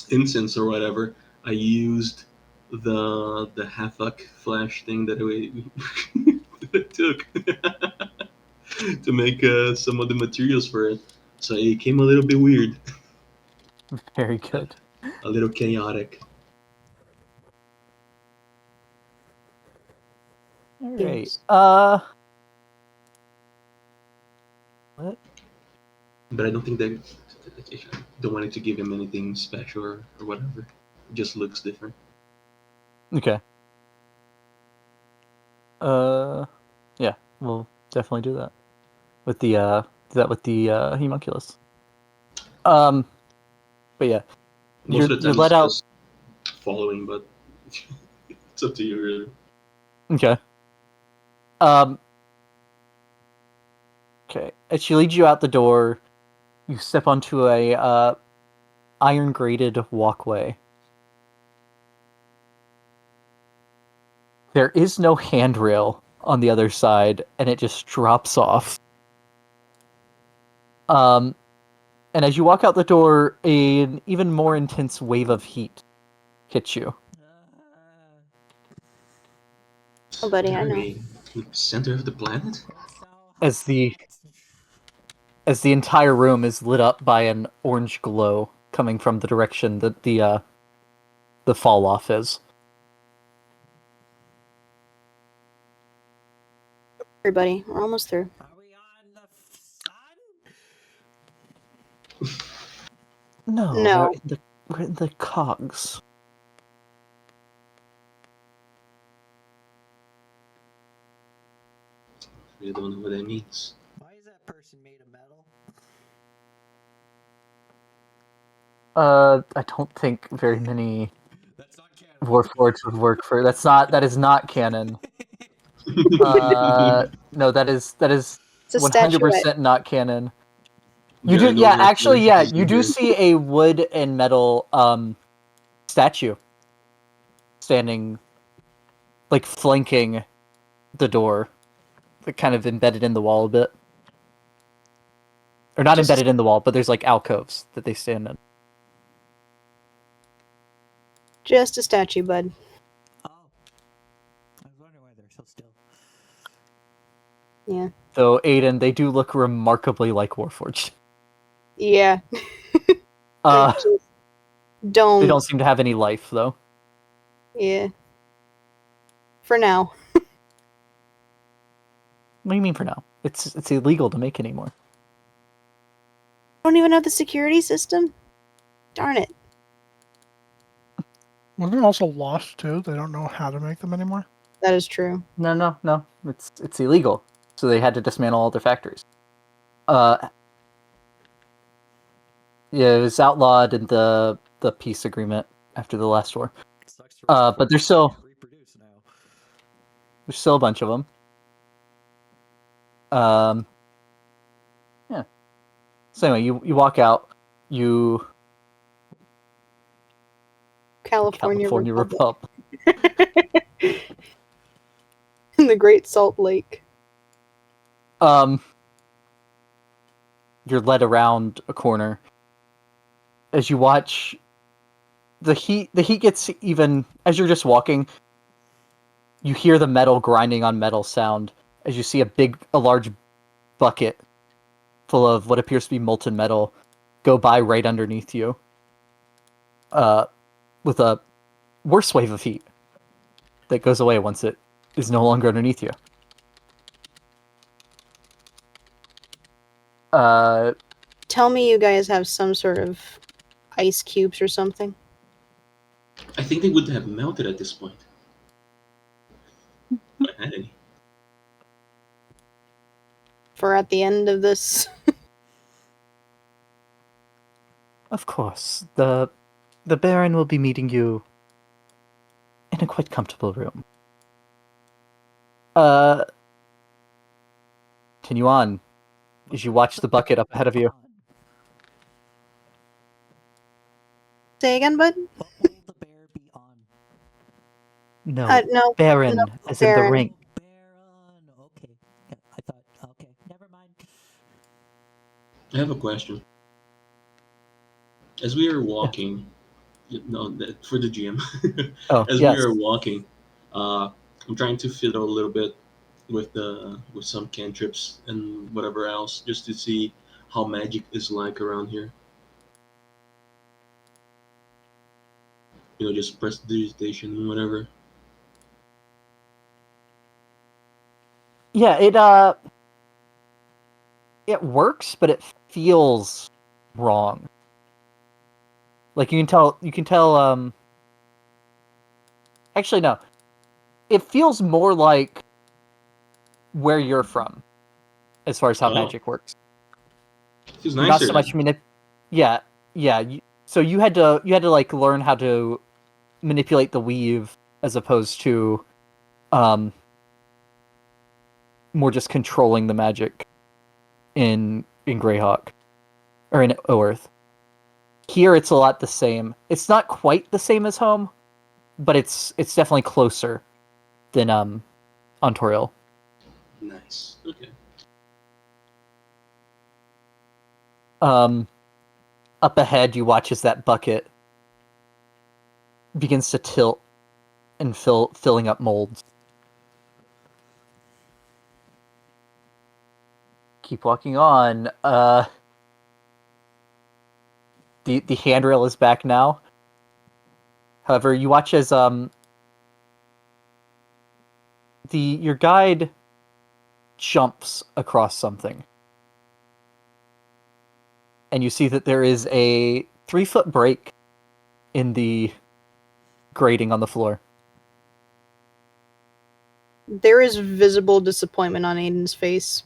incense or whatever, I used the Havoc flash thing that that I took to make some of the materials for it. So it came a little bit weird, Very good. a little chaotic. All right. Yes. What? But I don't think that I don't want it to give him anything special or whatever. It just looks different. Okay. Yeah, we'll definitely do that with the do that with the homunculus. But yeah, Most of the you're time, it's let out. just following, but it's up to you, really. Okay. Um. Okay. As she leads you out the door, you step onto a iron grated walkway. There is no handrail on the other side, and it just drops off. Um, and as you walk out the door, an even more intense wave of heat hits you. Oh, buddy, I Are know. we in the center of the planet? It's so As the hot. as the entire room is lit up by an orange glow coming from the direction that the fall off is. Everybody, we're almost through. Are we on the sun? No, No. we're in the cogs. I really don't know what that means. Why is that person made of metal? I don't think very many That's not canon. Warforged would work for. That is not canon. No, that is It's a 100% not canon. You Yeah, do, I know yeah, we're actually, yeah, supposed to you do hear. see a wood and metal statue standing, like flanking the door, like kind of embedded in the wall a bit, or not Just- embedded in the wall, but there's like alcoves that they stand in. Just a statue, bud. Oh. I was wondering why they're so still. Yeah. Though Aydin, they do look remarkably like Warforged. Yeah. Uh, Just they don't. don't seem to have any life though. Yeah. For now. What do you mean for now? It's illegal to make anymore. Don't even have the security system? Darn it. Wasn't it also lost too? They don't know how to make them anymore. That is true. No. It's illegal. So they had to dismantle all their factories. Yeah, it was outlawed in the peace agreement after the last war. Sucks to But there's still reproduce now. a bunch of them. Yeah. So anyway, you walk out. You California Republic. Republic. In the Great Salt Lake. You're led around a corner. As you watch, the heat gets even as you're just walking. You hear the metal grinding on metal sound as you see a large bucket full of what appears to be molten metal go by right underneath you. With a worse wave of heat that goes away once it is no longer underneath you. Tell me you guys have some sort of ice cubes or something. I think they would have melted at this point. If I had any. For at the end of this. Of course, the Baron will be meeting you in a quite comfortable room. Continue on as you watch the bucket up ahead of you. Say again, bud? What will the bear be on? No, No. Baron, no, as in the Baron. ring. Baron. Okay. Yeah, I thought. Okay. Never mind. I have a question. As we are walking, for the GM. Oh, As yes. we are walking, I'm trying to fiddle a little bit with some cantrips and whatever else, just to see how magic is like around here. Just prestidigitation and whatever. Yeah, it works, but it feels wrong. Like you can tell actually no. It feels more like where you're from as far as how Oh. magic works. Feels Not nicer. so much yeah. So you had to like learn how to manipulate the weave as opposed to more just controlling the magic in Greyhawk or in Oerth. Here it's a lot the same. It's not quite the same as home, but it's definitely closer than on Toriel. Nice. Okay. Up ahead you watch as that bucket begins to tilt and filling up molds. Keep walking on. The handrail is back now. However, you watch as your guide jumps across something. And you see that there is a 3-foot break in the grating on the floor. There is visible disappointment on Aiden's face.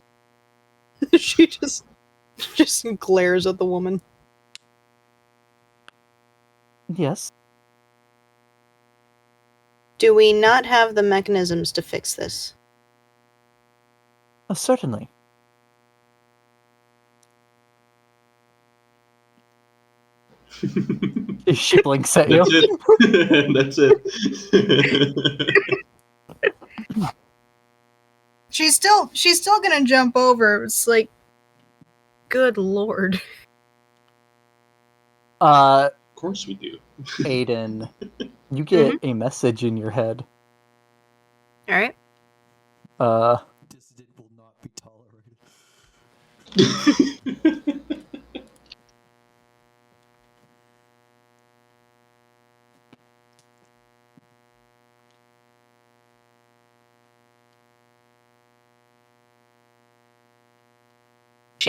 She just glares at the woman. Yes. Do we not have the mechanisms to fix this? Certainly. She blinks at you. That's it. That's it. She's still gonna jump over. It's like, good lord. Of course we do. Aydin, you get a message in your head. Alright. Dissident will not be tolerated.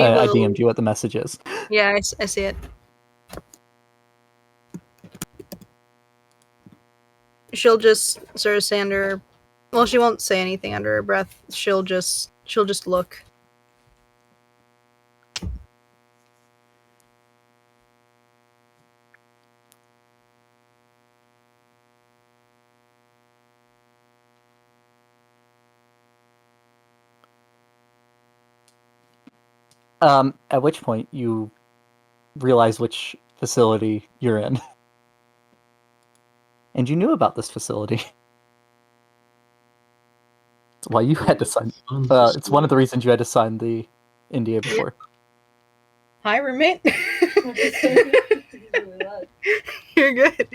I DM'd you what the message is. Yeah, I see it. She'll just sort of say under... Well, she won't say anything under her breath. She'll just look. At which point you realize which facility you're in. And you knew about this facility. It's why you had to sign. It's one of the reasons you had to sign the NDA before. Hi, roommate. You're good.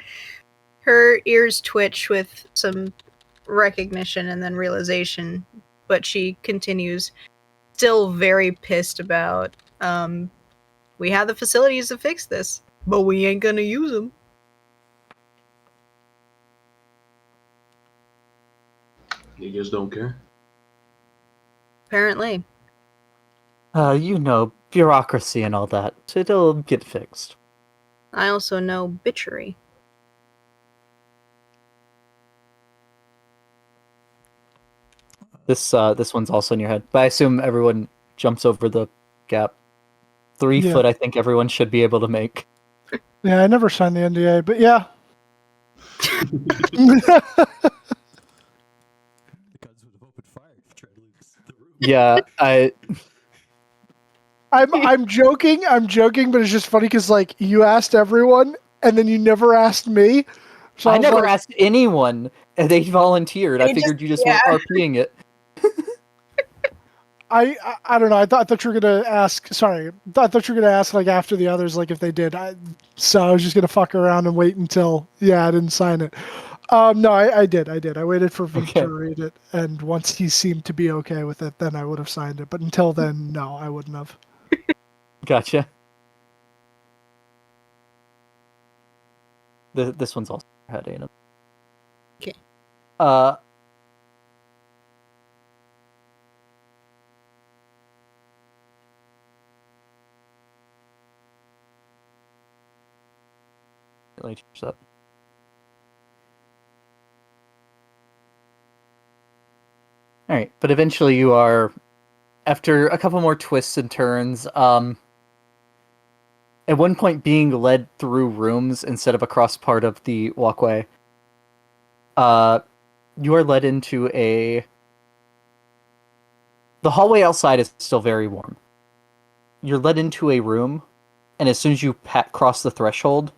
Her ears twitch with some recognition and then realization, but she continues, still very pissed about, we have the facilities to fix this, but we ain't gonna use them. You guys don't care? Apparently. You know, bureaucracy and all that. It'll get fixed. I also know bitchery. This one's also in your head. But I assume everyone jumps over the gap. 3 Yeah. foot, I think everyone should be able to make. Yeah, I never signed the NDA, but yeah. The guns would have opened fire if you tried to leave the room. Yeah, I'm joking, but it's just funny because like you asked everyone and then you never asked me. So I was never like, asked anyone. And they volunteered. I figured you just weren't RPing it. I don't know. I thought you were gonna ask. Sorry, I thought you were gonna ask like after the others, like if they did. So I was just gonna fuck around and wait until I didn't sign it. No, I did. I waited for Vink Okay. to read it, and once he seemed to be okay with it, then I would have signed it. But until then, no, I wouldn't have. Gotcha. This one's also in your head, ain't it? Okay. Let me change that. Alright, but eventually you are, after a couple more twists and turns, at one point being led through rooms instead of across part of the walkway, you are led into the hallway outside is still very warm. You're led into a room, and as soon as you cross the threshold,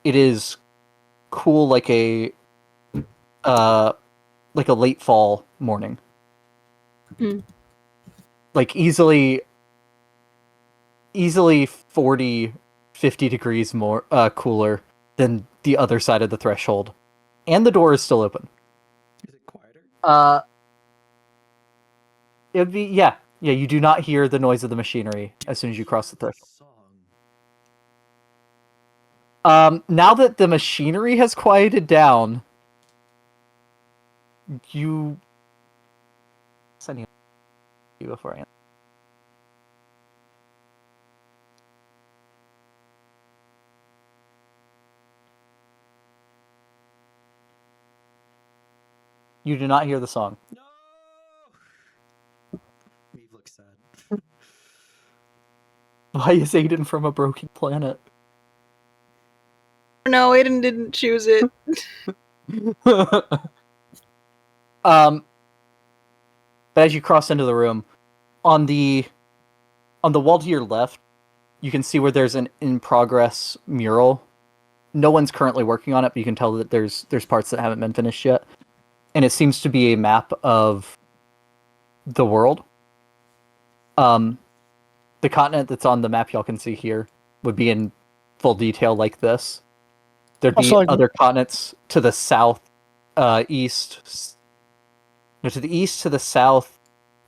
it is cool like a late fall morning. Like easily 40, 50 degrees more cooler than the other side of the threshold. And the door is still open. Is it quieter? It would be yeah, you do not hear the noise of the machinery as soon as you cross the threshold. Now that the machinery has quieted down, you before I answer. You do not hear the song. No. Meave looks sad. Why is Aydin from a broken planet? No, Aiden didn't choose it. But as you cross into the room, on the wall to your left, you can see where there's an in progress mural. No one's currently working on it, but you can tell that there's parts that haven't been finished yet. And it seems to be a map of the world. The continent that's on the map y'all can see here would be in full detail like this. There'd be Also, like- other continents to the south, east, no, to the east, to the south,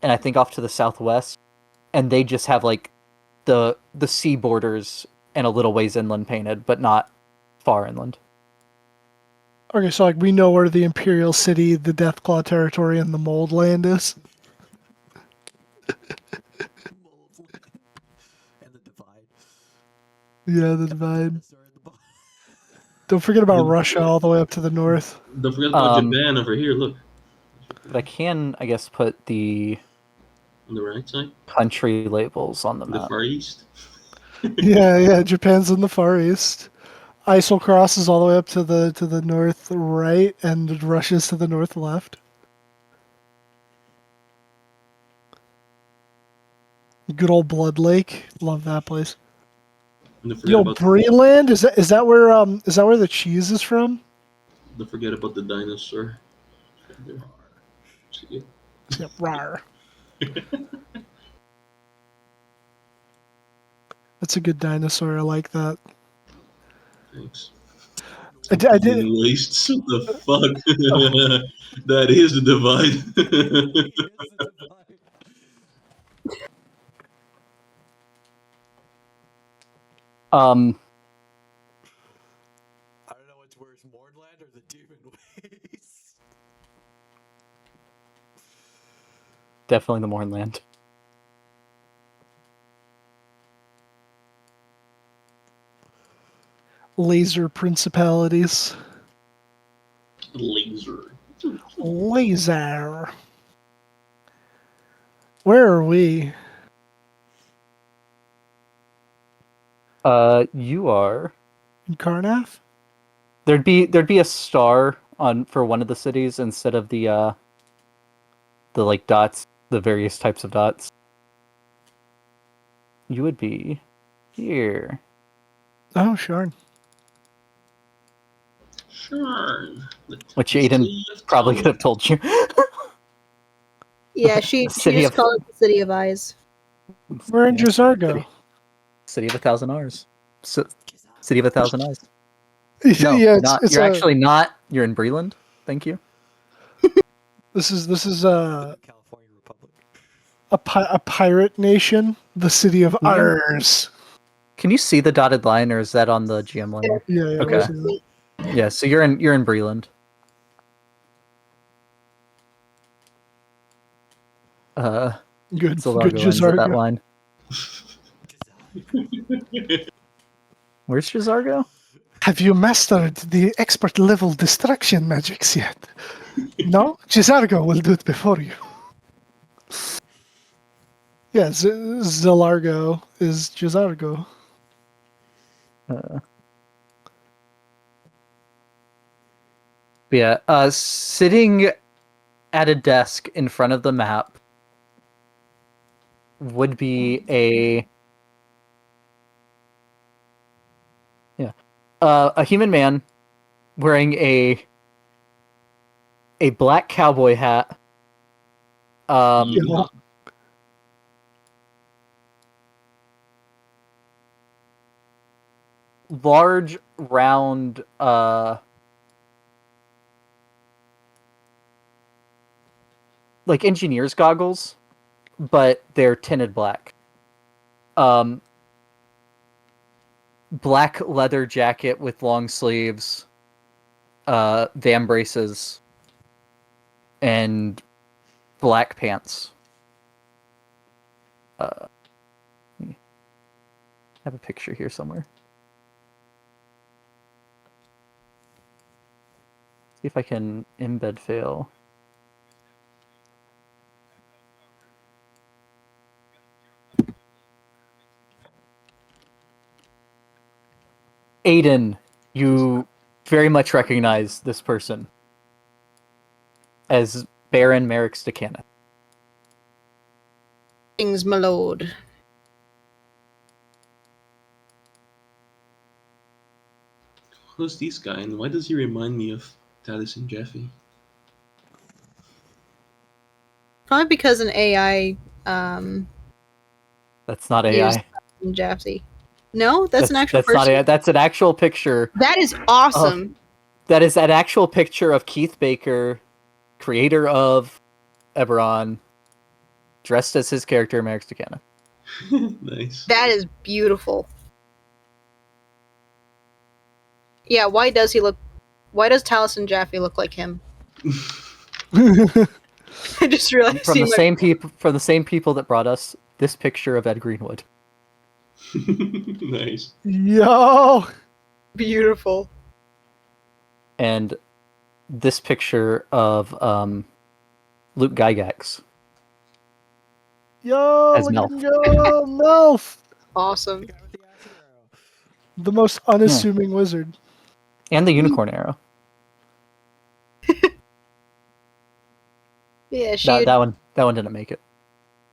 and I think off to the southwest, and they just have like the sea borders and a little ways inland painted, but not far inland. Okay, so like we know where the Imperial City, the Deathclaw territory, and the Mold Land is. And the divide. Yeah, the divide. Dinosaur in the bottom. Don't forget about Russia all the way up to the north. Don't forget about Um, Japan over here. Look, But I can, I guess, put the on the right side, country labels on the the map. Far East. Yeah, Japan's in the Far East. Isocross is all the way up to the north right, and Russia's to the north left. Good old Blood Lake, love that place. And don't forget Yo, about Breland, is that where the cheese is from? don't forget about the dinosaur. Right there. See it? Yeah, rawr. That's a good dinosaur. I like that. Thanks. I did. Wastes. What the fuck? That is the divide. He is the divide. I don't know what's worse, Mordland or the Demon Waste. Definitely the Mornland. Laser principalities. Laser. Laser. Where are we? You are. In Karnath? There'd be a star on for one of the cities instead of the like dots, the various types of dots. You would be here. Oh, sure. Sure. Which Aiden probably could have told you. Yeah, she City just of- called it the City of Eyes. We're in Yeah. Jazargo. City of a Thousand R's. City of a Thousand Eyes. No, Yeah, you're actually not. You're in Breland. Thank you. This is California Republic. a pirate nation, the city of Yeah. Ars. Can you see the dotted line, or is that on the GM line? Yeah, Okay. we see that. Yeah, so you're in Breland. Good, Zalago good ends at that Jazargo. line. Where's Jazargo? Have you mastered the expert level destruction magics yet? No? Jazargo will do it before you. Yeah, Zalargo is Jazargo. Yeah, sitting at a desk in front of the map would be a human man wearing a black cowboy hat. Yeah. Large, round, like engineer's goggles, but they're tinted black. Black leather jacket with long sleeves, van braces, and black pants. I have a picture here somewhere. See if I can embed fail. Aydin, you very much recognize this person as Baron Merrick Stakana. Things, my lord. Who's this guy, and why does he remind me of Talis and Jeffy? Probably because an AI That's not used AI. Jafty. No, that's an actual That's not person. AI. That's an actual picture. That is awesome. That is an actual picture of Keith Baker, creator of Eberron, dressed as his character, Merrick Stakana. Nice. That is beautiful. Yeah, why does Taliesin Jaffe look like him? I just realized From the same people that brought us this picture of Ed Greenwood. Nice. Yo! Beautiful. And this picture of Luke Gygax. Yo! As Look at Melf. him go! Melf! Awesome. The guy with the acid arrow. The most unassuming wizard. And the unicorn arrow. Yeah, she. That one didn't make it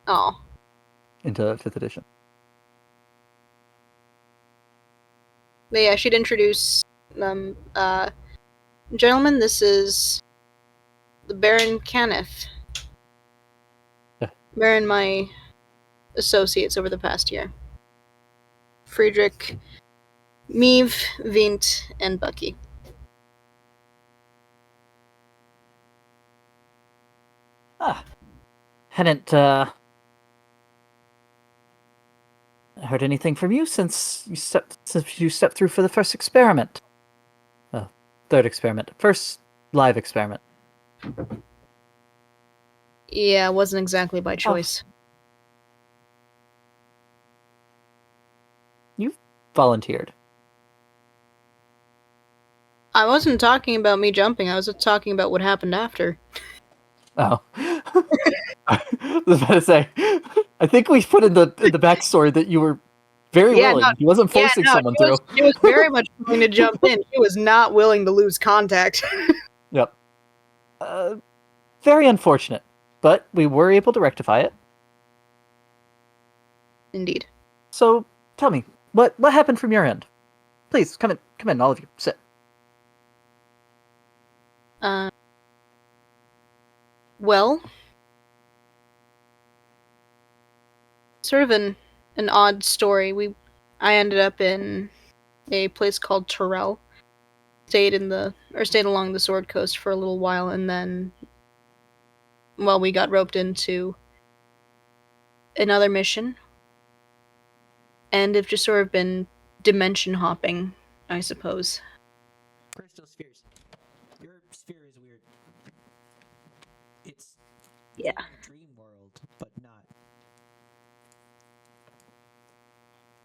Oh, into 5th edition. but yeah, she'd introduce gentlemen. This is the Baron Caniff. Yeah. Baron, my associates over the past year. Friedrich, Meave, Vint, and Bucky. Hadn't heard anything from you since you stepped through for the first experiment. Third experiment. First live experiment. Yeah, it wasn't exactly by choice. You volunteered. I wasn't talking about me jumping. I was talking about what happened after. Oh. I was about to say, I think we put in the backstory that you were very Yeah, willing. no- He wasn't forcing someone she to. she was very much willing to jump in. She was not willing to lose contact. Yep. Very unfortunate, but we were able to rectify it. Indeed. So tell me, what happened from your end? Please come in, all of you. Sit. Well, sort of an odd story. I ended up in a place called Terrell. Stayed along the Sword Coast for a little while, and then, well, we got roped into another mission, and have just sort of been dimension hopping, I suppose. Crystal spheres. Your sphere is weird. It's Yeah. in a dream world, but not.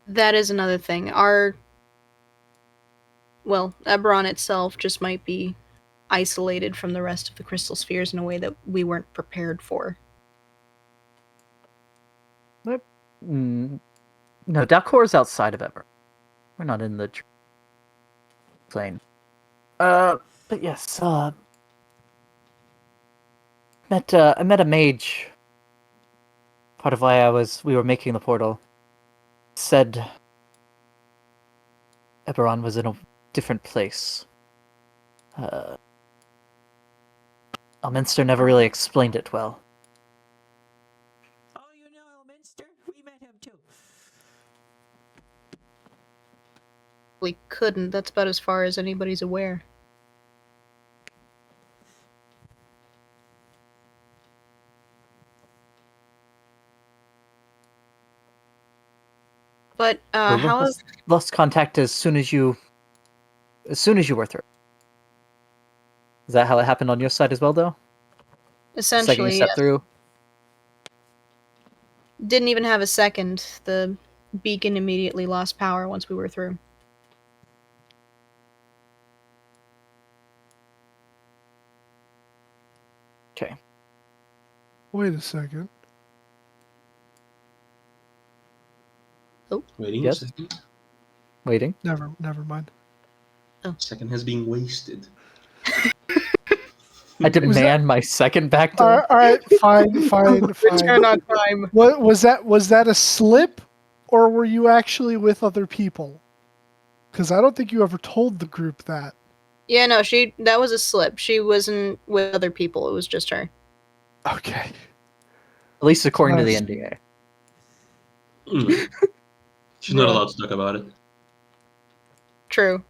That is another thing. Eberron itself just might be isolated from the rest of the crystal spheres in a way that we weren't prepared for. No, Dalcor's outside of Ever. We're not in the plane. But yes, I met a mage. Part of why we were making the portal. Said Eberron was in a different place. Elminster never really explained it well. Oh, you know Elminster? We met him too. We couldn't. That's about as far as anybody's aware. But We lost contact as soon as you were through. Is that how it happened on your side as well, though? The second you essentially, stepped through. Didn't even have a second. The beacon immediately lost power once we were through. Okay. Wait a second. Waiting Yes? a second. Waiting. Never mind. Second has been wasted. I demand my second back to All right, fine. Return on time. What was that? Was that a slip, or were you actually with other people? Because I don't think you ever told the group that. Yeah, no, that was a slip. She wasn't with other people. It was just her. Okay. At least according to the Nice. NDA. She's not Yeah. allowed to talk about it. True.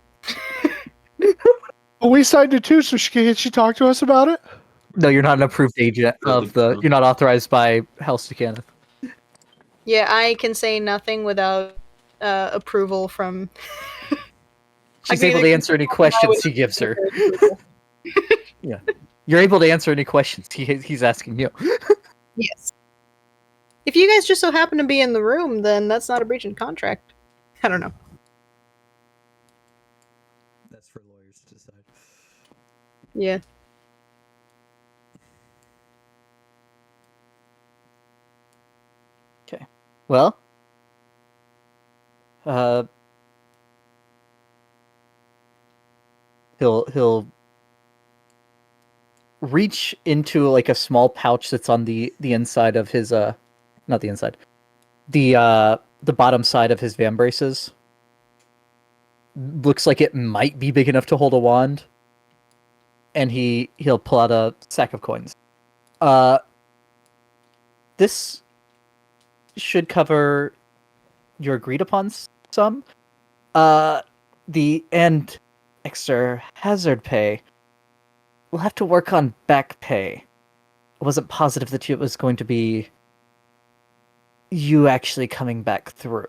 Well, we signed it too, so can she talk to us about it? No, you're not an approved agent of the. You're not authorized by House Kenneth. Yeah, I can say nothing without approval from. She's can able either to answer any confirm questions I he gives her. approval. Yeah, you're able to answer any questions he's asking you. Yes. If you guys just so happen to be in the room, then that's not a breach of contract. I don't know. That's for lawyers to decide. Yeah. Okay. Well, he'll reach into like a small pouch that's on the inside of his not the inside, the bottom side of his van braces. Looks like it might be big enough to hold a wand, and he'll pull out a sack of coins. This should cover your agreed upon sum. The and extra hazard pay. We'll have to work on back pay. I wasn't positive that it was going to be you actually coming back through.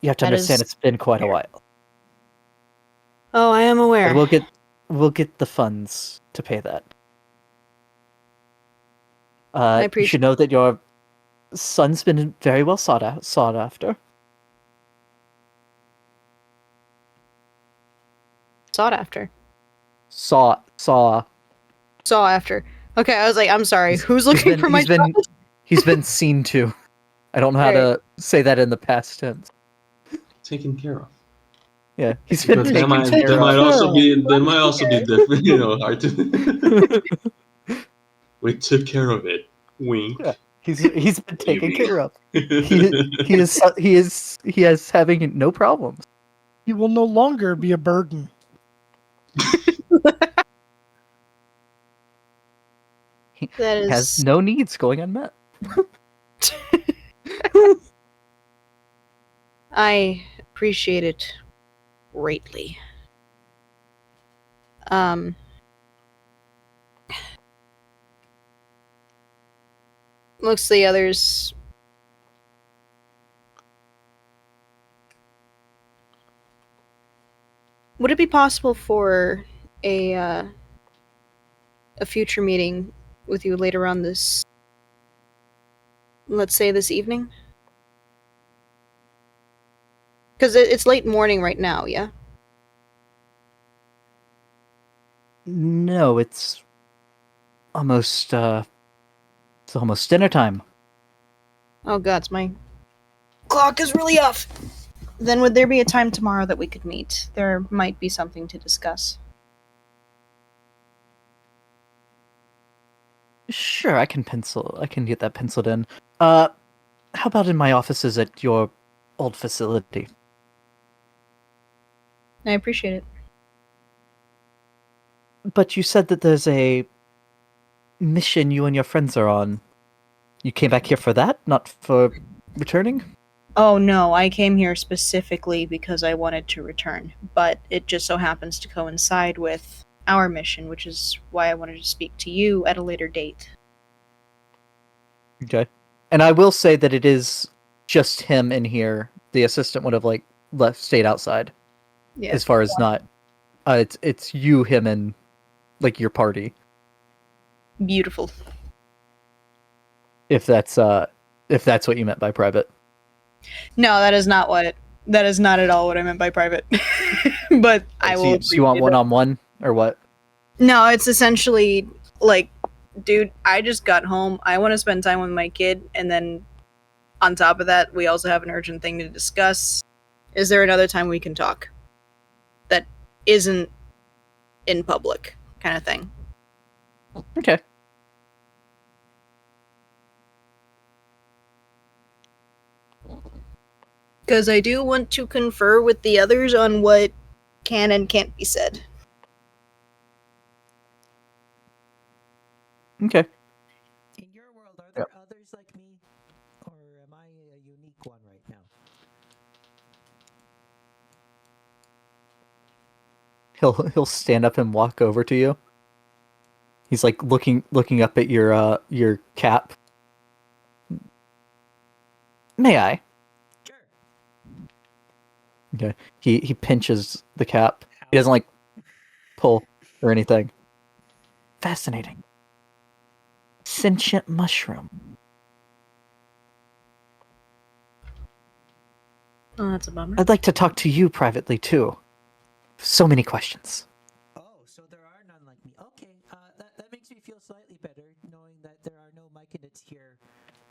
You have to That understand is it's been quite a while. Oh, I am aware. But we'll get the funds to pay that. I You appreciate should know that your son's been very well sought after. Sought after. Saw. Saw after. Okay, I was like, I'm sorry. Who's looking for my He's been seen to. I don't know how to say that in the past tense. Taken care of. Yeah, he's been Because taken care that of. might also be different, hard to. We took care of it. Wink. Yeah, he's been taken Maybe. care of. He is having no problems. He will no longer be a burden. He That is has no needs going unmet. I appreciate it greatly. Looks the others. Would it be possible for a future meeting with you later on this, let's say this evening? Because it's late morning right now, yeah? No, it's almost dinner time. Oh gods, my clock is really off. Then would there be a time tomorrow that we could meet? There might be something to discuss. Sure, I can get that penciled in. How about in my offices at your old facility? I appreciate it. But you said that there's a mission you and your friends are on. You came back here for that, not for returning? Oh no, I came here specifically because I wanted to return, but it just so happens to coincide with our mission, which is why I wanted to speak to you at a later date. Okay. And I will say that it is just him in here. The assistant would have stayed outside. Yeah. As far as not it's you, him, and your party. Beautiful. If that's what you meant by private. No, that is not at all what I meant by private. But I will. So you want appreciate it. one-on-one or what? No, it's essentially like, dude, I just got home. I want to spend time with my kid, and then on top of that, we also have an urgent thing to discuss. Is there another time we can talk that isn't in public, kind of thing? Okay. Because I do want to confer with the others on what can and can't be said. Okay. In your world, are there others like me, or am I a unique one right now? He'll stand up and walk over to you. He's like looking up at your cap. May I? Sure. Okay. He pinches the cap. He doesn't like pull or anything. Fascinating. Sentient mushroom. Oh, that's a bummer. I'd like to talk to you privately too. So many questions. Oh, so there are none like me. Okay, that makes me feel slightly better, knowing that there are no myconids here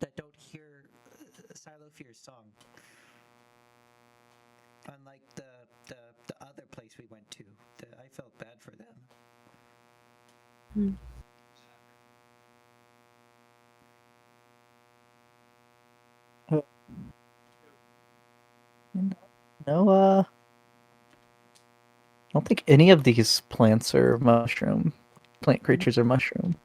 that don't hear Silofear's song. Unlike the other place we went to, I felt bad for them. No, I don't think any of these plants are mushroom. Plant creatures are mushroom.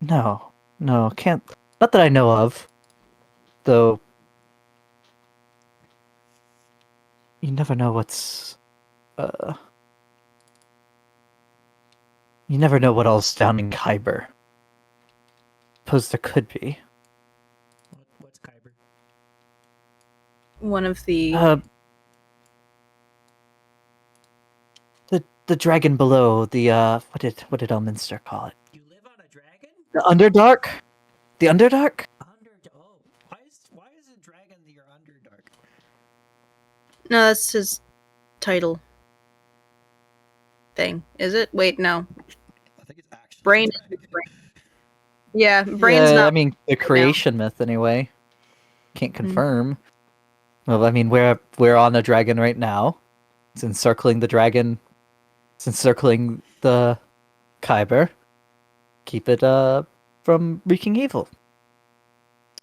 No, can't. Not that I know of. Though, you never know what's. You never know what all's down in Kyber. Suppose there could be. What's Kyber? One of the. The dragon below. The what did Elminster call it? You live on a dragon? The Underdark. The Underdark. Oh, why is a dragon your Underdark? No, that's his title thing. Is it? Wait, no. I think it's actually Brain. a dragon. Yeah, Brain's Yeah, not. I mean, the right now. creation myth, anyway. Can't confirm. Well, I mean, we're on a dragon right now. It's encircling the dragon. It's encircling the Kyber. Keep it from wreaking evil.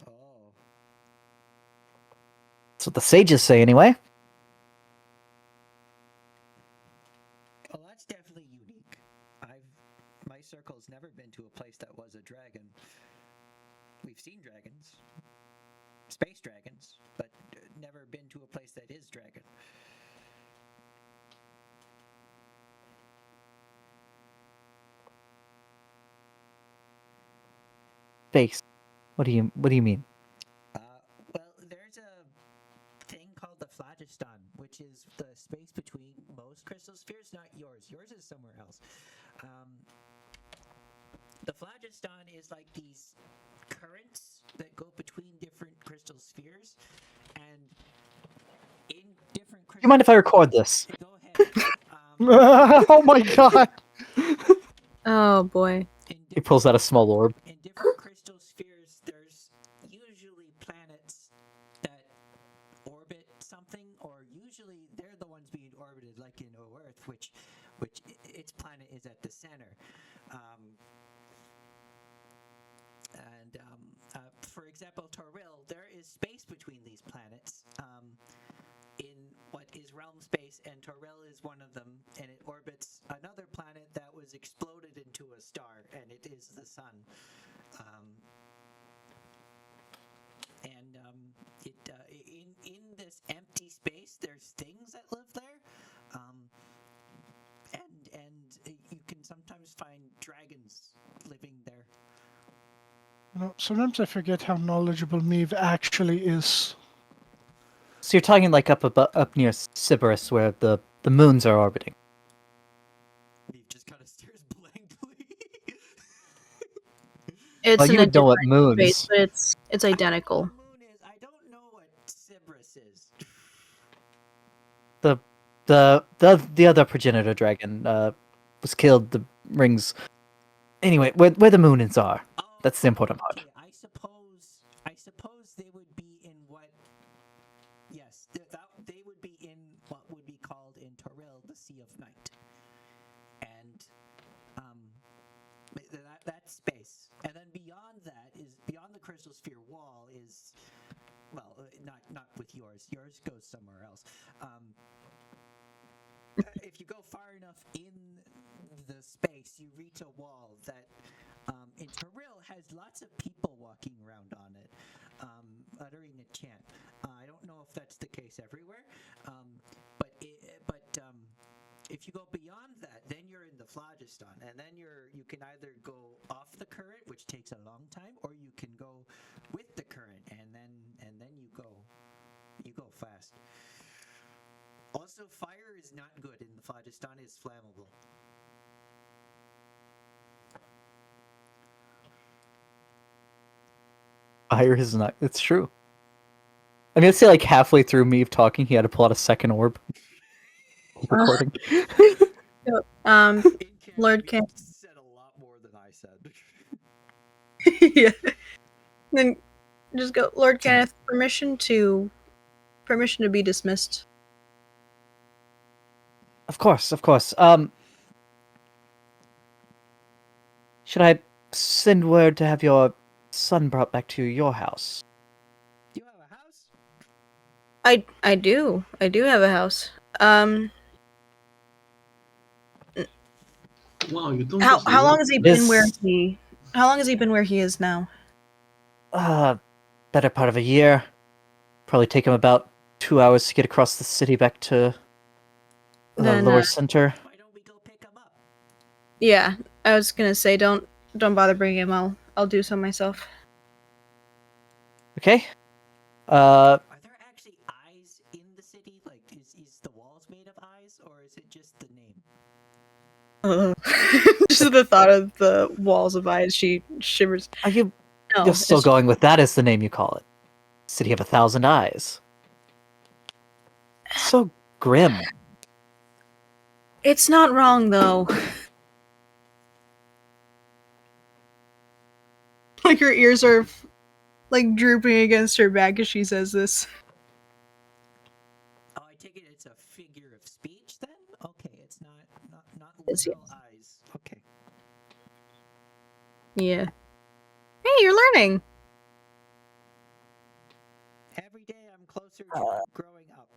Oh. That's what the sages say, anyway. Well, that's definitely unique. My circle's never been to a place that was a dragon. We've seen dragons, space dragons, but never been to a place that is dragon. Space. What do you mean? Well, there's a thing called the phlogiston, which is the space between most crystal spheres, not yours. Yours is somewhere else. The phlogiston is like these currents that go between different crystal spheres, and in different crystal You mind if I record this? Go ahead. Oh my god! Oh boy. He pulls out a small orb. In different crystal spheres, there's usually planets that orbit something, or usually they're the ones being orbited, like in Earth, which its planet is at the center. For example, Toril, there is space between these planets. In what is realm space, and Toril is one of them, and it orbits another planet that was exploded into a star, and it is the sun. In this empty space, there's things that live there, and you can sometimes find dragons living there. You know, sometimes I forget how knowledgeable Meave actually is. So you're talking like up near Sybaris, where the The moons are orbiting. He just kind of stares blankly. It's Well, in you a would know what different space, moons. but it's identical. I know what the moon is. I don't know what Cerberus is. The other progenitor dragon was killed. The rings. Anyway, where the moons are. Oh, That's the important part. okay. I suppose they would be in what? Yes, they would be in what would be called in Toril the Sea of Night, and that space, and then beyond that is beyond the crystal sphere wall is, well, not with yours. Yours goes somewhere else. If you go far enough in the space, you reach a wall that in Toril has lots of people walking around on it, uttering a chant. I don't know if that's the case everywhere, but if you go beyond that, then you're in the phlogiston, and then you can either go off the current, which takes a long time, or you can go with the current, and then you go fast. Also, fire is not good in the phlogiston; it's flammable. Fire is not. It's true. I mean, I'd say like halfway through me talking, he had to pull out a second orb. Recording. Um, In Lord canon, Can- you said a lot more than I said. yeah. Then just go, Lord Kenneth. Permission to be dismissed. Of course, of course. Should I send word to have your son brought back to your house? You have a house? I do have a house. Wow, you don't How just long love has he it. been where This- he? How long has he been where he is now? Better part of a year. Probably take him about 2 hours to get across the city back to the Then, lower center. Why don't we go pick him up? Yeah, I was gonna say don't bother bringing him. I'll do so myself. Okay. Are there actually eyes in the city? Like, is the walls made of eyes, or is it just the name? Just the thought of the walls of eyes, she shivers. Are you? No, You're still it's, going with that as the name you call it. City of 1,000 Eyes. So grim. it's not wrong though. Like her ears are like drooping against her back as she says this. Oh, I take it it's a figure of speech then? Okay, it's not Yes, literal yes. eyes. Okay. Yeah. Hey, you're learning. Every day I'm closer to growing up.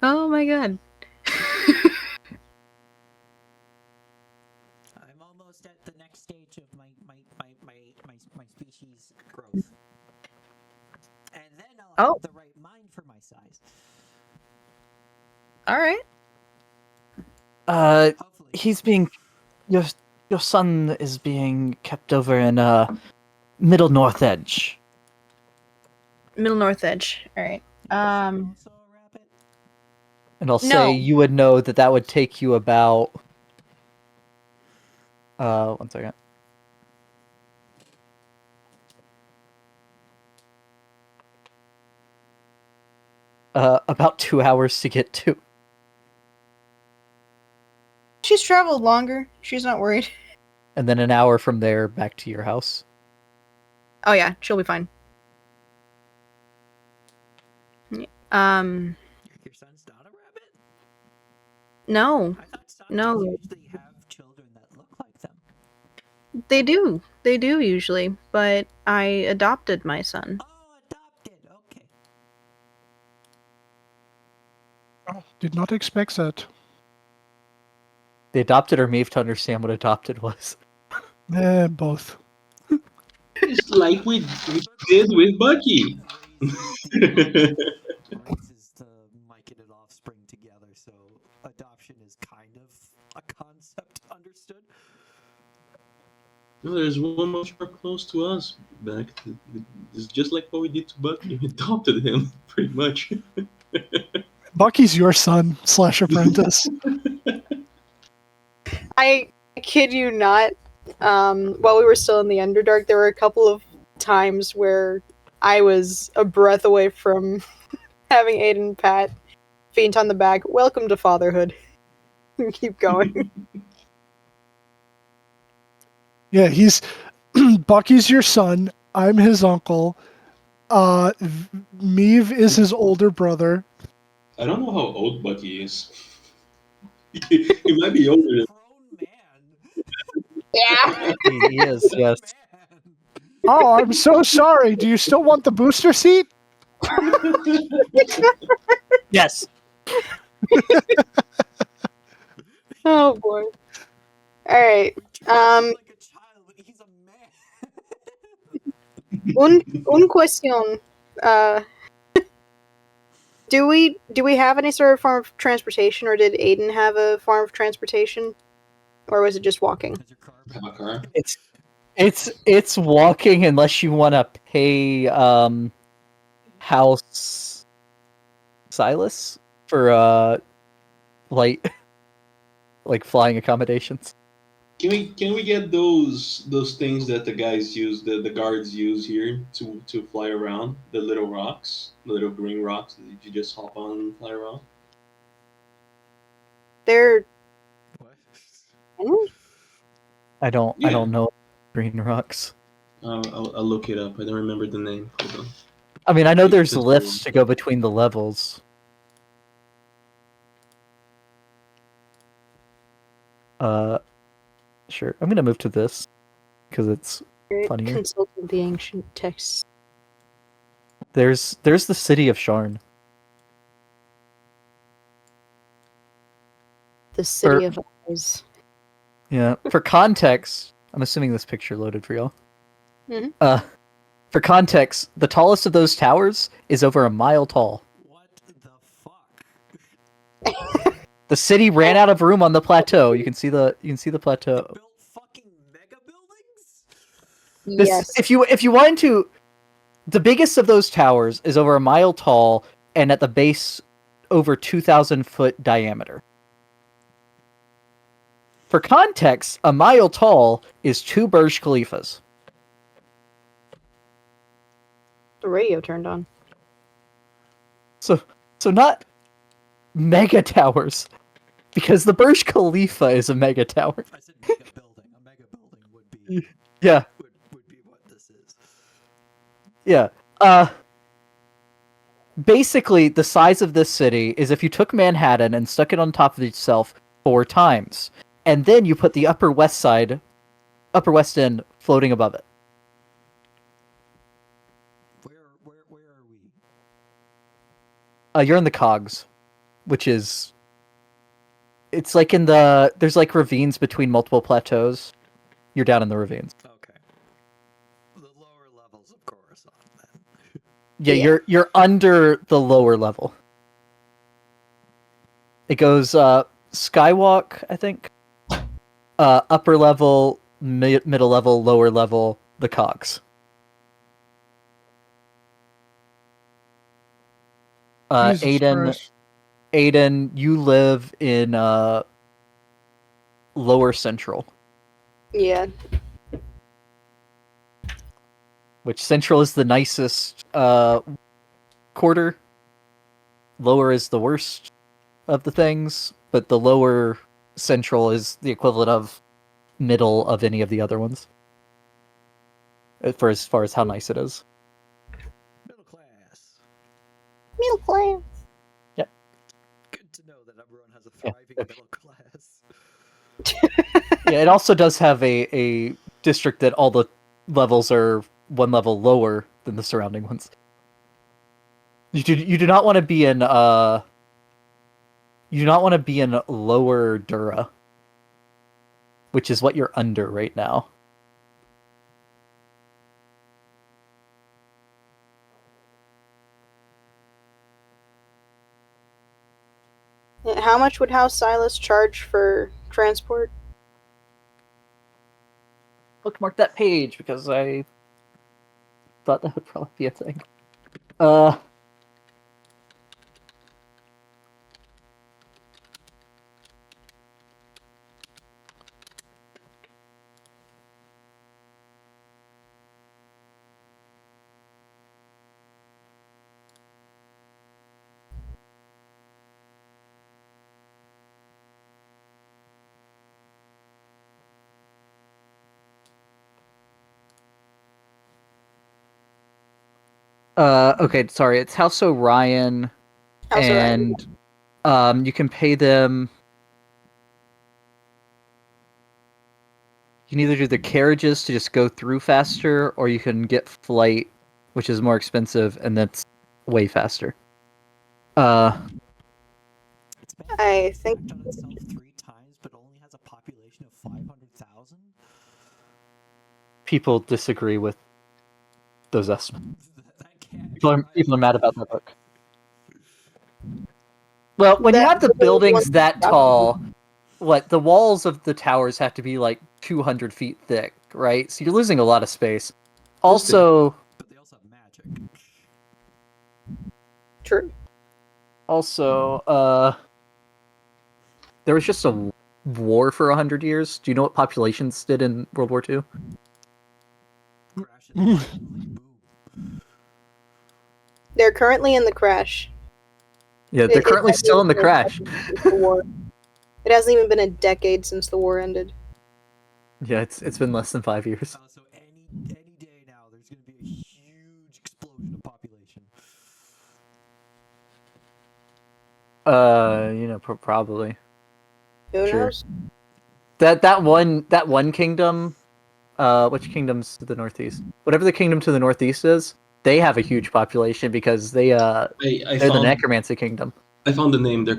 Oh my god. I'm almost at the next stage of my species growth. And then I'll have Oh. the right mind for my size. All right. Hopefully. He's being your son is being kept over in Middle North Edge. Middle North Edge. All right. Is he also a rabbit? And I'll No. say you would know that would take you about 1 second. About 2 hours to get to. She's traveled longer. She's not worried. And then an hour from there back to your house. Oh yeah, she'll be fine. Your son's not a rabbit? No, I thought sons No. usually have children that look like them. they do. They do usually, but I adopted my son. Oh, adopted. Okay. Oh, did not expect that. The adopted or Maeve to understand what adopted was. Both. It's like we did with Bucky. Raises the mycated offspring together, so adoption is kind of a concept understood. No, there's one much more close to us. It's just like what we did to Bucky. We adopted him, pretty much. Bucky's your son / apprentice. I kid you not. While we were still in the Underdark, there were a couple of times where I was a breath away from having Aydin pat faint on the back. Welcome to fatherhood. Keep going. Yeah, he's Bucky's your son. I'm his uncle. Meave is his older brother. I don't know how old Bucky is. He might be older than. Grown man. Yeah. He is, Grown yes. man. Oh, I'm so sorry. Do you still want the booster seat? Yes. Oh boy. All right. Like a child, but he's a man. Un question. Do we have any sort of form of transportation, or did Aydin have a form of transportation, or was it just walking? Has your car Have a car? It's walking unless you want to pay House Silas for like flying accommodations. Can we get those things that the guys use, the guards use here to fly around, the little rocks, the little green rocks that you just hop on and fly around? They're What? I don't Yeah. know green rocks. I'll look it up. I don't remember the name. Hold on. I mean, I know there's Just lifts to go between the levels. Sure. I'm gonna move to this because it's funnier. consulting the ancient texts. There's the city of Sharn. The city Or- of eyes. Yeah. For context, I'm assuming this picture loaded for y'all. Mhm. For context, the tallest of those towers is over a mile tall. What the fuck? The city ran out of room on the plateau. You can see the plateau. They built fucking mega buildings? This, Yes. if you wanted to, the biggest of those towers is over a mile tall and at the base over 2,000 foot diameter. For context, a mile tall is 2 Burj Khalifas. The radio turned on. So not mega towers, because the Burj Khalifa is a mega tower. I said mega building. A mega building would be Yeah, would be what this is. yeah. Basically, the size of this city is if you took Manhattan and stuck it on top of itself 4 times, and then you put the Upper West End floating above it. Where are we? You're in the Cogs, which is... It's like in the... There's like ravines between multiple plateaus. You're down in the ravines. Okay. The lower levels of Coruscant then. Yeah, Yeah. you're under the lower level. It goes Skywalk, I think. Upper level, middle level, lower level, the Cogs. Jesus Aydin, Christ. Aydin, you live in Lower Central, Yeah. which Central is the nicest quarter. Lower is the worst of the things, but the Lower Central is the equivalent of middle of any of the other ones. For as far as how nice it is. Middle class. Middle class. Good to know that everyone has a thriving middle class. Yeah, it also does have a district that all the levels are 1 level lower than the surrounding ones. You do not want to be in you do not want to be in Lower Dura, which is what you're under right now. How much would House Silas charge for transport? Bookmark that page because I thought that would probably be a thing. Okay, sorry. It's House Orion, House Orion. and you can pay them. You can either do the carriages to just go through faster, or you can get flight, which is more expensive, and that's way faster. It's been I think on itself 3 times, but only has a population of 500,000. People disagree with those estimates. That can't be People are right. mad about that book. Well, when you that have the was the buildings one- that tall, what the walls of the towers have to be like 200 feet thick, right? So you're losing a lot of space. Also, But they also have magic. True. there was just a war for 100 years. Do you know what populations did in World War II? Crash and boom. They're currently in the crash. Yeah, they're It currently hasn't still in the even been a crash. decade since the war. It hasn't even been a decade since the war ended. Yeah, it's been less than 5 years. So any day now, there's going to be a huge explosion of population. Probably. Who Sure. knows? That one kingdom, which kingdom's to the northeast? Whatever the kingdom to the northeast is, they have a huge population because I they're the found necromancy kingdom. I found the name. They're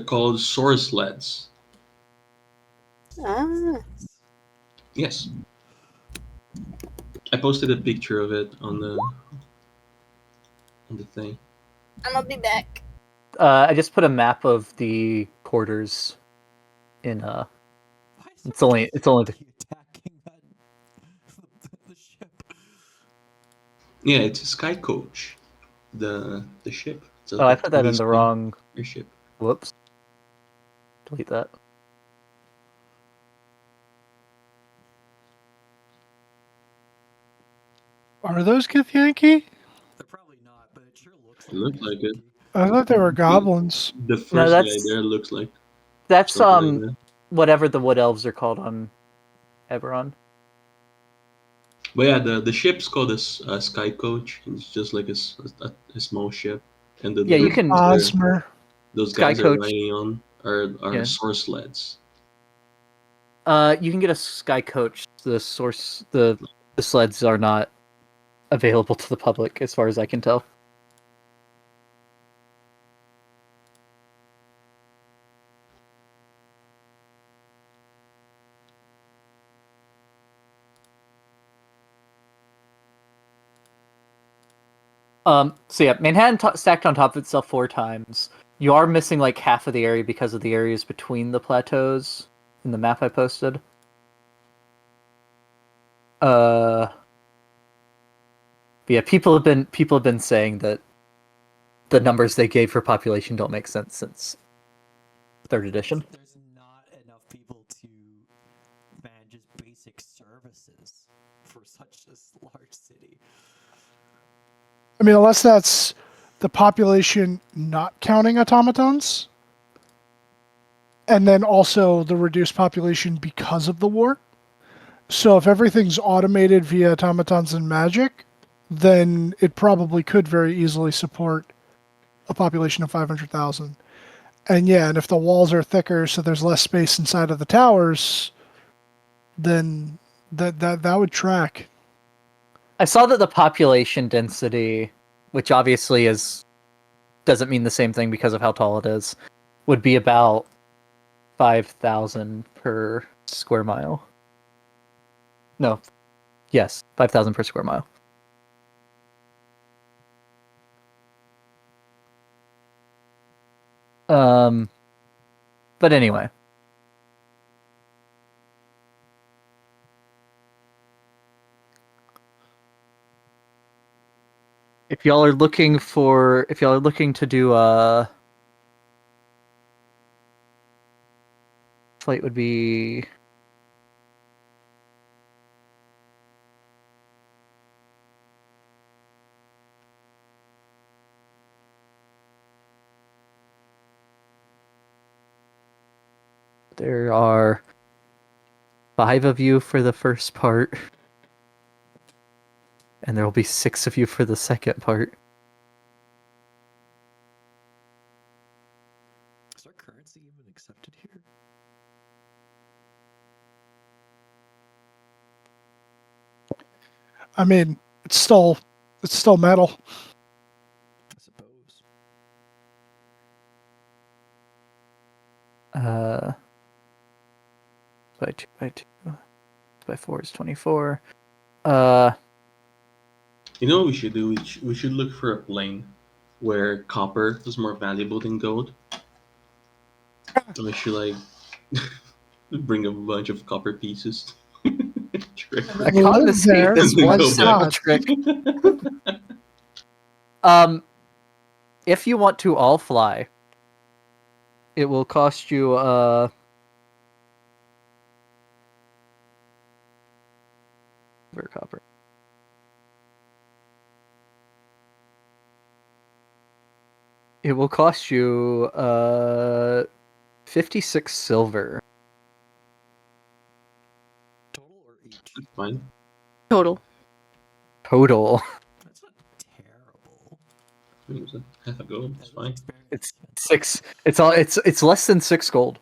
called source lads. Ah, Yes, I posted a picture of it on the thing. I'm gonna be back. I just put a map of the quarters in Why is it's only attacking the ship? Yeah, it's a sky coach. The ship. It's I a put that in the policeman wrong. airship. Whoops. Delete that. Are those Githyanki? They're probably not, but it sure looks It like looks like it. I thought they were goblins. The No, first guy there looks like that's something like that. whatever the wood elves are called on Eberron. But yeah, the ship's called a sky coach. It's just like a small ship, and Yeah, you can Osmer. those Sky guys are Coach. riding on are Yeah. source lads. You can get a sky coach. The sleds are not available to the public, as far as I can tell. So yeah, Manhattan stacked on top of itself 4 times. You are missing like half of the area because of the areas between the plateaus in the map I posted. But yeah, people have been saying that the numbers they gave for population don't make sense since third edition. There's not enough people to manage just basic services for such a large city. I mean, unless that's the population not counting automatons, and then also the reduced population because of the war. So if everything's automated via automatons and magic, then it probably could very easily support a population of 500,000. And yeah, and if the walls are thicker, so there's less space inside of the towers, then that would track. I saw that the population density, which obviously doesn't mean the same thing because of how tall it is, would be about 5,000 per square mile. No, yes, 5,000 per square mile. But anyway. If y'all are looking to do flight would be there are 5 of you for the first part. and there will be 6 of you for the second part. Is our currency even accepted here? I mean, it's still metal. I suppose. By 2 by 2 by 4 is 24. You know what we should do? We should look for a plane where copper is more valuable than gold. And we should like bring a bunch of copper pieces. Trick. I live there. This And then one go simple back. trick. If you want to all fly, it will cost you for copper. It will cost you 56 silver. Total or each? Fine. Total. Total. That's not terrible. What was it? Half a gold. It's fine. It's 6. It's less than 6 gold.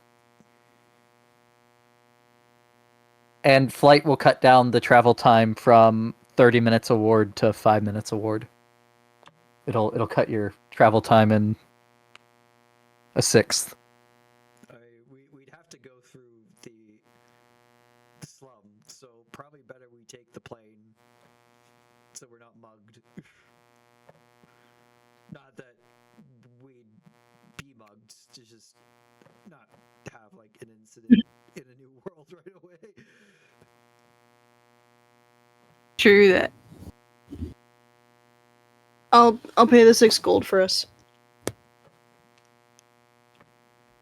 And flight will cut down the travel time from 30 minutes award to 5 minutes award. It'll cut your travel time in a sixth. We'd have to go through the slum, so probably better we take the plane so we're not mugged. Not that we'd be mugged, to just not have like an incident in a new world right away. True that. I'll pay the 6 gold for us.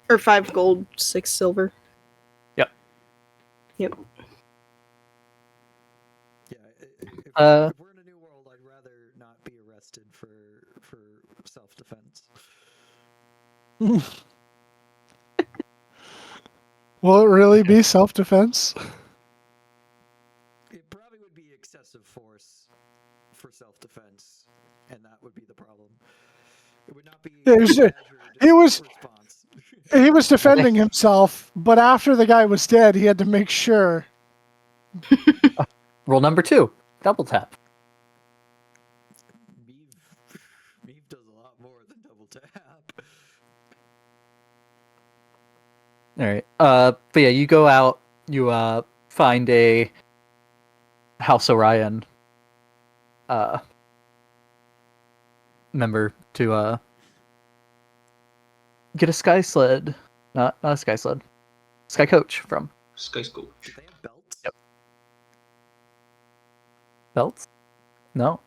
Or 5 gold, 6 silver. Yep. Yep. Yeah, if we're in a new world, I'd rather not be arrested for self-defense. Will it really be self-defense? It probably would be excessive force for self-defense, and that would be the problem. It would not be Yeah, he was- response. He was defending himself, but after the guy was dead, he had to make sure. Rule number 2, double tap. Meave does a lot more than double tap. All right. But yeah, you go out. You find a House Orion member to get a sky sled. Not a sky sled. Sky coach from Sky School. Do they have belts? Yep. belts. No,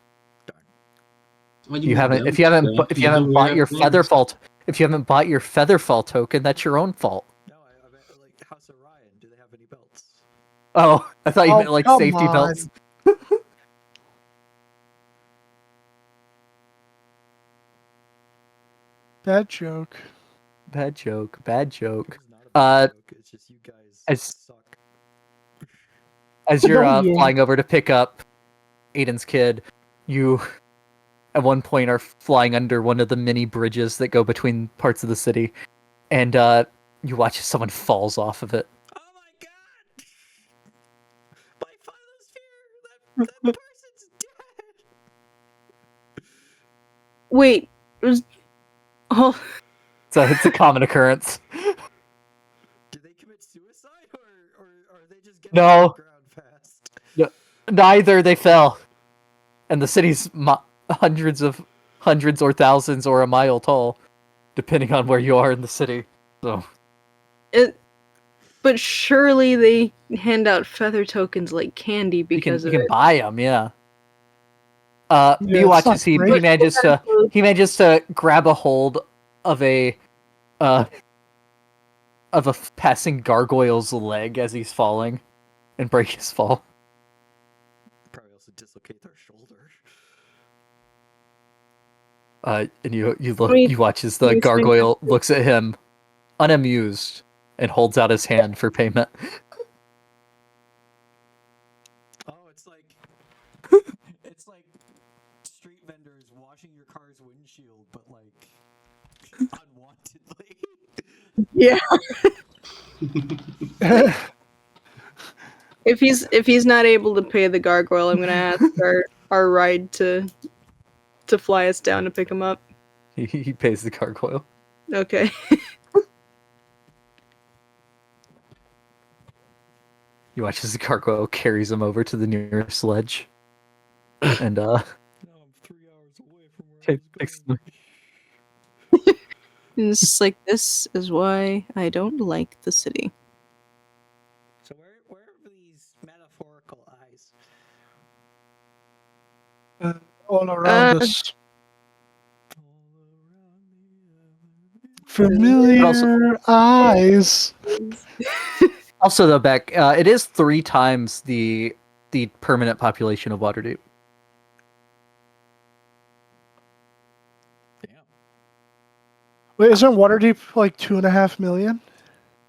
Darn. Why do you have haven't. them? If you haven't, Yeah, if you haven't we bought have your plans. Featherfall, if you haven't bought your Featherfall token, that's your own fault. No, I meant like House Orion. Do they have any belts? Oh, I thought you Oh, meant like come safety on. belts. Bad joke. Bad joke. Bad joke. It's not a bad joke. It's just you guys as- suck. As you're No, you ain't. flying over to pick up Aiden's kid, you at one point are flying under one of the mini bridges that go between parts of the city, and you watch as someone falls off of it. Oh my god! My phytosphere! That person's dead! Wait, it was. Oh, So it's a common occurrence. Did they commit suicide or are they just getting No. off the ground fast? Neither, they fell, and the city's hundreds or thousands or a mile tall, depending on where you are in the city. So but surely they hand out feather tokens like candy you because can of it. buy them, yeah. Yeah, Me it's watches not he great. manages to grab a hold of a passing gargoyle's leg as he's falling, and break his fall. Probably also dislocate their shoulder. And you Wait, watch as the you explain gargoyle looks at him, unamused, and holds out his hand for payment. Oh, it's like It's like street vendors washing your car's windshield, but like unwantedly. Yeah. If he's not able to pay the gargoyle, I'm gonna ask our ride to fly us down to pick him up. He pays the gargoyle. Okay. You watch as the gargoyle carries him over to the nearest ledge. And Now I'm 3 hours away from where I takes was him. going. And it's just like, this is why I don't like the city. So where are these metaphorical eyes? All around us. Familiar eyes. Also, though, Beck, it is 3 times the permanent population of Waterdeep. Damn. Wait, isn't Waterdeep like 2.5 million?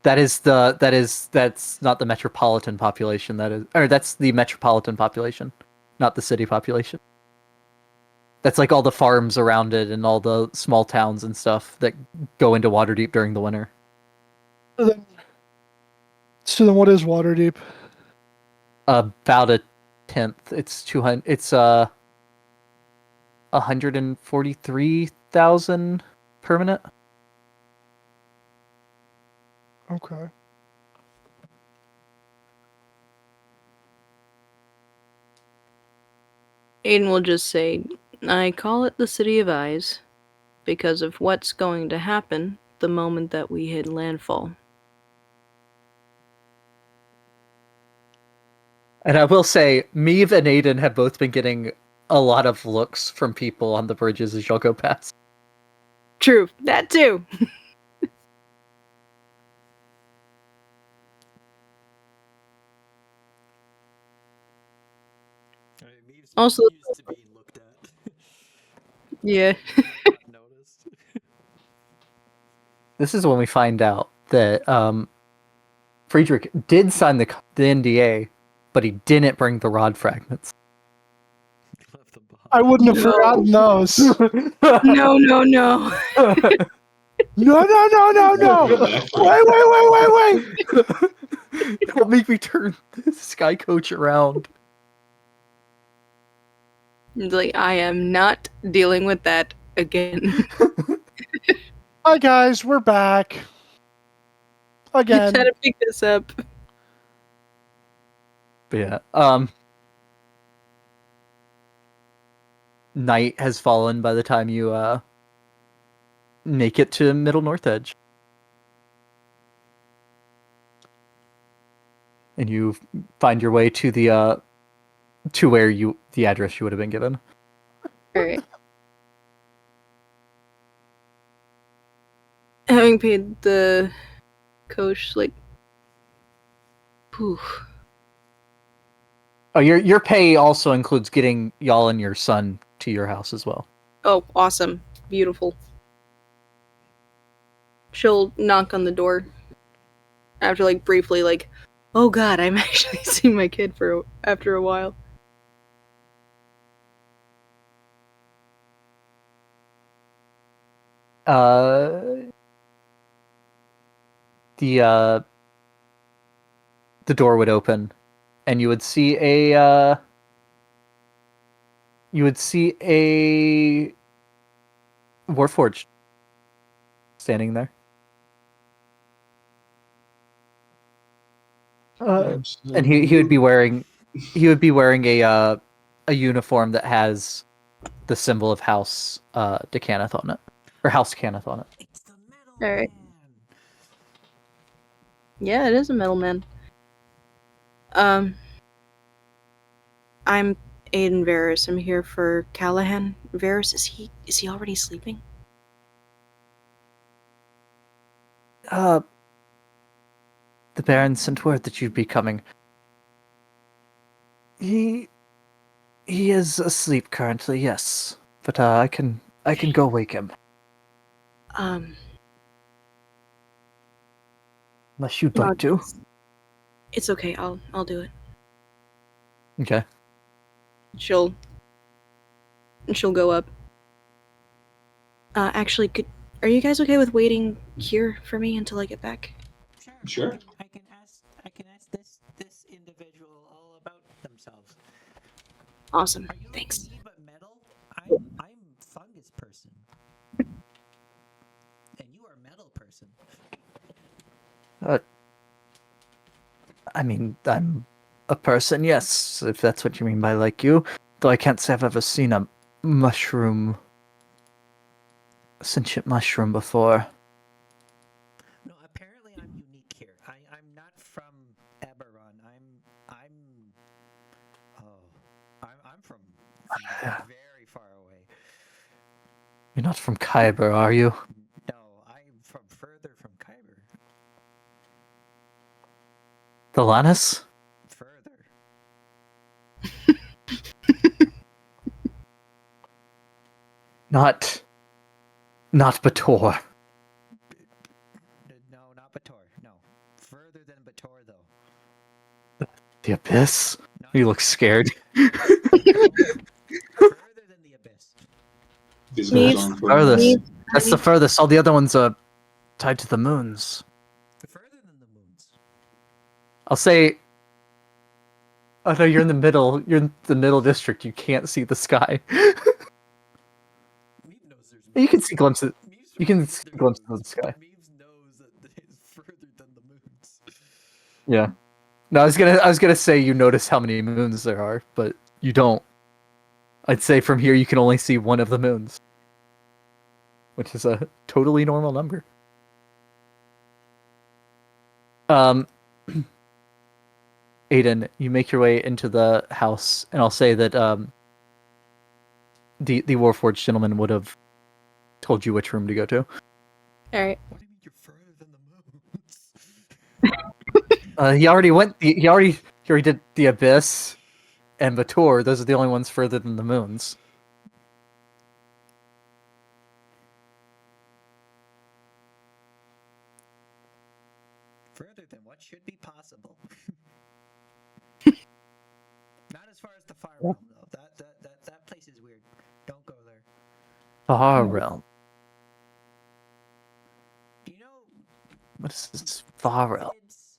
That's not the metropolitan population. That's the metropolitan population, not the city population. That's like all the farms around it and all the small towns and stuff that go into Waterdeep during the winter. So then what is Waterdeep? About a tenth. It's 200. It's 143,000 permanent. Okay. Aiden will just say, I call it the City of Eyes because of what's going to happen the moment that we hit landfall. And I will say, Meave and Aiden have both been getting a lot of looks from people on the bridges as y'all go past. True, that too. Also- used to being looked at. Yeah. Not noticed. This is when we find out that Friedrich did sign the NDA, but he didn't bring the rod fragments. Left them behind. I wouldn't have forgotten those. No, no, no. No. Wait. Don't make me turn this sky coach around. It's like, I am not dealing with that again. Hi guys, we're back. Again. Had to pick this up. But yeah, night has fallen by the time you make it to Middle North Edge. And you find your way to the to where the address you would have been given. Alright. Having paid the coach, like, poof. Oh, your pay also includes getting y'all and your son to your house as well. Oh, awesome. Beautiful. She'll knock on the door after, like, briefly, like, oh god, I'm actually seeing my kid after a while. The door would open, and you would see a Warforged standing there. And he would be wearing a uniform that has the symbol of House Decaneth on it, or House Caneth on it. It's the metal Alright. man. Yeah, it is a middleman. I'm Aiden Varus. I'm here for Callahan. Varus, is he already sleeping? The Baron sent word that you'd be coming. He is asleep currently, yes. But I can go wake him. Unless you'd like to. It's okay. I'll do it. Okay. She'll And she'll go up. Actually, are you guys okay with waiting here for me until I get back? Sure. I can ask this individual all about themselves. Awesome. Are you Thanks. like me but metal? I'm fungus person. And you are metal person. I mean, I'm a person, yes, if that's what you mean by like you. Though I can't say I've ever seen a sentient mushroom before. No, apparently I'm unique here. I'm not from Eberron. I'm from very far away. You're not from Kyber, are you? No, I'm from further from Kyber. Thalanis? Further. Not Bator. No, not Bator. No. Further than Bator, though. The Abyss? Not You look scared. further than the Abyss. This Me- goes on for Furthest. Me- That's the furthest. All the other ones are tied to the moons. Further than the moons. I'll say. Oh no, you're in the middle. You're in the middle district. You can't see the sky. Meave knows there's You can see glimpses. Maeve's You can knows see there's glimpses of moons, the sky. but Maeve's knows that it's further than the moons. Yeah. No, I was gonna say you notice how many moons there are, but you don't. I'd say from here you can only see one of the moons, which is a totally normal number. Aydin, you make your way into the house, and I'll say that the Warforged gentleman would have told you which room to go to. All right. What do you mean you're further than the moons? He already went. He already did the Abyss and Bator. Those are the only ones further than the moons. Further than what should be possible. Not as far as the far realm, though. That place is weird. Don't go there. Far realm. You know, What is this far realm? kids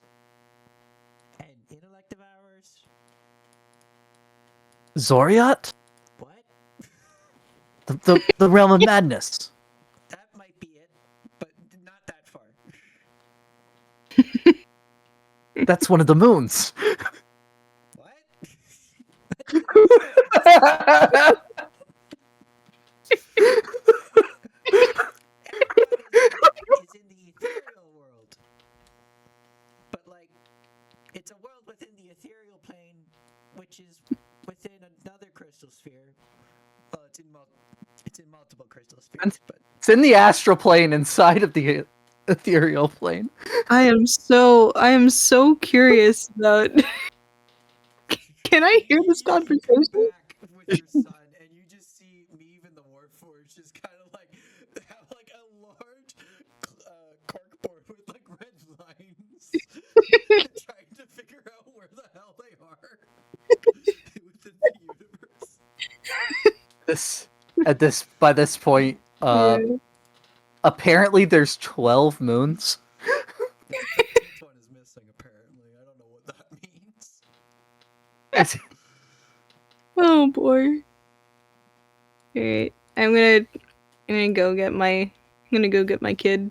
and intellect of ours. Zoriat? What? The realm of madness. That might be it, but not that far. That's one of the moons. What? Is in the ethereal world. But like it's a world within the ethereal plane which is within another crystal sphere. Well, it's in multiple crystal spheres, but It's in the astral plane inside of the ethereal plane. I am so curious about. Can I hear this You come conversation? back with your son and you just see Meave and the Warforged just kind of like have like a large corkboard with like red lines trying to figure out where the hell they are within the universe. By this point, Yeah. apparently there's 12 moons. The 13th one is missing apparently. I don't know what that means. Oh boy. Alright. I'm gonna go get my kid.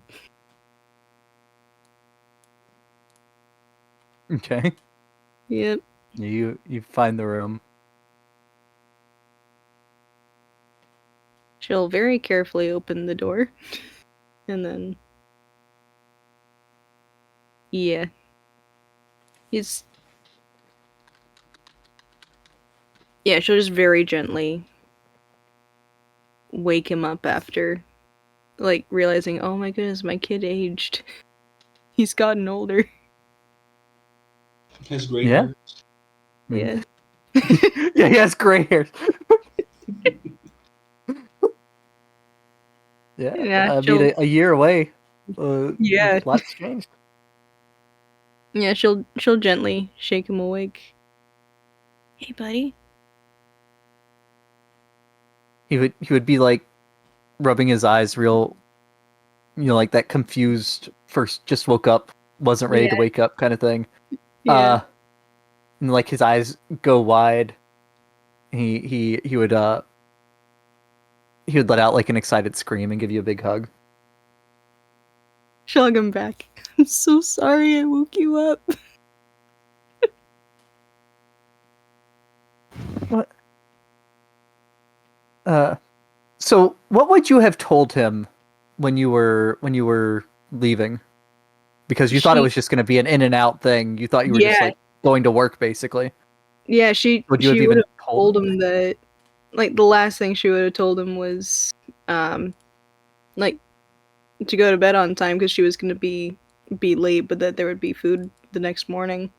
Okay. Yep. You find the room. She'll very carefully open the door. And then yeah. Yeah, she'll just very gently wake him up after like realizing, oh my goodness, my kid aged. He's gotten older. Has gray Yeah. hair. Yeah. Yeah, he has gray hair. Yeah, Yeah, I mean, a year away. Yeah. Lots changed. Yeah, she'll gently shake him awake. Hey, buddy. he would be like rubbing his eyes real, like that confused first just woke up, wasn't ready to Yeah. wake up kind of thing. Yeah. And like his eyes go wide. He would let out like an excited scream and give you a big hug. She'll hug him back. I'm so sorry I woke you up. What? So what would you have told him when you were leaving? Because you thought it She- was just going to be an in and out thing. You thought you were just Yeah. like going to work basically. Yeah, she Would you have would even have told told him that, like, the last thing she would have told him was, like, to go to bed on time because she was going to be late, but that there would be food the next morning.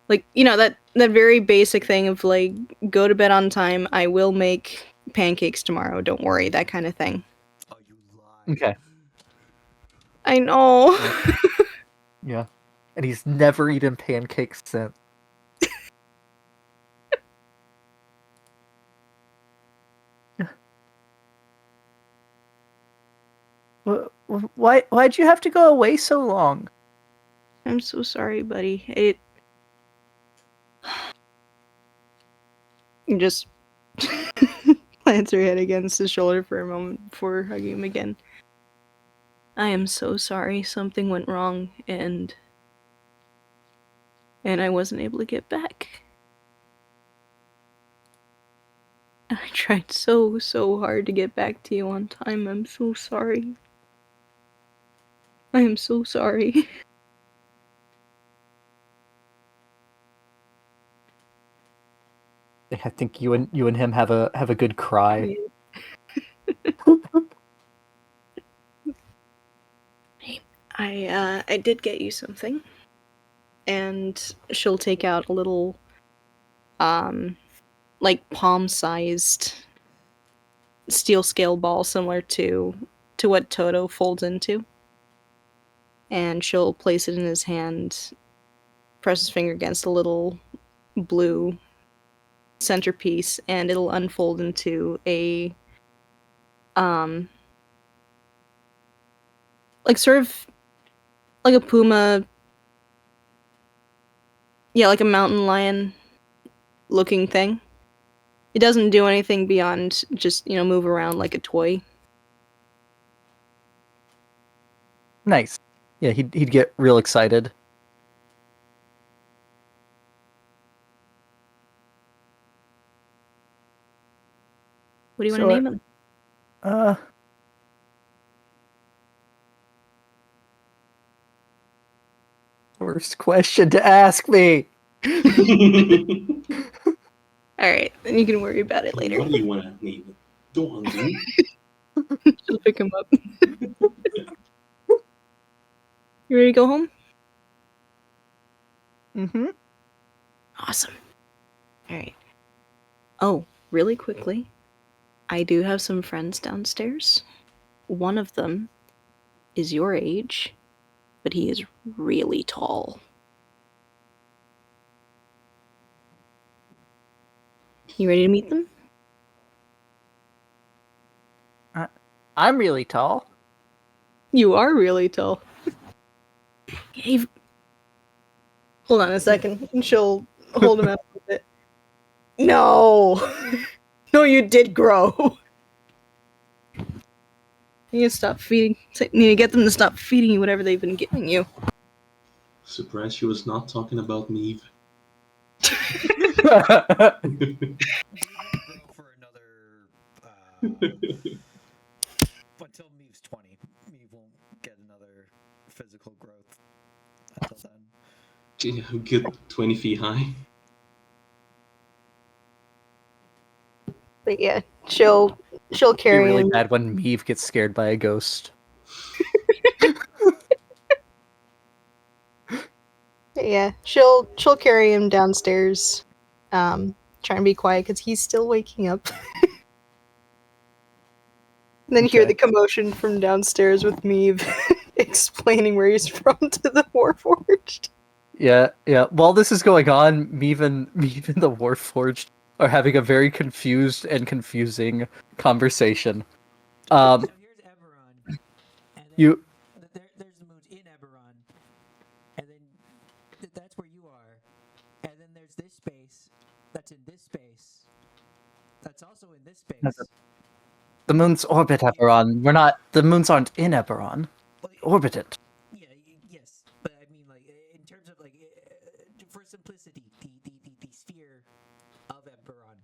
Like, that very basic thing of, like, go to bed on time, I will make pancakes tomorrow, don't worry, that kind of thing. Oh, you lie. Okay. I know. Yeah. And he's never eaten pancakes since. Why'd you have to go away so long? I'm so sorry, buddy. It just plants her head against his shoulder for a moment before hugging him again. I am so sorry something went wrong and I wasn't able to get back. I tried so hard to get back to you on time. I'm so sorry. I am so sorry. I think you and him have a good cry. I did get you something. And she'll take out a little like palm-sized steel scale ball similar to what Toto folds into. And she'll place it in his hand, press his finger against a little blue centerpiece, and it'll unfold into a like sort of like a puma, yeah, like a mountain lion looking thing. It doesn't do anything beyond just, move around like a toy. Nice. Yeah, he'd get real excited. What do you want So, to name him? Worst question to ask me. Alright, then you can worry about it later. What do you want to name it? Go on, dude. She'll pick him up. You ready to go home? Mm-hmm. Awesome. Alright. Oh, really quickly, I do have some friends downstairs. One of them is your age, but he is really tall. You ready to meet them? I'm really tall. You are really tall. Hold on a second. And she'll hold him out a bit. No! No, you did grow! You need to stop feeding. You need to get them to stop feeding you whatever they've been giving you. Surprised she was not talking about me. Grow for another. Until Meeve's 20. Meeve won't get another physical growth until then. Gee, good 20 feet high. But yeah, she'll It'd be carry really him. bad when Meave gets scared by a ghost. Yeah, she'll carry him downstairs. Try and be quiet because he's still waking up. And then hear Okay. the commotion from downstairs with Meave explaining where he's from to the Warforged. Yeah. While this is going on, Meave and the Warforged are having a very confused and confusing conversation. So here's Eberron, and then You there's the moons in Eberron, and then that's where you are, and then there's this space that's in this space, that's also in this space. the moons orbit Eberron. The moons aren't in Eberron. Well, Orbit it. yeah, yes, but I mean, like, in terms of, like, for simplicity, the sphere of Eberron.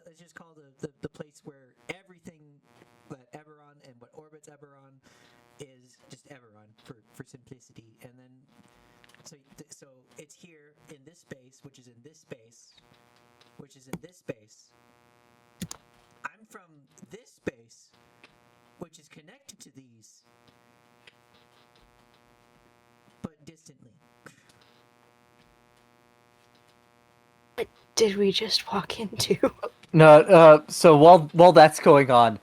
Let's just call the place where everything that Eberron and what orbits Eberron is just Eberron for simplicity, and then so it's here in this space, which is in this space, which is in this space. I'm from this space, which is connected to these, but distantly. What did we just walk into? No, so while that's going on,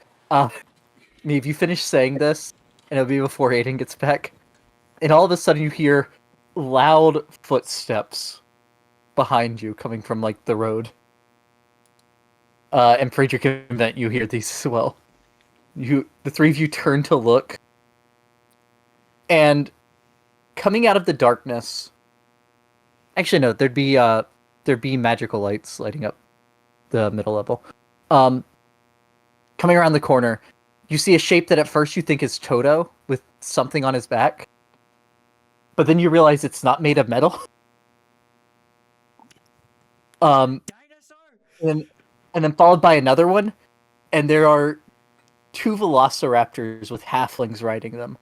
Meave, you finish saying this, and it'll be before Aiden gets back, and all of a sudden you hear loud footsteps behind you coming from, like, the road. And Friedrich and Vent, you hear these as well. The three of you turn to look, and coming out of the darkness... Actually, no, there'd be magical lights lighting up the middle level. Coming around the corner, you see a shape that at first you think is Toto with something on his back, but then you realize it's not made of metal. Dinosaur. And then followed by another one, and there are two velociraptors with halflings riding them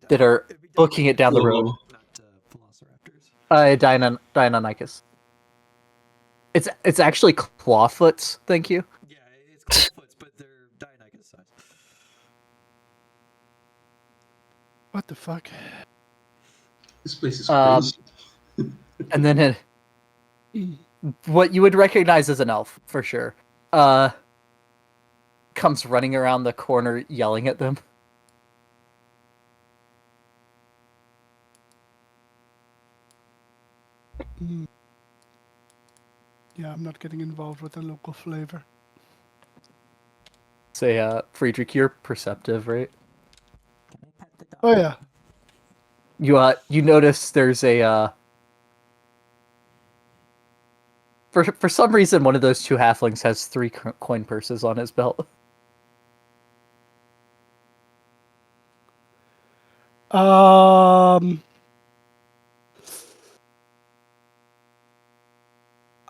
that are booking it down the road. Not velociraptors. Deinonychus. It's actually clawfoots, thank you. Yeah, it's clawfoots, but they're Deinonychus size. What the fuck? This place is Um, crazy. And then what you would recognize as an elf, for sure, comes running around the corner yelling at them. Yeah, I'm not getting involved with the local flavor. Say, Friedrich, you're perceptive, right? Can I pet the dog? Oh yeah. You notice there's a, For some reason, one of those two halflings has 3 coin purses on his belt.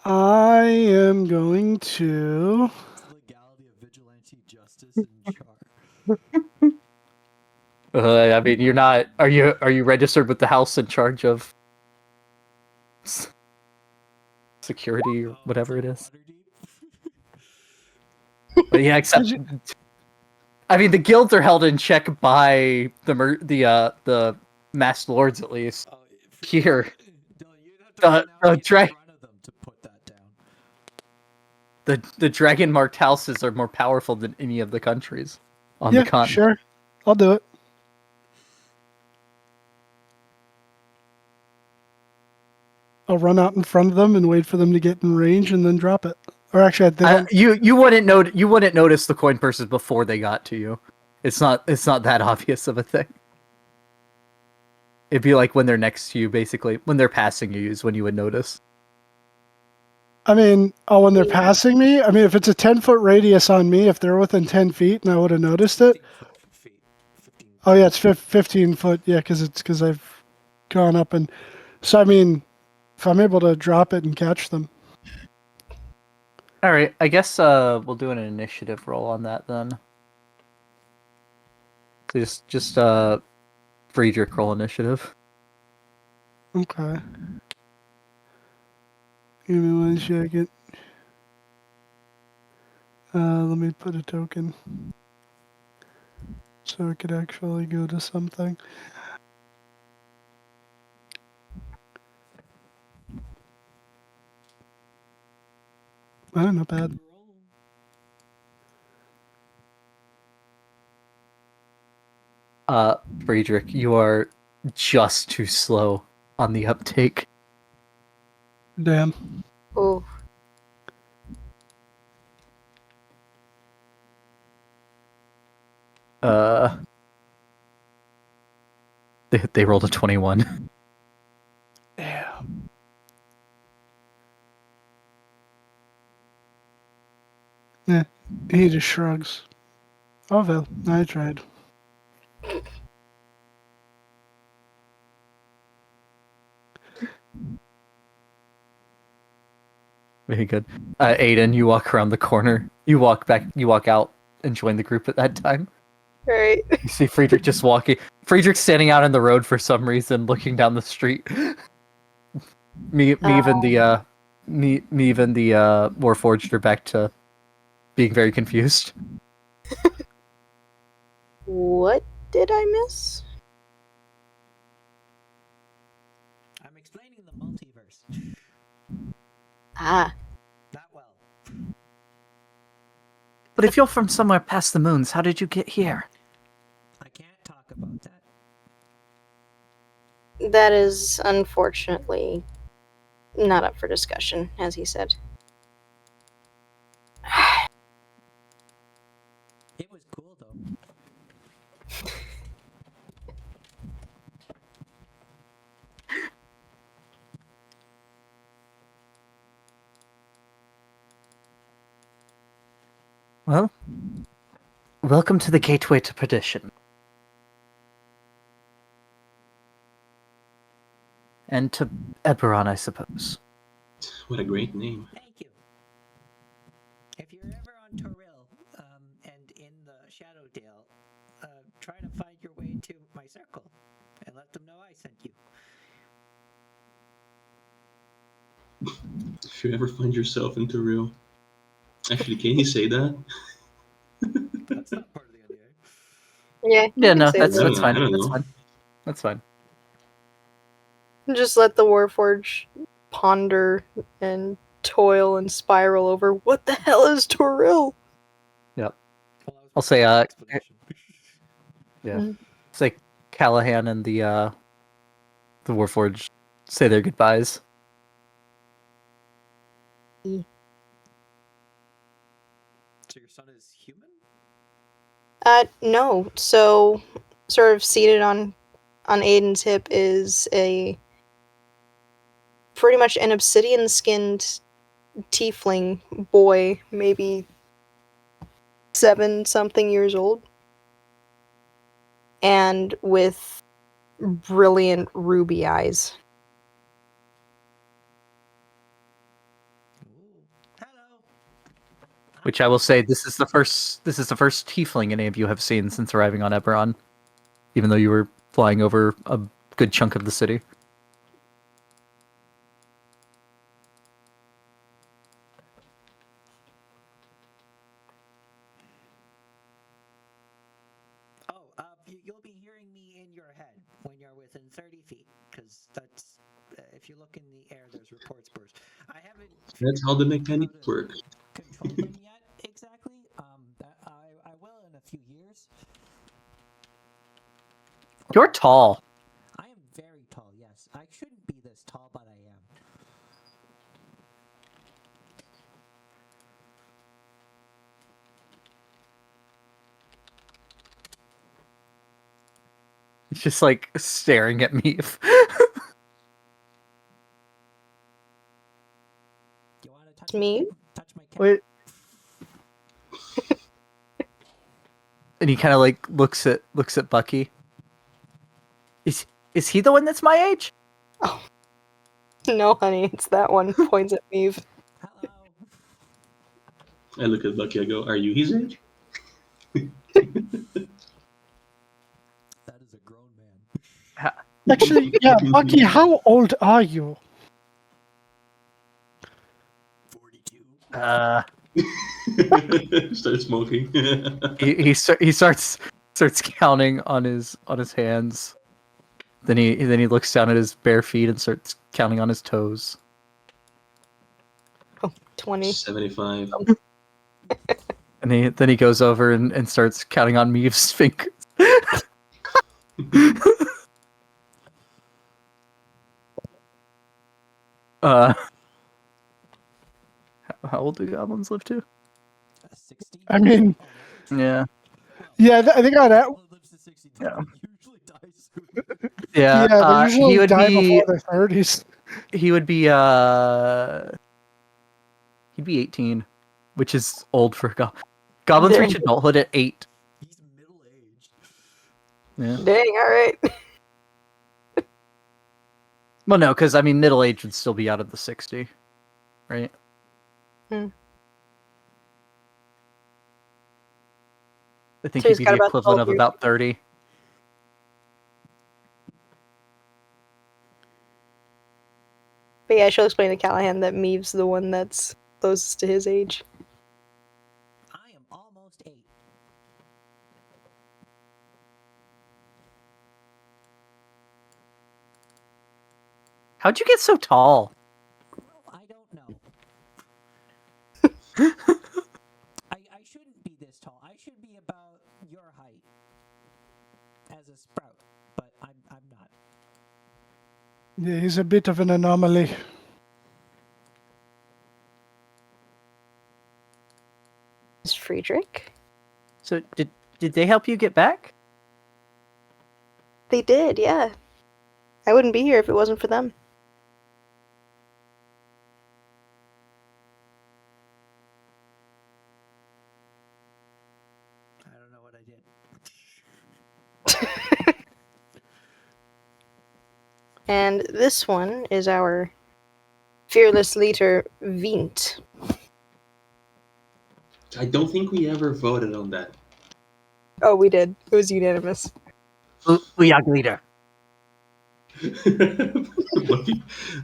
I am going to. It's the legality of vigilante justice and char. I mean, you're not. Are you registered with the house in charge of security or whatever it is? But yeah, except. I mean, the guilds are held in check by the masked lords, at least. Here, the dragon marked houses are more powerful than any of the countries on the continent. Sure, I'll do it. I'll run out in front of them and wait for them to get in range and then drop it. Or actually, they don't... you wouldn't notice the coin purses before they got to you. It's not that obvious of a thing. It'd be like when they're next to you, basically. When they're passing you is when you would notice. I mean, when they're passing me? I mean, if it's a 10-foot radius on me, if they're within 10 feet and I would have noticed it. 15 Oh, yeah, it's 15 foot. Yeah, because I've gone up and... So, I mean, if I'm able to drop it and catch them. All right, I guess we'll do an initiative roll on that then. So just Friedrich roll initiative. Okay. Give me 1 second. Let me put a token. So it could actually go to something. Oh, not bad. Friedrich, you are just too slow on the uptake. Damn. Oh, Uh, they rolled a 21. Yeah. Yeah. He just shrugs. Oh well, I tried. Very good. Aiden, you walk around the corner. You walk back. You walk out and join the group at that time. right. You see Friedrich just walking. Friedrich's standing out in the road for some reason, looking down the street. Me even the Warforged are back to being very confused. What did I miss? I'm explaining the multiverse. Ah, Not well. But if you're from somewhere past the moons, how did you get here? I can't talk about that. that is unfortunately not up for discussion, as he said. It was cool though. Well, welcome to the gateway to perdition. And to Eberron, I suppose. What a great name. Thank you. If you're ever on Toril, and in the Shadowdale, try to find your way to my circle, and let them know I sent you. If you ever find yourself into real. Actually, can you say that? That's not part of the NDA. Yeah, you Yeah, can no, say that's that. that's fine. I don't That's know. fine. That's fine. Just let the Warforge ponder and toil and spiral over what the hell is Toril? Yep. Well, I was I'll say, waiting for an explanation. Yeah. Mhm. Say Callahan and the Warforged say their goodbyes. So your son is human? No. So, sort of seated on Aiden's hip is a pretty much an obsidian-skinned tiefling boy, maybe 7-something years old, and with brilliant ruby eyes. Ooh. Hello. Which I will say, this is the first tiefling any of you have seen since arriving on Eberron, even though you were flying over a good chunk of the city. Oh, you'll be hearing me in your head when you're within 30 feet, because that's if you look in the air, there's report spurs. I haven't. That's figured how the out mechanics to work. control them yet exactly. I will in a few years. You're tall. I am very tall. Yes, I shouldn't be this tall, but I am. He's just like staring at me. You want to touch Me? Touch my cat? Wait. And he kind of like looks at Bucky. Is he the one that's my age? No, honey, it's that one. Points at Meave. Hello. I look at Bucky, I go, are you his age? That is a grown man. Actually, yeah, Bucky, how old are you? 42. Start smoking. He starts counting on his hands. Then he looks down at his bare feet and starts counting on his toes. 20. 75. And then he goes over and starts counting on Meave's fingers. how old do goblins live to? 60. I mean, Oh, Yeah. yeah, I think I'd. goblin lives to 60. They Yeah. usually die soon. Yeah. Yeah, they he usually would die be. before their 30s. He would be. He'd be 18, which is old for goblins. Dang. Reach adulthood at 8. He's middle aged. Yeah. Dang, alright. Well, no, because I mean, middle age would still be out of the 60, right? Hmm. I think So he'd he's be got the about equivalent 12 of years. about 30. But yeah, she'll explain to Callahan that Meave's the one that's closest to his age. I am almost 8. How'd you get so tall? I don't know. I shouldn't be this tall. I should be about your height as a sprout, but I'm not. Yeah, he's a bit of an anomaly. Is Friedrich? So did they help you get back? They did, yeah. I wouldn't be here if it wasn't for them. I don't know what I did. And this one is our fearless leader, Vint. I don't think we ever voted on that. Oh, we did. It was unanimous. Uyag leader.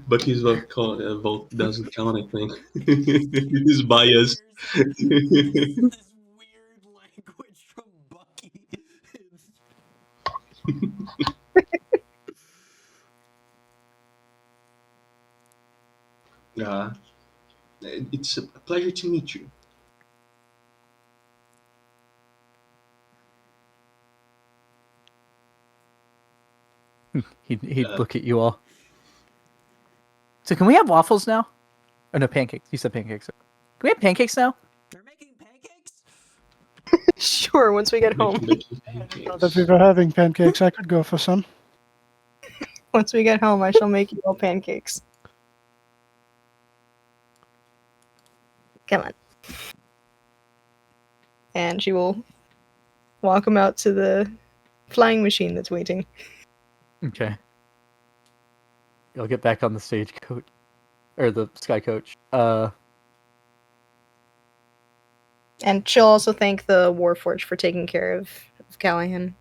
Bucky's vote doesn't count, I think. He's biased. There's this weird language from Bucky. It's a pleasure to meet you. He'd look at you all. So can we have waffles now? Or no, pancakes. You said pancakes. Can we have pancakes now? They're making pancakes? Sure, once we get home. Making Not that pancakes. we were having pancakes, I could go for some. Once we get home, I shall make you all pancakes. Come on. And she will walk him out to the flying machine that's waiting. Okay. You'll get back on the stagecoach. Or the sky coach. And she'll also thank the Warforged for taking care of Callahan.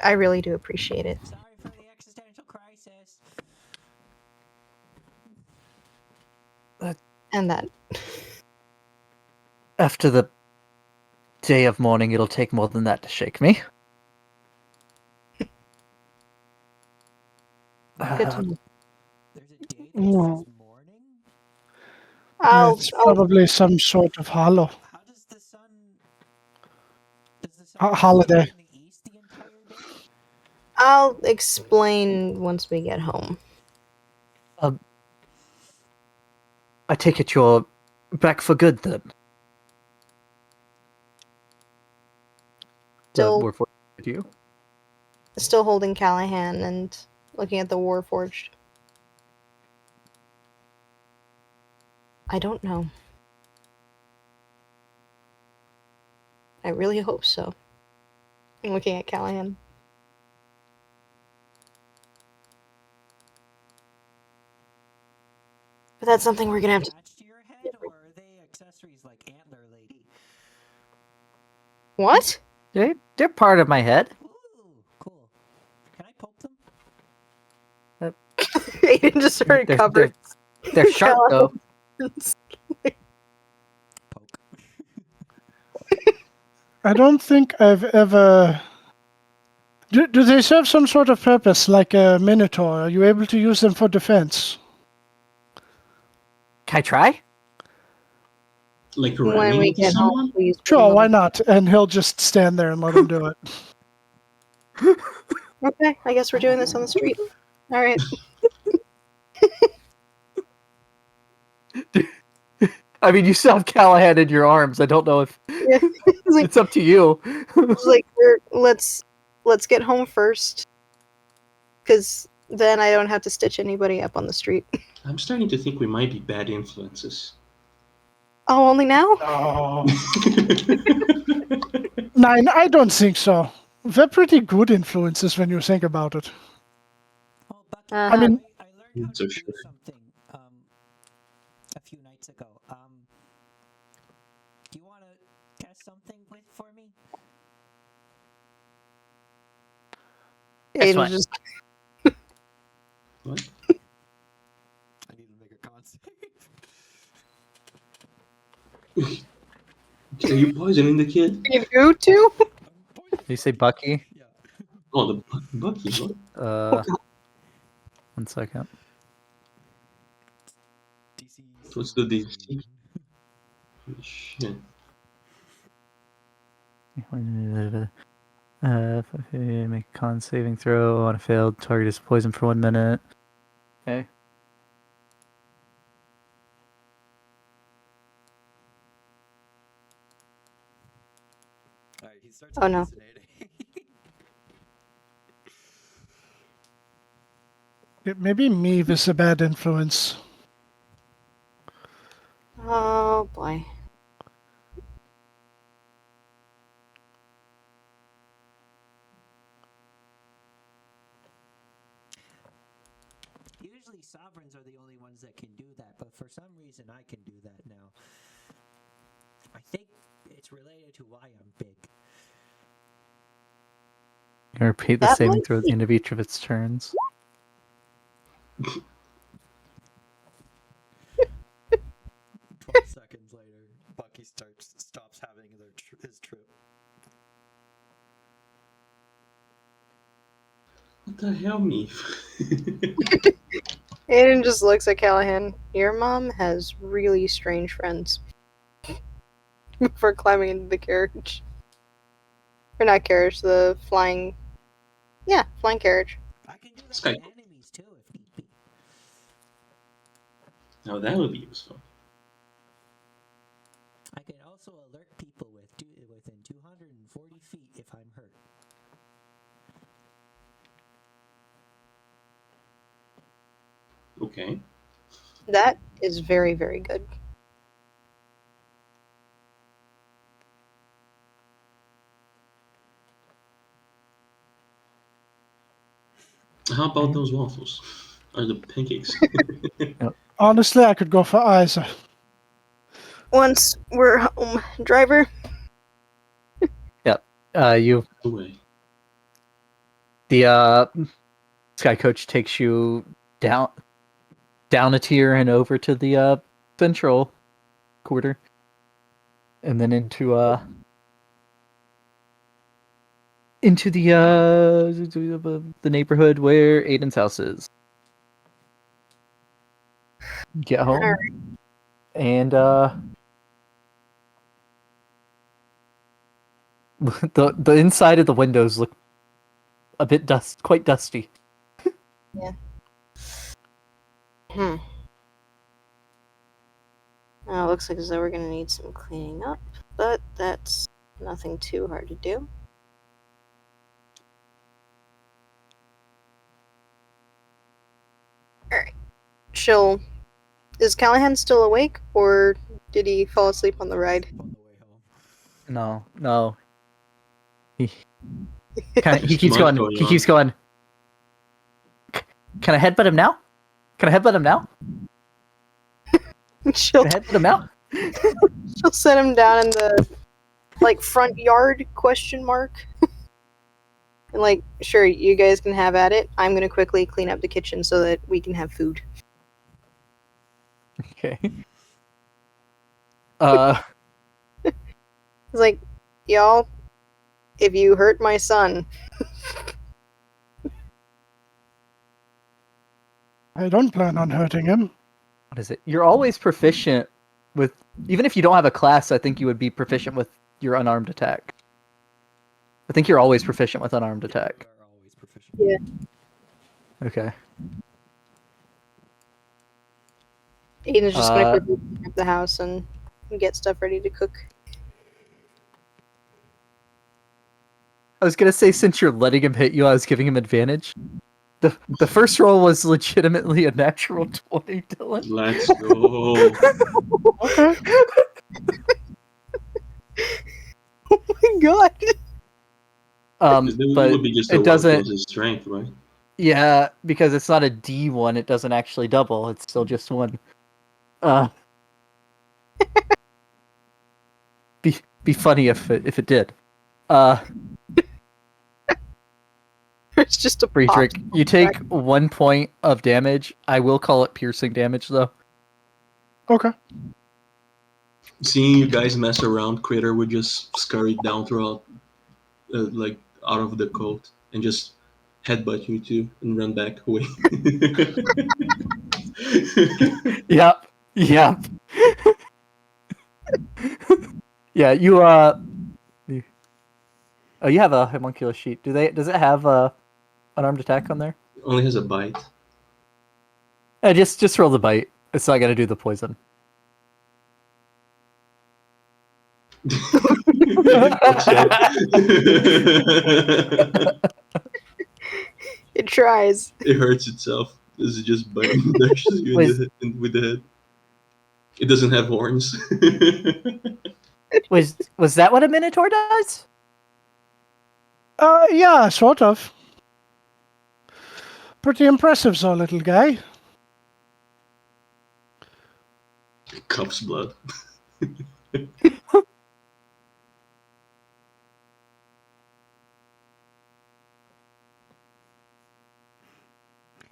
I really do appreciate it. Sorry for the existential crisis. And that. After the day of mourning, it'll take more than that to shake me. Good to know. There's a day that No. says morning? It's probably some sort of hollow. How does the sun... Does the sun Holiday. in the east the entire day? I'll explain once we get home. I take it you're back for good then. Still- We're for you. Still holding Callahan and looking at the Warforged. I don't know. I really hope so. I'm looking at Callahan. But that's something we're gonna have to. Attached to your head, or are they accessories like Antler Lady? What? They're part of my head. Ooh, cool. Can I poke them? Aiden just started They're- covering. They're sharp though. Poke. I don't think I've ever. Do they serve some sort of purpose, like a minotaur? Are you able to use them for defense? Can I try? Like When running we into get someone? home, please. Sure, why not? And he'll just stand there and let him do it. Okay, I guess we're doing this on the street. All right. I mean, you still have Callahan in your arms. I don't know if Yeah. It's like, it's up to you. it's like let's get home first, because then I don't have to stitch anybody up on the street. I'm starting to think we might be bad influences. Oh, only now? Oh. Nine, I don't think so. They're pretty good influences when you think about it. Oh, Bucky, Uh-huh. I mean- I learned how So to do sure. something a few nights ago. Do you want to test something for me? Guess Aiden what? just What? I need to make a con save. Are you poisoning the kid? you too? You say Bucky? Yeah. Oh, the Bucky. What? 1 second. DC. What's the DC? Shit. Make a con saving throw on a failed target is poisoned for 1 minute. Okay. All right, he starts Oh, no. hallucinating. Maybe Meave is a bad influence. Oh boy. Usually sovereigns are the only ones that can do that, but for some reason I can do that now. I think it's related to why I'm big. You can repeat the That saving might throw at the end of each of its turns. 12 seconds later, Bucky stops having his trip. What the hell, me? Aiden just looks at Callahan. Your mom has really strange friends. Before climbing into the carriage. Or not carriage, the flying... Yeah, flying carriage. I can do that Sky. to enemies too if need be. Now that would be useful. I can also alert people within 240 feet if I'm hurt. Okay. That is very, very good. How about those waffles? Or the pancakes? Honestly, I could go for either. Once we're home, driver. You Away. the Sky Coach takes you down a tier and over to the central quarter, and then into the neighborhood where Aiden's house is. Get home, Alright. and the inside of the windows look a bit quite dusty. Hmm. Looks like as though we're gonna need some cleaning up, but that's nothing too hard to do. Alright. Is Callahan still awake, or did he fall asleep on the ride? On the way home. No. He keeps Smart going. He keeps going. Can I headbutt him now? Can I headbutt him now? she'll Can I headbutt him now? she'll set him down in the front yard question mark. And sure, you guys can have at it. I'm gonna quickly clean up the kitchen so that we can have food. Okay. It's like, y'all, if you hurt my son, I don't plan on hurting him. What is it? You're always proficient with, even if you don't have a class, I think you would be proficient with your unarmed attack. I think you're always proficient with unarmed attack. We are always proficient. Yeah. Okay. Aiden's just gonna Uh, quickly clean up the house and get stuff ready to cook. I was gonna say, since you're letting him hit you, I was giving him advantage. The first roll was legitimately a natural 20, Dylan. Let's go. Okay. Oh my god! That But would be just a it one doesn't. plus his strength, right? Yeah, because it's not a D1, it doesn't actually double. It's still just one. Be funny if it did. It's just a Friedrich, pop. you take 1 point of damage. I will call it piercing damage, though. Okay. Seeing you guys mess around, Critter would just scurry down throughout, like out of the coat, and just headbutt you two and run back away. Yep. Yep. Yeah, you Oh, you have a homunculus sheet. Does it have unarmed attack on there? Only has a bite. Just roll the bite. It's not gonna do the poison. It tries. It hurts itself. This is just biting dashes you with the head. It doesn't have horns. Was that what a minotaur does? Yeah, sort of. Pretty impressive, so little guy. Cup's blood.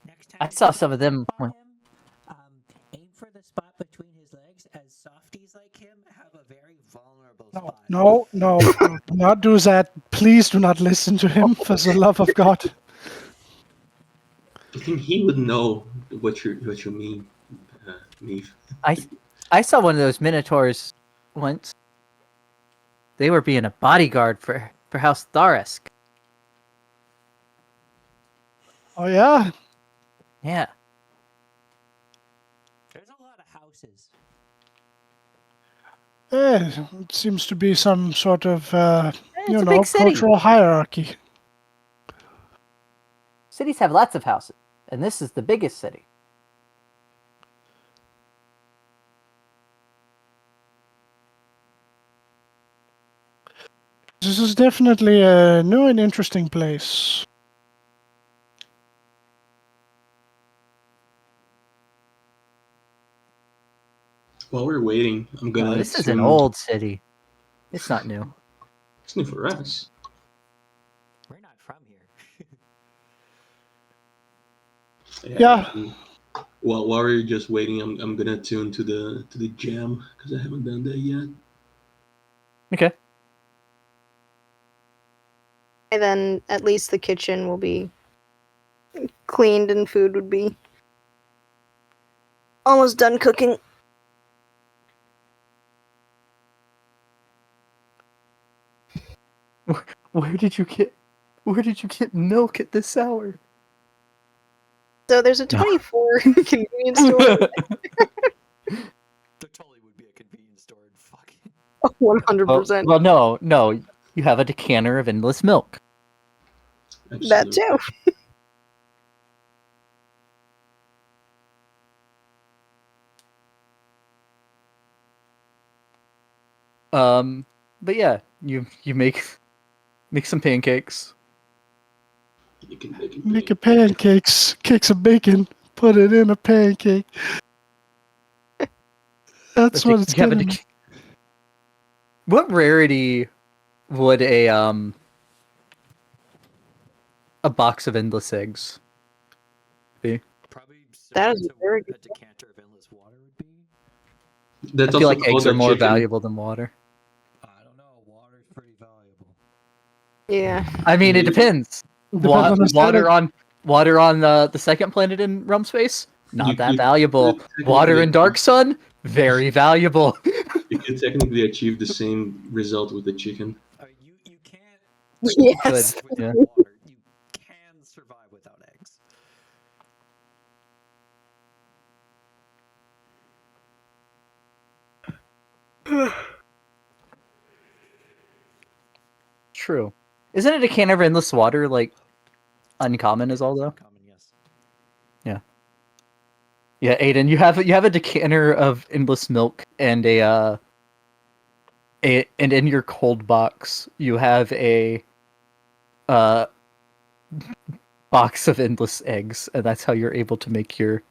Next time I you saw sneak some of them. up on him, aim for the spot between his legs, as softies like him have a very vulnerable spot. No, do not do that. Please do not listen to him, for the love of God. I think he would know what you mean, Neve. I saw one of those minotaurs once. They were being a bodyguard for House Tharisk. Oh, yeah? Yeah. There's a lot of houses. It seems to be some sort of, It's a big city. cultural hierarchy. Cities have lots of houses, and this is the biggest city. This is definitely a new and interesting place. While we're waiting, I'm gonna. No, this is an assume- old city. It's not new. It's new for us. We're not from here. Yeah. While we're just waiting, I'm gonna tune to the jam because I haven't done that yet. Okay. And then at least the kitchen will be cleaned and food would be almost done cooking. Where did you get milk at this hour? So there's a 24 convenience store. There totally would be a convenience store in fucking. 100%. Well, no. You have a decanter of endless milk. That too. But yeah, you make some pancakes. Make a pancakes, cakes of bacon, put it in a pancake. That's what it's gonna be. What rarity would a box of endless eggs be? Probably That is similar to very what good. a decanter of endless water would be. That's I feel also like eggs called are a more chicken. valuable than water. I don't know. Water's pretty valuable. Yeah. I mean, it depends. Depends on the Water on the second planet in realm space, not that You valuable. could Water in technically- Dark Sun, very valuable. You can technically achieve the same result with the chicken. You can't Yes. Good. survive Yeah. without water. You can survive without eggs. True. Isn't it a can of endless water like uncommon is all though? Common, yes. Yeah, Aiden, you have a decanter of endless milk and and in your cold box you have a uh box of endless eggs, and that's how you're able to make your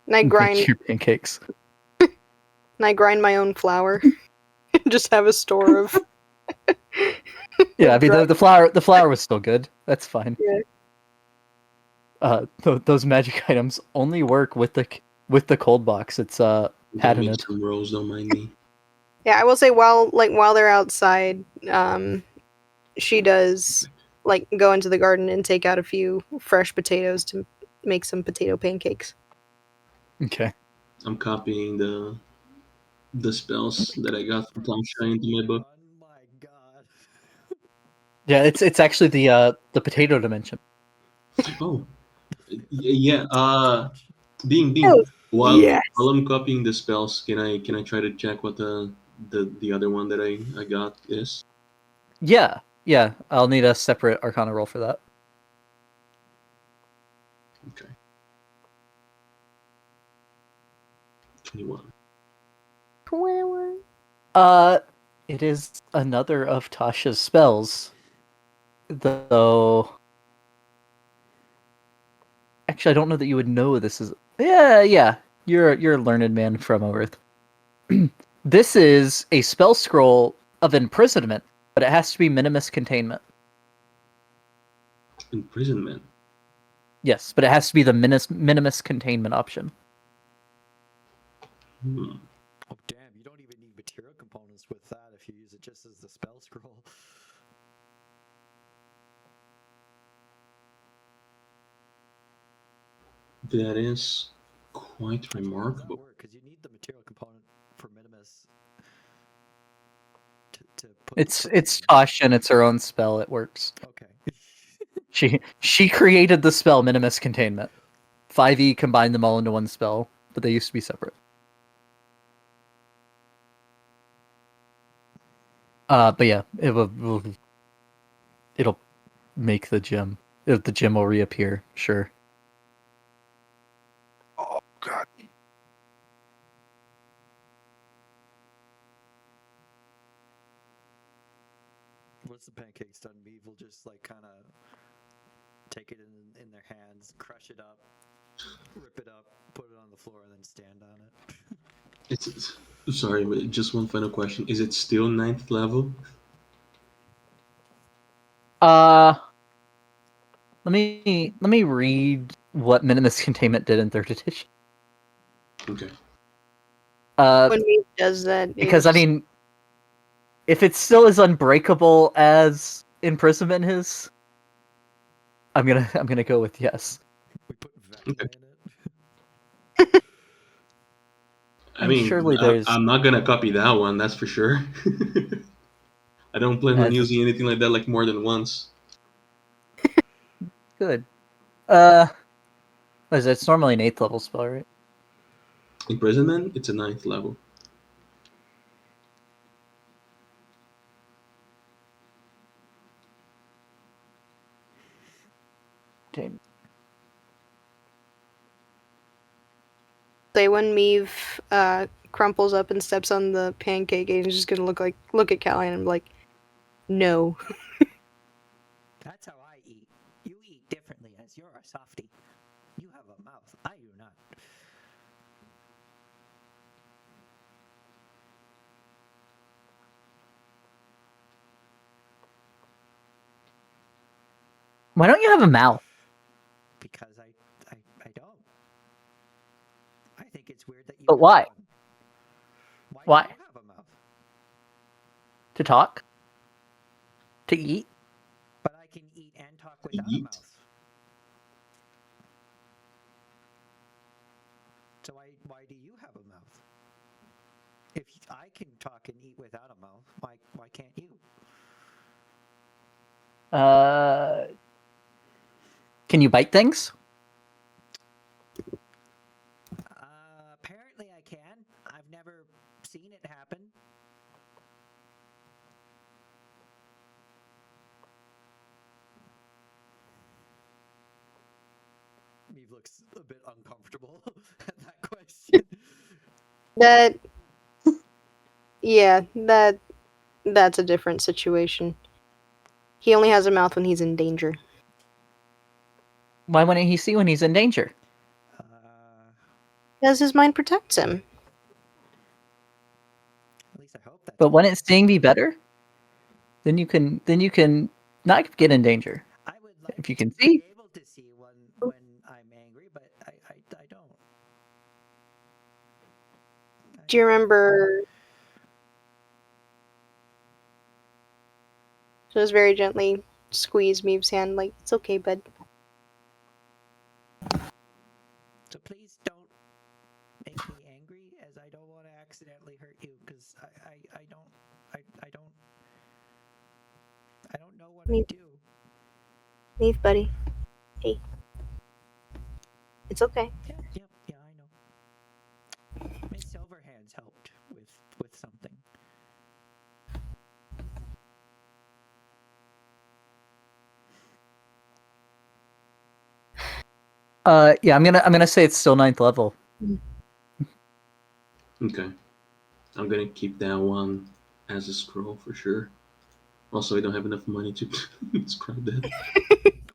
And I grind pancakes. my own flour. Just have a store of Yeah, I mean dry- the flour was still good. That's fine. Yeah. Those magic items only work with the cold box. It's Gonna make patented. some rolls, don't mind me. Yeah, I will say while they're outside, she does like go into the garden and take out a few fresh potatoes to make some potato pancakes. Okay. I'm copying the spells that I got from Planchai into my book. Oh my god. Yeah, it's actually the potato dimension. Oh, yeah. Being Oh, yes. while I'm copying the spells, can I try to check what the other one that I got is? Yeah, yeah. I'll need a separate Arcana roll for that. Okay. 21. 21. It is another of Tasha's spells, though. Actually, I don't know that you would know this is. Yeah. You're a learned man from Earth. This is a spell scroll of imprisonment, but it has to be minimus containment. Imprisonment. Yes, but it has to be the minimus containment option. Hmm. Oh damn, you don't even need material components with that if you use it just as the spell scroll. That is quite How does that remarkable. work? Because you need the material component for Minimus to put It's the it's spell Tasha and it's her own spell. It works. in. Okay. She created the spell minimus containment. 5e combined them all into one spell, but they used to be separate. But yeah, it'll make the gem. The gem will reappear. Sure. Oh god. Once the pancake's done, Meave will just like kind of take it in their hands, crush it up, rip it up, put it on the floor, and then stand on it. It's sorry, but just one final question. Is it still 9th level? Let me read what minimus containment did in 3rd edition. Okay. When he does that, Because I mean, if it's still as unbreakable as imprisonment is, I'm gonna go with yes. We put Vecna Okay. in it. I And mean, surely there's I'm not gonna copy that one. That's for sure. I don't plan on as using anything like that like more than once. good. What is it? It's normally an 8th level spell, right? Imprisonment, it's a 9th level. Damn. say when Meave crumples up and steps on the pancake, and he's just gonna look at Callahan and be like, "No." That's how I eat. You eat differently as you're a softie. You have a mouth. I do not. Why don't you have a mouth? Because I don't. I think it's weird that you But have why? one. Why? Do you have a mouth? To talk? To eat? But I can eat and talk without a Eat. mouth. So why do you have a mouth? If I can talk and eat without a mouth, why can't you? Can you bite things? Apparently I can. I've never Meave looks a bit uncomfortable at that question. That, yeah, that's a different situation. He only has a mouth when he's in danger. Why wouldn't he see when he's in danger? Uh, Because his mind protects him. at least I hope that's. But wouldn't seeing be better? Then you can not get in danger. I would like if you to can be see. able to see when I'm angry, but I don't. Do you remember? Just very gently squeeze Meeve's hand, like, it's okay, bud. So please don't make me angry, as I don't want to accidentally hurt you, because I don't know what I Meave. do. Meeve, buddy. Hey. It's okay. Yeah, I know. Miss Silverhands helped with something. Yeah, I'm gonna say it's still 9th level. Okay. I'm gonna keep that one as a scroll for sure. Also, I don't have enough money to describe that.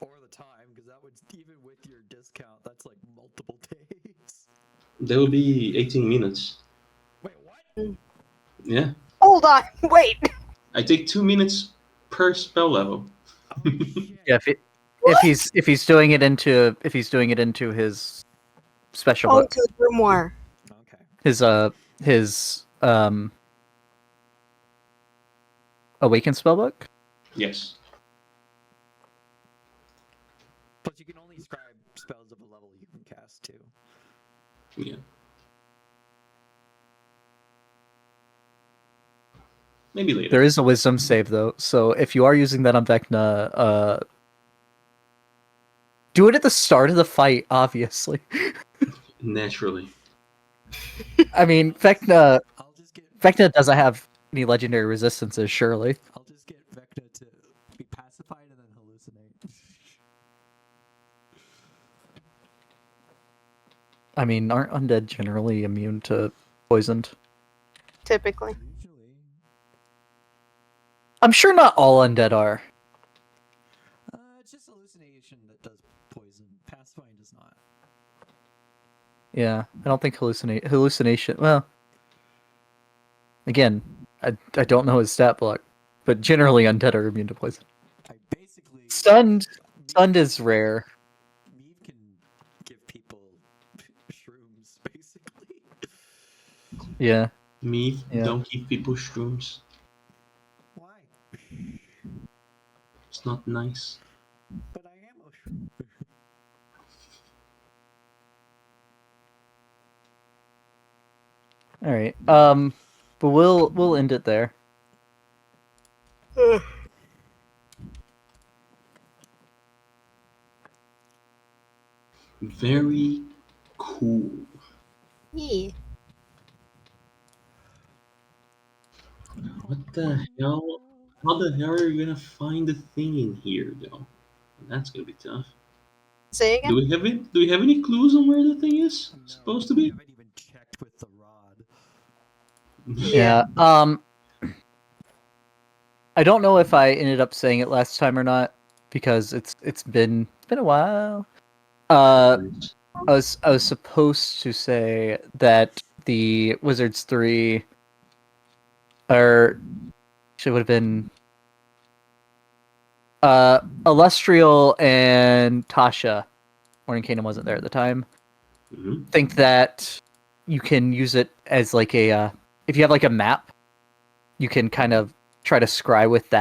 Or the time, because that would, even with your discount, that's like multiple days. That would be 18 minutes. Wait, what? Yeah. Hold on, wait. I take 2 minutes per spell level. Oh shit. Yeah, if he's doing it into his special Oh, book, to the grimoire. Okay. his awakened spellbook. Yes. Plus, you can only scribe spells of a level you can cast too. Yeah. Maybe later. There is a wisdom save though, so if you are using that on Vecna, do it at the start of the fight, obviously. Naturally. I mean, Vecna I'll just get doesn't have any legendary resistances, surely. I'll just get Vecna to be pacified and then hallucinate. I mean, aren't undead generally immune to poisoned? Typically. Usually. I'm sure not all undead are. It's just hallucination that does poison. Pacifying does not. Yeah, I don't think hallucination. Well, again, I don't know his stat block, but generally undead are immune to poison. I basically Stunned Meave is rare. can give people shrooms, basically. Yeah. Me, Yeah. don't give people shrooms. Why? It's not nice. But I am a shroom. All right. But we'll end it there. Very cool. Yeah. What the hell? How the hell are you gonna find the thing in here, though? That's gonna be tough. Say again? Do we have it? Do we have any clues on where the thing is supposed to We be? haven't even checked with the rod. Yeah. I don't know if I ended up saying it last time or not because it's been a while. I was supposed to say that the Wizards 3 should have been Illustrial and Tasha. Morning Kingdom wasn't there at the time. Mhm. Think that you can use it as like a if you have like a map, you can kind of try to scry with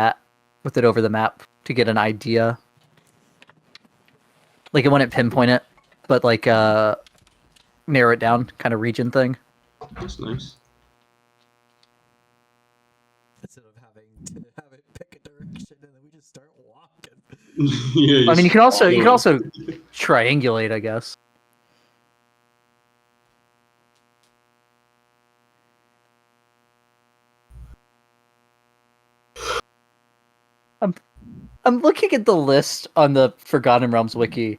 it over the map to get an idea. Like it wouldn't pinpoint it, but like narrow it down kind of region thing. That's nice. Instead of having to have it pick a direction and then we just start walking. Yeah, I mean, you can also follow. triangulate, I guess. I'm looking at the list on the Forgotten Realms wiki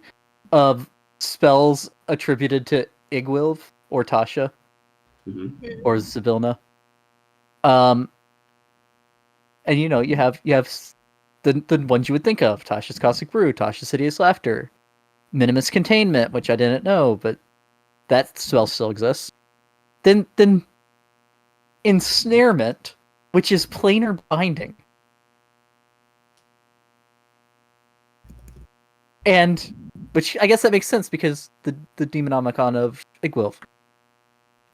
of spells attributed to Igwilv or Tasha Hmm. or Zybilna. And you have the ones you would think of: Tasha's Caustic Brew, Tasha's Hideous Laughter, Minimus Containment, which I didn't know, but that spell still exists. Then Ensnarement, which is planar binding. And which I guess that makes sense because the Demonomicon of Igwilv.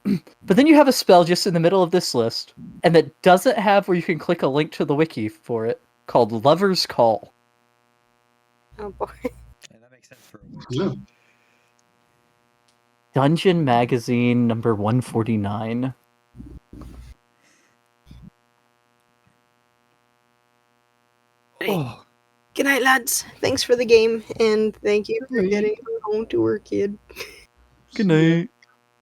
But then you have a spell just in the middle of this list, and that doesn't have where you can click a link to the wiki for it, called Lover's Call. Oh boy. And that makes sense for a witch. Yeah. Dungeon Magazine number 149. Oh, Good night, lads. Thanks for the game, and thank you for Good night. getting home to her kid. good night.